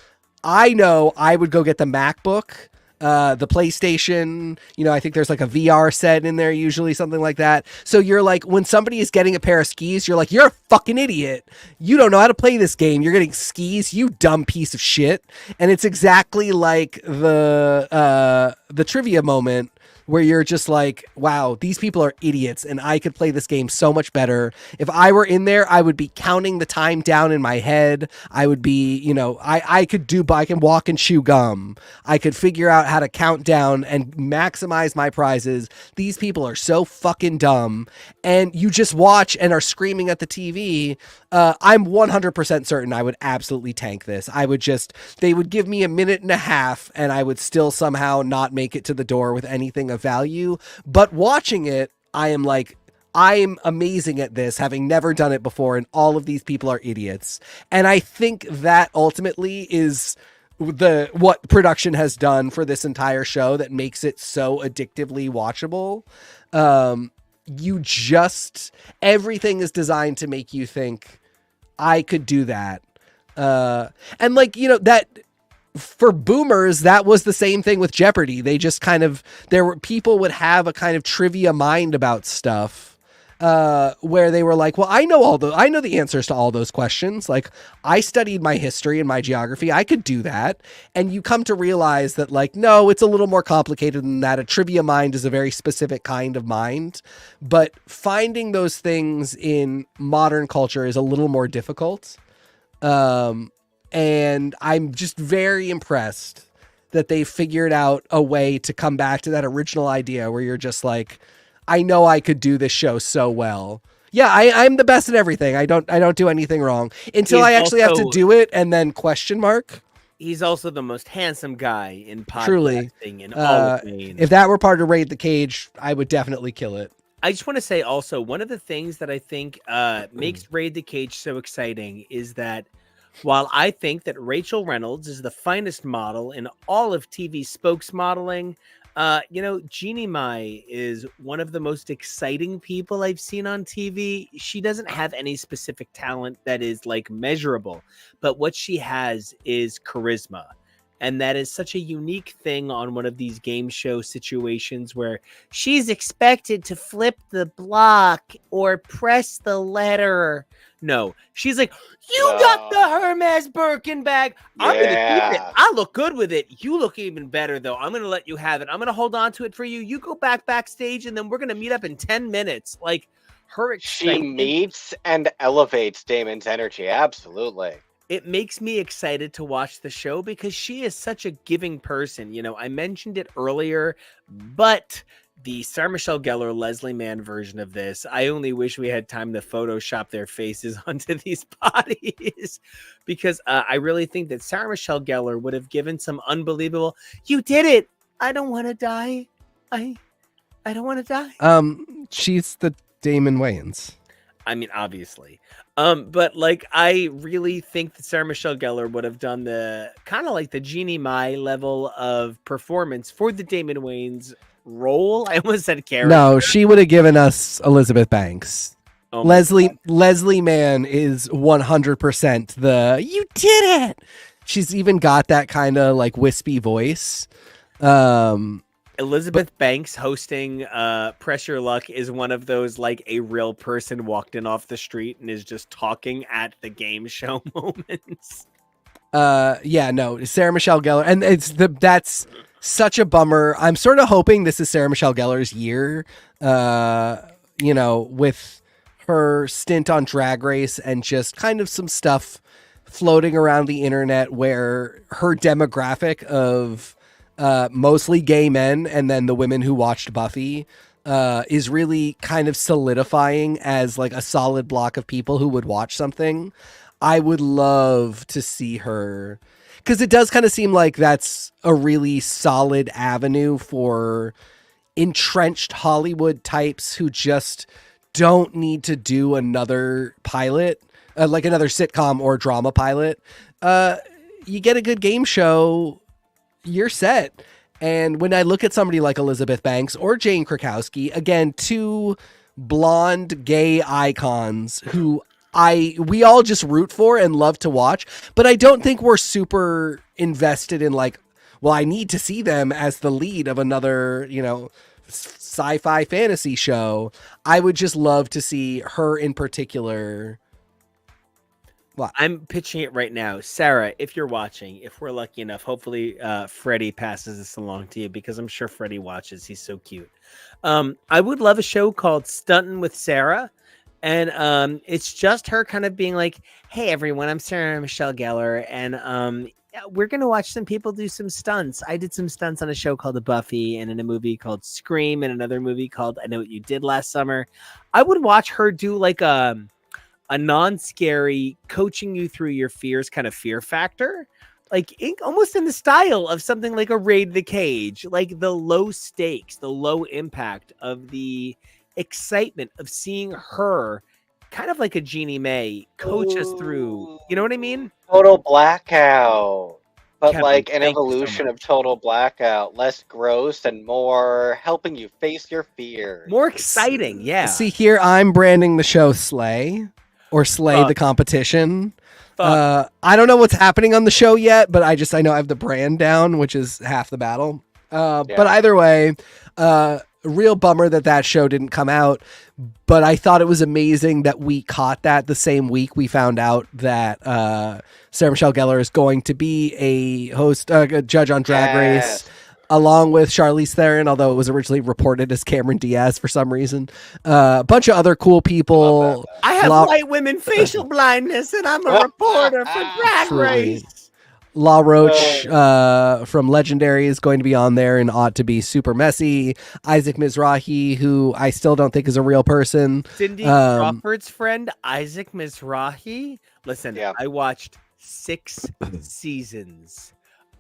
I know I would go get the MacBook, the PlayStation, I think there's like a VR set in there, usually something like that. So you're like, when somebody is getting a pair of skis, you're like, you're a fucking idiot. You don't know how to play this game. You're getting skis, you dumb piece of shit. And it's exactly like the trivia moment where you're just like, wow, these people are idiots and I could play this game so much better. If I were in there, I would be counting the time down in my head. I would be, I can walk and chew gum. I could figure out how to count down and maximize my prizes. These people are so fucking dumb. And you just watch and are screaming at the TV. I'm 100% certain I would absolutely tank this. They would give me a minute and a half and I would still somehow not make it to the door with anything of value. But watching it, I am like, I'm amazing at this, having never done it before, and all of these people are idiots. And I think that ultimately is what production has done for this entire show that makes it so addictively watchable. Everything is designed to make you think, I could do that. And like, that for boomers, that was the same thing with Jeopardy. They just people would have a kind of trivia mind about stuff. where they were like, well, I know the answers to all those questions. Like, I studied my history and my geography. I could do that. And you come to realize that, like, no, it's a little more complicated than that. A trivia mind is a very specific kind of mind, but finding those things in modern culture is a little more difficult. And I'm just very impressed that they figured out a way to come back to that original idea where you're just like, I know I could do this show so well. Yeah, I'm the best at everything. I don't do anything wrong until I actually have to do it, and then question mark. He's also the most handsome guy in podcasting. Truly, in all of Maine. If that were part of Raid the Cage, I would definitely kill it. I just want to say also, one of the things that I think makes Raid the Cage so exciting is that while I think that Rachel Reynolds is the finest model in all of TV spokesmodeling, Jeannie Mai is one of the most exciting people I've seen on TV. She doesn't have any specific talent that is like measurable, but what she has is charisma. And that is such a unique thing on one of these game show situations where she's expected to flip the block or press the letter. No, she's like, you got the Hermes Birkin bag. I'm going to keep it. I look good with it. You look even better, though. I'm going to let you have it. I'm going to hold on to it for you. You go backstage, and then we're going to meet up in 10 minutes. Like, her excitement. She meets and elevates Damon's energy. Absolutely. It makes me excited to watch the show because she is such a giving person. I mentioned it earlier, but the Sarah Michelle Gellar, Leslie Mann version of this, I only wish we had time to Photoshop their faces onto these bodies because I really think that Sarah Michelle Gellar would have given some unbelievable, you did it. I don't want to die. I don't want to die. She's the Damon Wayans. I mean, obviously. But like, I really think that Sarah Michelle Gellar would have done the kind of like the Jeannie Mai level of performance for the Damon Wayans role. I almost said character. No, she would have given us Elizabeth Banks. Oh Leslie Mann is 100% the you did it. She's even got that kind of like wispy voice. Elizabeth Banks hosting Press Your Luck is one of those like a real person walked in off the street and is just talking at the game show moments. Sarah Michelle Gellar, and that's such a bummer. I'm sort of hoping this is Sarah Michelle Gellar's year, with her stint on Drag Race and just kind of some stuff floating around the internet where her demographic of mostly gay men and then the women who watched Buffy is really kind of solidifying as like a solid block of people who would watch something. I would love to see her, because it does kind of seem like that's a really solid avenue for entrenched Hollywood types who just don't need to do another pilot, like another sitcom or drama pilot. You get a good game show, you're set. And when I look at somebody like Elizabeth Banks or Jane Krakowski, again, two blonde gay icons who we all just root for and love to watch, but I don't think we're super invested in like, well, I need to see them as the lead of another, sci-fi fantasy show. I would just love to see her in particular. What? I'm pitching it right now. Sarah, if you're watching, if we're lucky enough, hopefully Freddie passes this along to you because I'm sure Freddie watches. He's so cute. I would love a show called Stuntin' with Sarah. And it's just her kind of being like, hey, everyone, I'm Sarah Michelle Gellar. And we're going to watch some people do some stunts. I did some stunts on a show called The Buffy and in a movie called Scream and another movie called I Know What You Did Last Summer. I would watch her do like a non-scary coaching you through your fears kind of fear factor. Like almost in the style of something like a Raid the Cage, like the low stakes, the low impact of the excitement of seeing her kind of like a Jeannie Mai coach us through. You know what I mean? Total Blackout. But Kevin, like an thank you so evolution much. of Total Blackout. Less gross and more helping you face your fears. More exciting, yeah. See, here I'm branding the show Slay or Slay the competition. I don't know what's happening on the show yet, but I know I have the brand down, which is half the battle. But either way, real bummer that show didn't come out, but I thought it was amazing that we caught that the same week we found out that Sarah Michelle Gellar is going to be a host, a judge on Drag Race, along with Charlize Theron, although it was originally reported as Cameron Diaz for some reason. A bunch of other cool people. I have white women facial blindness, and I'm a reporter for Drag Race. La Roche from Legendary is going to be on there and ought to be super messy. Isaac Mizrahi, who I still don't think is a real person. Cindy Crawford's friend, Isaac Mizrahi. Listen, I watched 6 seasons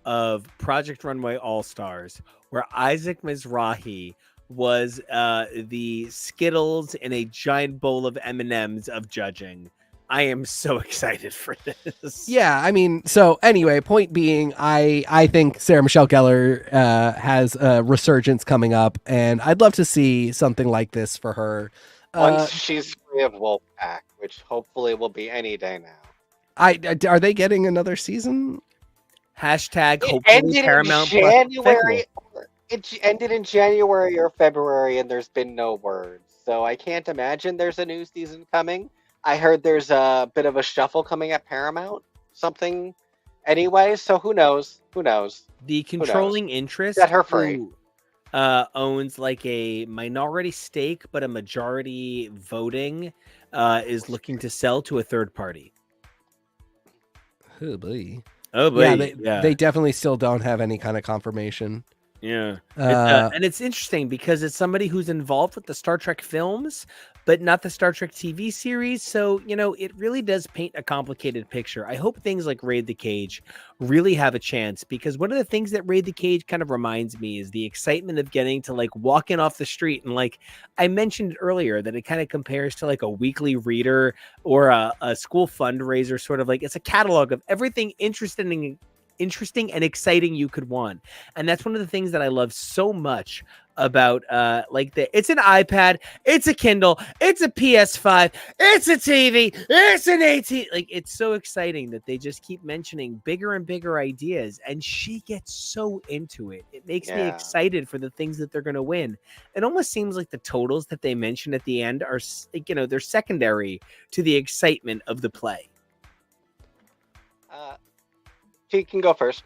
of Project Runway All-Stars where Isaac Mizrahi was the Skittles in a giant bowl of M&Ms of judging. I am so excited for this. Yeah, I mean, so anyway, point being, I think Sarah Michelle Gellar has a resurgence coming up, and I'd love to see something like this for her. Once she's free of Wolfpack, which hopefully will be any day now. Are they getting another season? Hashtag hopefully Paramount January. It ended in January or February, and there's been no word. So I can't imagine there's a new season coming. I heard there's a bit of a shuffle coming at Paramount, something anyway, so who knows? The controlling interest set her free. Who, owns like a minority stake, but a majority voting is looking to sell to a third party. Oh boy. Yeah, they definitely still don't have any kind of confirmation. Yeah. And it's interesting because it's somebody who's involved with the Star Trek films, but not the Star Trek TV series. So, it really does paint a complicated picture. I hope things like Raid the Cage really have a chance, because one of the things that Raid the Cage kind of reminds me is the excitement of getting to like walk in off the street. And like I mentioned earlier, that it kind of compares to like a weekly reader or a school fundraiser, sort of like it's a catalog of everything interesting and exciting you could want. And that's one of the things that I love so much about it's an iPad, it's a Kindle, it's a PS5, it's a TV, it's an 18. Like, it's so exciting that they just keep mentioning bigger and bigger ideas, and she gets so into it. It makes me excited for the things that they're going to win. It almost seems like the totals that they mention at the end are, they're secondary to the excitement of the play. She can go first.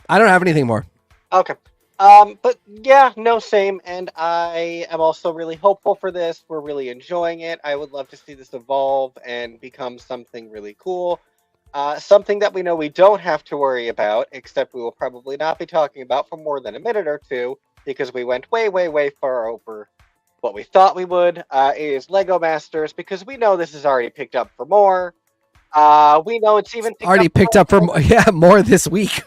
I don't have anything more. Okay. But yeah, no, same. And I am also really hopeful for this. We're really enjoying it. I would love to see this evolve and become something really cool. Something that we know we don't have to worry about, except we will probably not be talking about for more than a minute or two, because we went way, way, way far over what we thought we would, is Lego Masters, because we know this is already picked up for more. We know it's even picked up for more this week.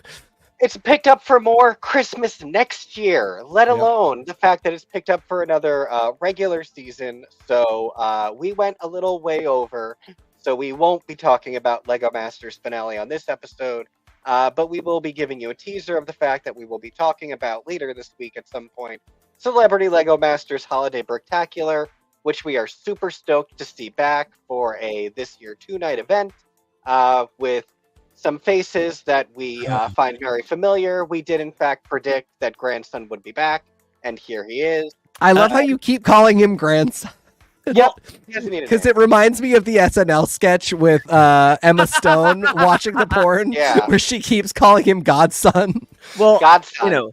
It's picked up for more Christmas next year, let alone the fact that it's picked up for another regular season. So we went a little way over. So we won't be talking about Lego Masters finale on this episode, but we will be giving you a teaser of the fact that we will be talking about later this week at some point Celebrity Lego Masters Holiday Bricktacular, which we are super stoked to see back for a this year 2-night event with some faces that we find very familiar. We did, in fact, predict that Grandson would be back, and here he is. I love how you keep calling him Grandson. Yep. Because it reminds me of the SNL sketch with Emma Stone watching the porn, where she keeps calling him Godson. Well, Godson.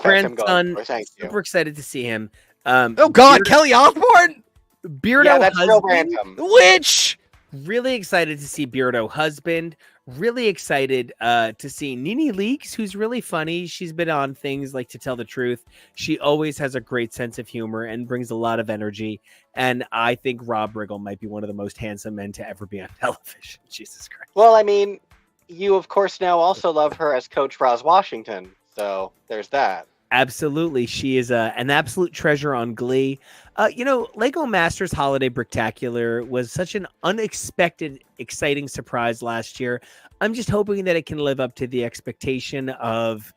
Grandson, super excited to see him. Oh God, Kelly Osbourne? Beardo that's husband. real random. Which? Really excited to see Beardo husband. Really excited to see Nene Leakes, who's really funny. She's been on things like To Tell the Truth. She always has a great sense of humor and brings a lot of energy. And I think Rob Riggle might be one of the most handsome men to ever be on television. Jesus Christ. Well, I mean, you of course now also love her as Coach Roz Washington. So there's that. Absolutely. She is an absolute treasure on Glee. Lego Masters Holiday Bricktacular was such an unexpected, exciting surprise last year. I'm just hoping that it can live up to the expectation of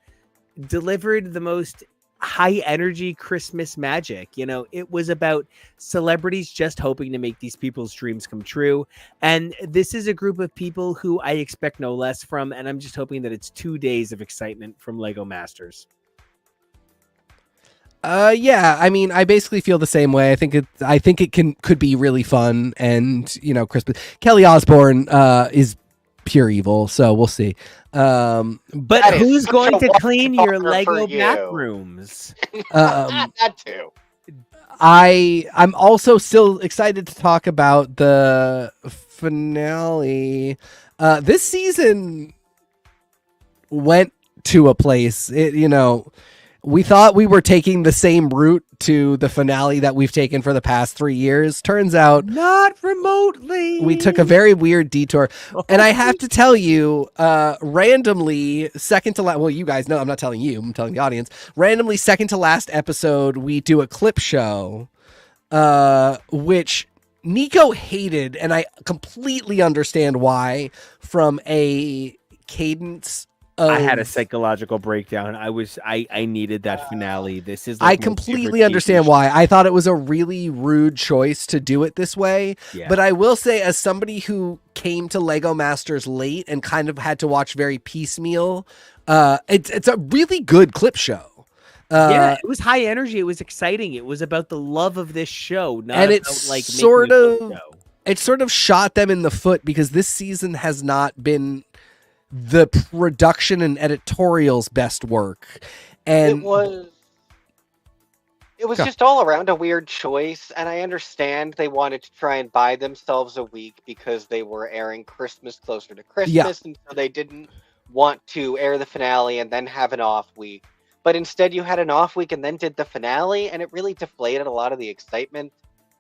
delivered the most high energy Christmas magic. It was about celebrities just hoping to make these people's dreams come true. And this is a group of people who I expect no less from. And I'm just hoping that it's 2 days of excitement from Lego Masters. Yeah, I mean, I basically feel the same way. I think it could be really fun, and Christmas. Kelly Osbourne is pure evil, so we'll see. But That is who's such going a to wide clean your bar for Lego you. bathrooms? That too. I'm also still excited to talk about the finale. This season went to a place. We thought we were taking the same route to the finale that we've taken for the past 3 years. Turns out Not remotely. we took a very weird detour. And I have to tell you, randomly, second to last, well, you guys know, I'm not telling you, I'm telling the audience, randomly second to last episode, we do a clip show, which Nico hated, and I completely understand why, from a cadence I had a psychological breakdown. I needed that finale. This is like I completely understand why. I thought it was a really rude choice to do it this way. Yeah. But I will say, as somebody who came to Lego Masters late and kind of had to watch very piecemeal, it's a really good clip show. Yeah, it was high energy. It was exciting. It was about the love of this show, not and about it's like sort making a of show. it sort of shot them in the foot, because this season has not been the production and editorial's best work. And it was just all around a weird choice, and I understand they wanted to try and buy themselves a week because they were airing Christmas closer to Christmas, and so they didn't want to air the finale and then have an off week. But instead you had an off week and then did the finale, and it really deflated a lot of the excitement.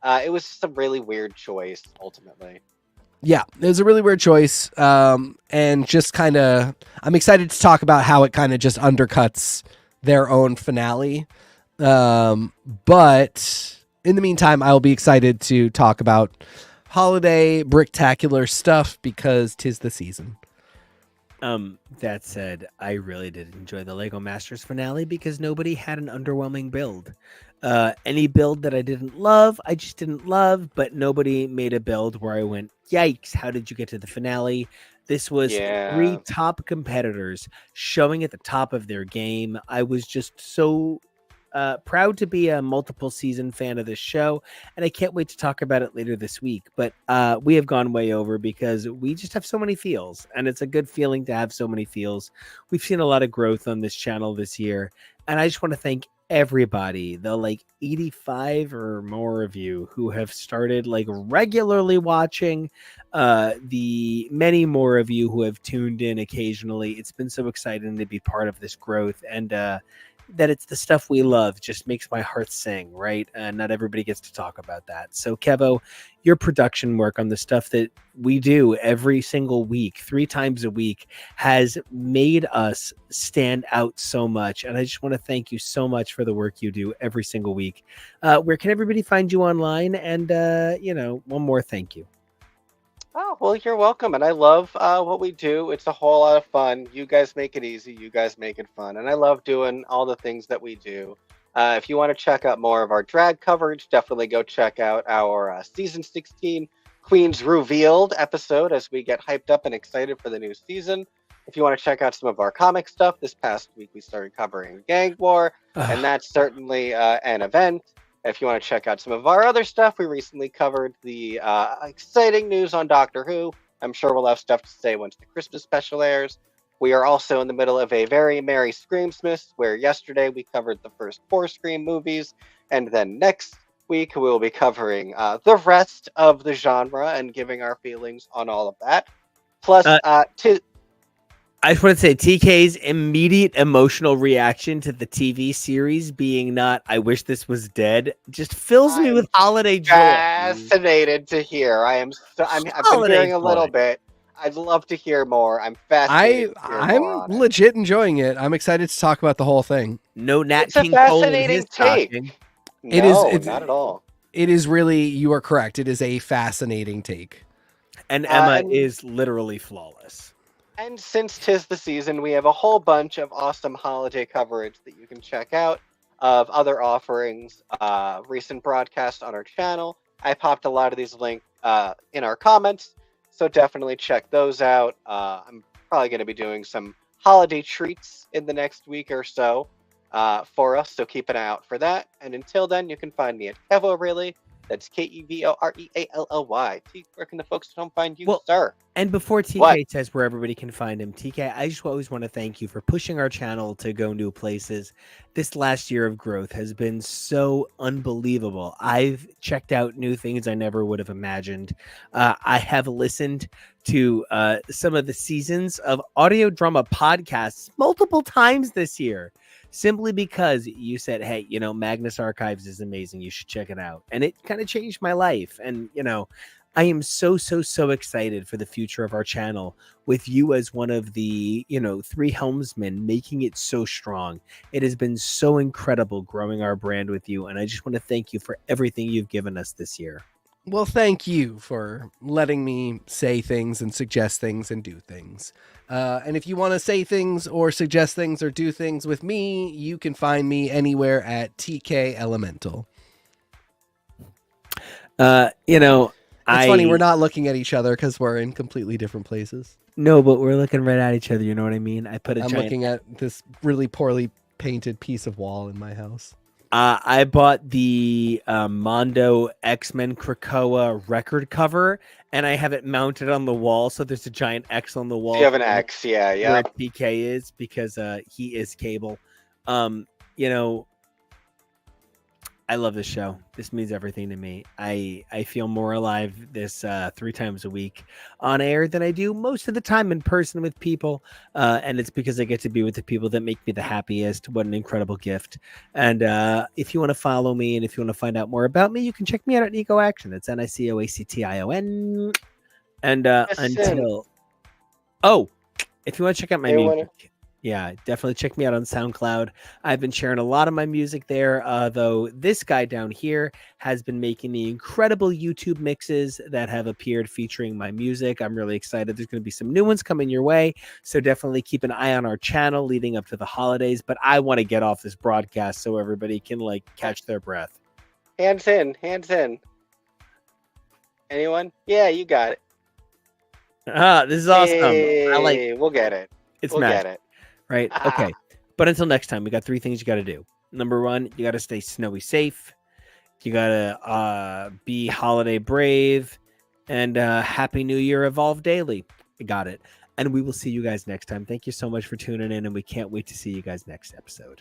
It was just a really weird choice, ultimately. Yeah, it was a really weird choice, and just kind of, I'm excited to talk about how it kind of just undercuts their own finale. But in the meantime, I'll be excited to talk about holiday bricktacular stuff because 'tis the season. That said, I really did enjoy the Lego Masters finale because nobody had an underwhelming build. Any build that I didn't love, I just didn't love, but nobody made a build where I went, yikes, how did you get to the finale? This was 3 top competitors showing at the top of their game. I was just so proud to be a multiple season fan of this show, and I can't wait to talk about it later this week. But we have gone way over because we just have so many feels, and it's a good feeling to have so many feels. We've seen a lot of growth on this channel this year, and I just want to thank everybody, the like 85 or more of you who have started like regularly watching, the many more of you who have tuned in occasionally. It's been so exciting to be part of this growth, and that it's the stuff we love just makes my heart sing, right? And not everybody gets to talk about that. So Kevo, your production work on the stuff that we do every single week, 3 times a week, has made us stand out so much. And I just want to thank you so much for the work you do every single week. Where can everybody find you online? And, one more thank you. Oh, well, you're welcome. And I love what we do. It's a whole lot of fun. You guys make it easy. You guys make it fun. And I love doing all the things that we do. If you want to check out more of our drag coverage, definitely go check out our season 16 Queens Revealed episode as we get hyped up and excited for the new season. If you want to check out some of our comic stuff, this past week we started covering Gang War, and that's certainly an event. If you want to check out some of our other stuff, we recently covered the exciting news on Doctor Who. I'm sure we'll have stuff to say once the Christmas special airs. We are also in the middle of a very merry Screamsmas, where yesterday we covered the first 4 Scream movies, and then next week we'll be covering the rest of the genre and giving our feelings on all of that. Plus, I just want to say TK's immediate emotional reaction to the TV series being not, I wish this was dead, just fills me with holiday joy. Fascinated to hear. I've been hearing a little bit. I'd love to hear more. I'm fascinated. I'm legit enjoying it. I'm excited to talk about the whole thing. No Nat It's King a fascinating take. Talking. Not at all. It is really, you are correct. It is a fascinating take. And Emma is literally flawless. And since 'tis the season, we have a whole bunch of awesome holiday coverage that you can check out of other offerings, recent broadcasts on our channel. I popped a lot of these links in our comments, so definitely check those out. I'm probably going to be doing some holiday treats in the next week or so. for us. So keep an eye out for that. And until then, you can find me at Kevo Really. That's KEVOREALLY. Where can the folks at home find you, sir? And before TK What? says where everybody can find him, TK, I just always want to thank you for pushing our channel to go new places. This last year of growth has been so unbelievable. I've checked out new things I never would have imagined. I have listened to some of the seasons of Audio Drama podcasts multiple times this year, simply because you said, hey, Magnus Archives is amazing. You should check it out. And it kind of changed my life. And, I am so excited for the future of our channel with you as one of the, three helmsmen, making it so strong. It has been so incredible growing our brand with you. And I just want to thank you for everything you've given us this year. Well, thank you for letting me say things and suggest things and do things. And if you want to say things or suggest things or do things with me, you can find me anywhere at TK Elemental. It's funny, we're not looking at each other because we're in completely different places. No, but we're looking right at each other. You know what I mean? I'm looking at this really poorly painted piece of wall in my house. I bought the Mondo X-Men Krakoa record cover, and I have it mounted on the wall. So there's a giant X on the wall. You have an X, yeah. Where PK is, because he is Cable. I love this show. This means everything to me. I feel more alive this 3 times a week on air than I do most of the time in person with people. And it's because I get to be with the people that make me the happiest. What an incredible gift. And if you want to follow me and if you want to find out more about me, you can check me out at Nico Action. It's NICOACTION. And until... Oh, if you want to check out my music... Yeah, definitely check me out on SoundCloud. I've been sharing a lot of my music there, though this guy down here has been making the incredible YouTube mixes that have appeared featuring my music. I'm really excited. There's going to be some new ones coming your way, so definitely keep an eye on our channel leading up to the holidays. But I want to get off this broadcast so everybody can catch their breath. Hands in. Anyone? Yeah, you got it. This is awesome. Hey, we'll get it. We'll get it. Right. Okay. But until next time, we got 3 things you got to do. Number 1, you got to stay snowy safe. You got to be holiday brave, and Happy New Year, evolve daily. You got it. And we will see you guys next time. Thank you so much for tuning in, and we can't wait to see you guys next episode.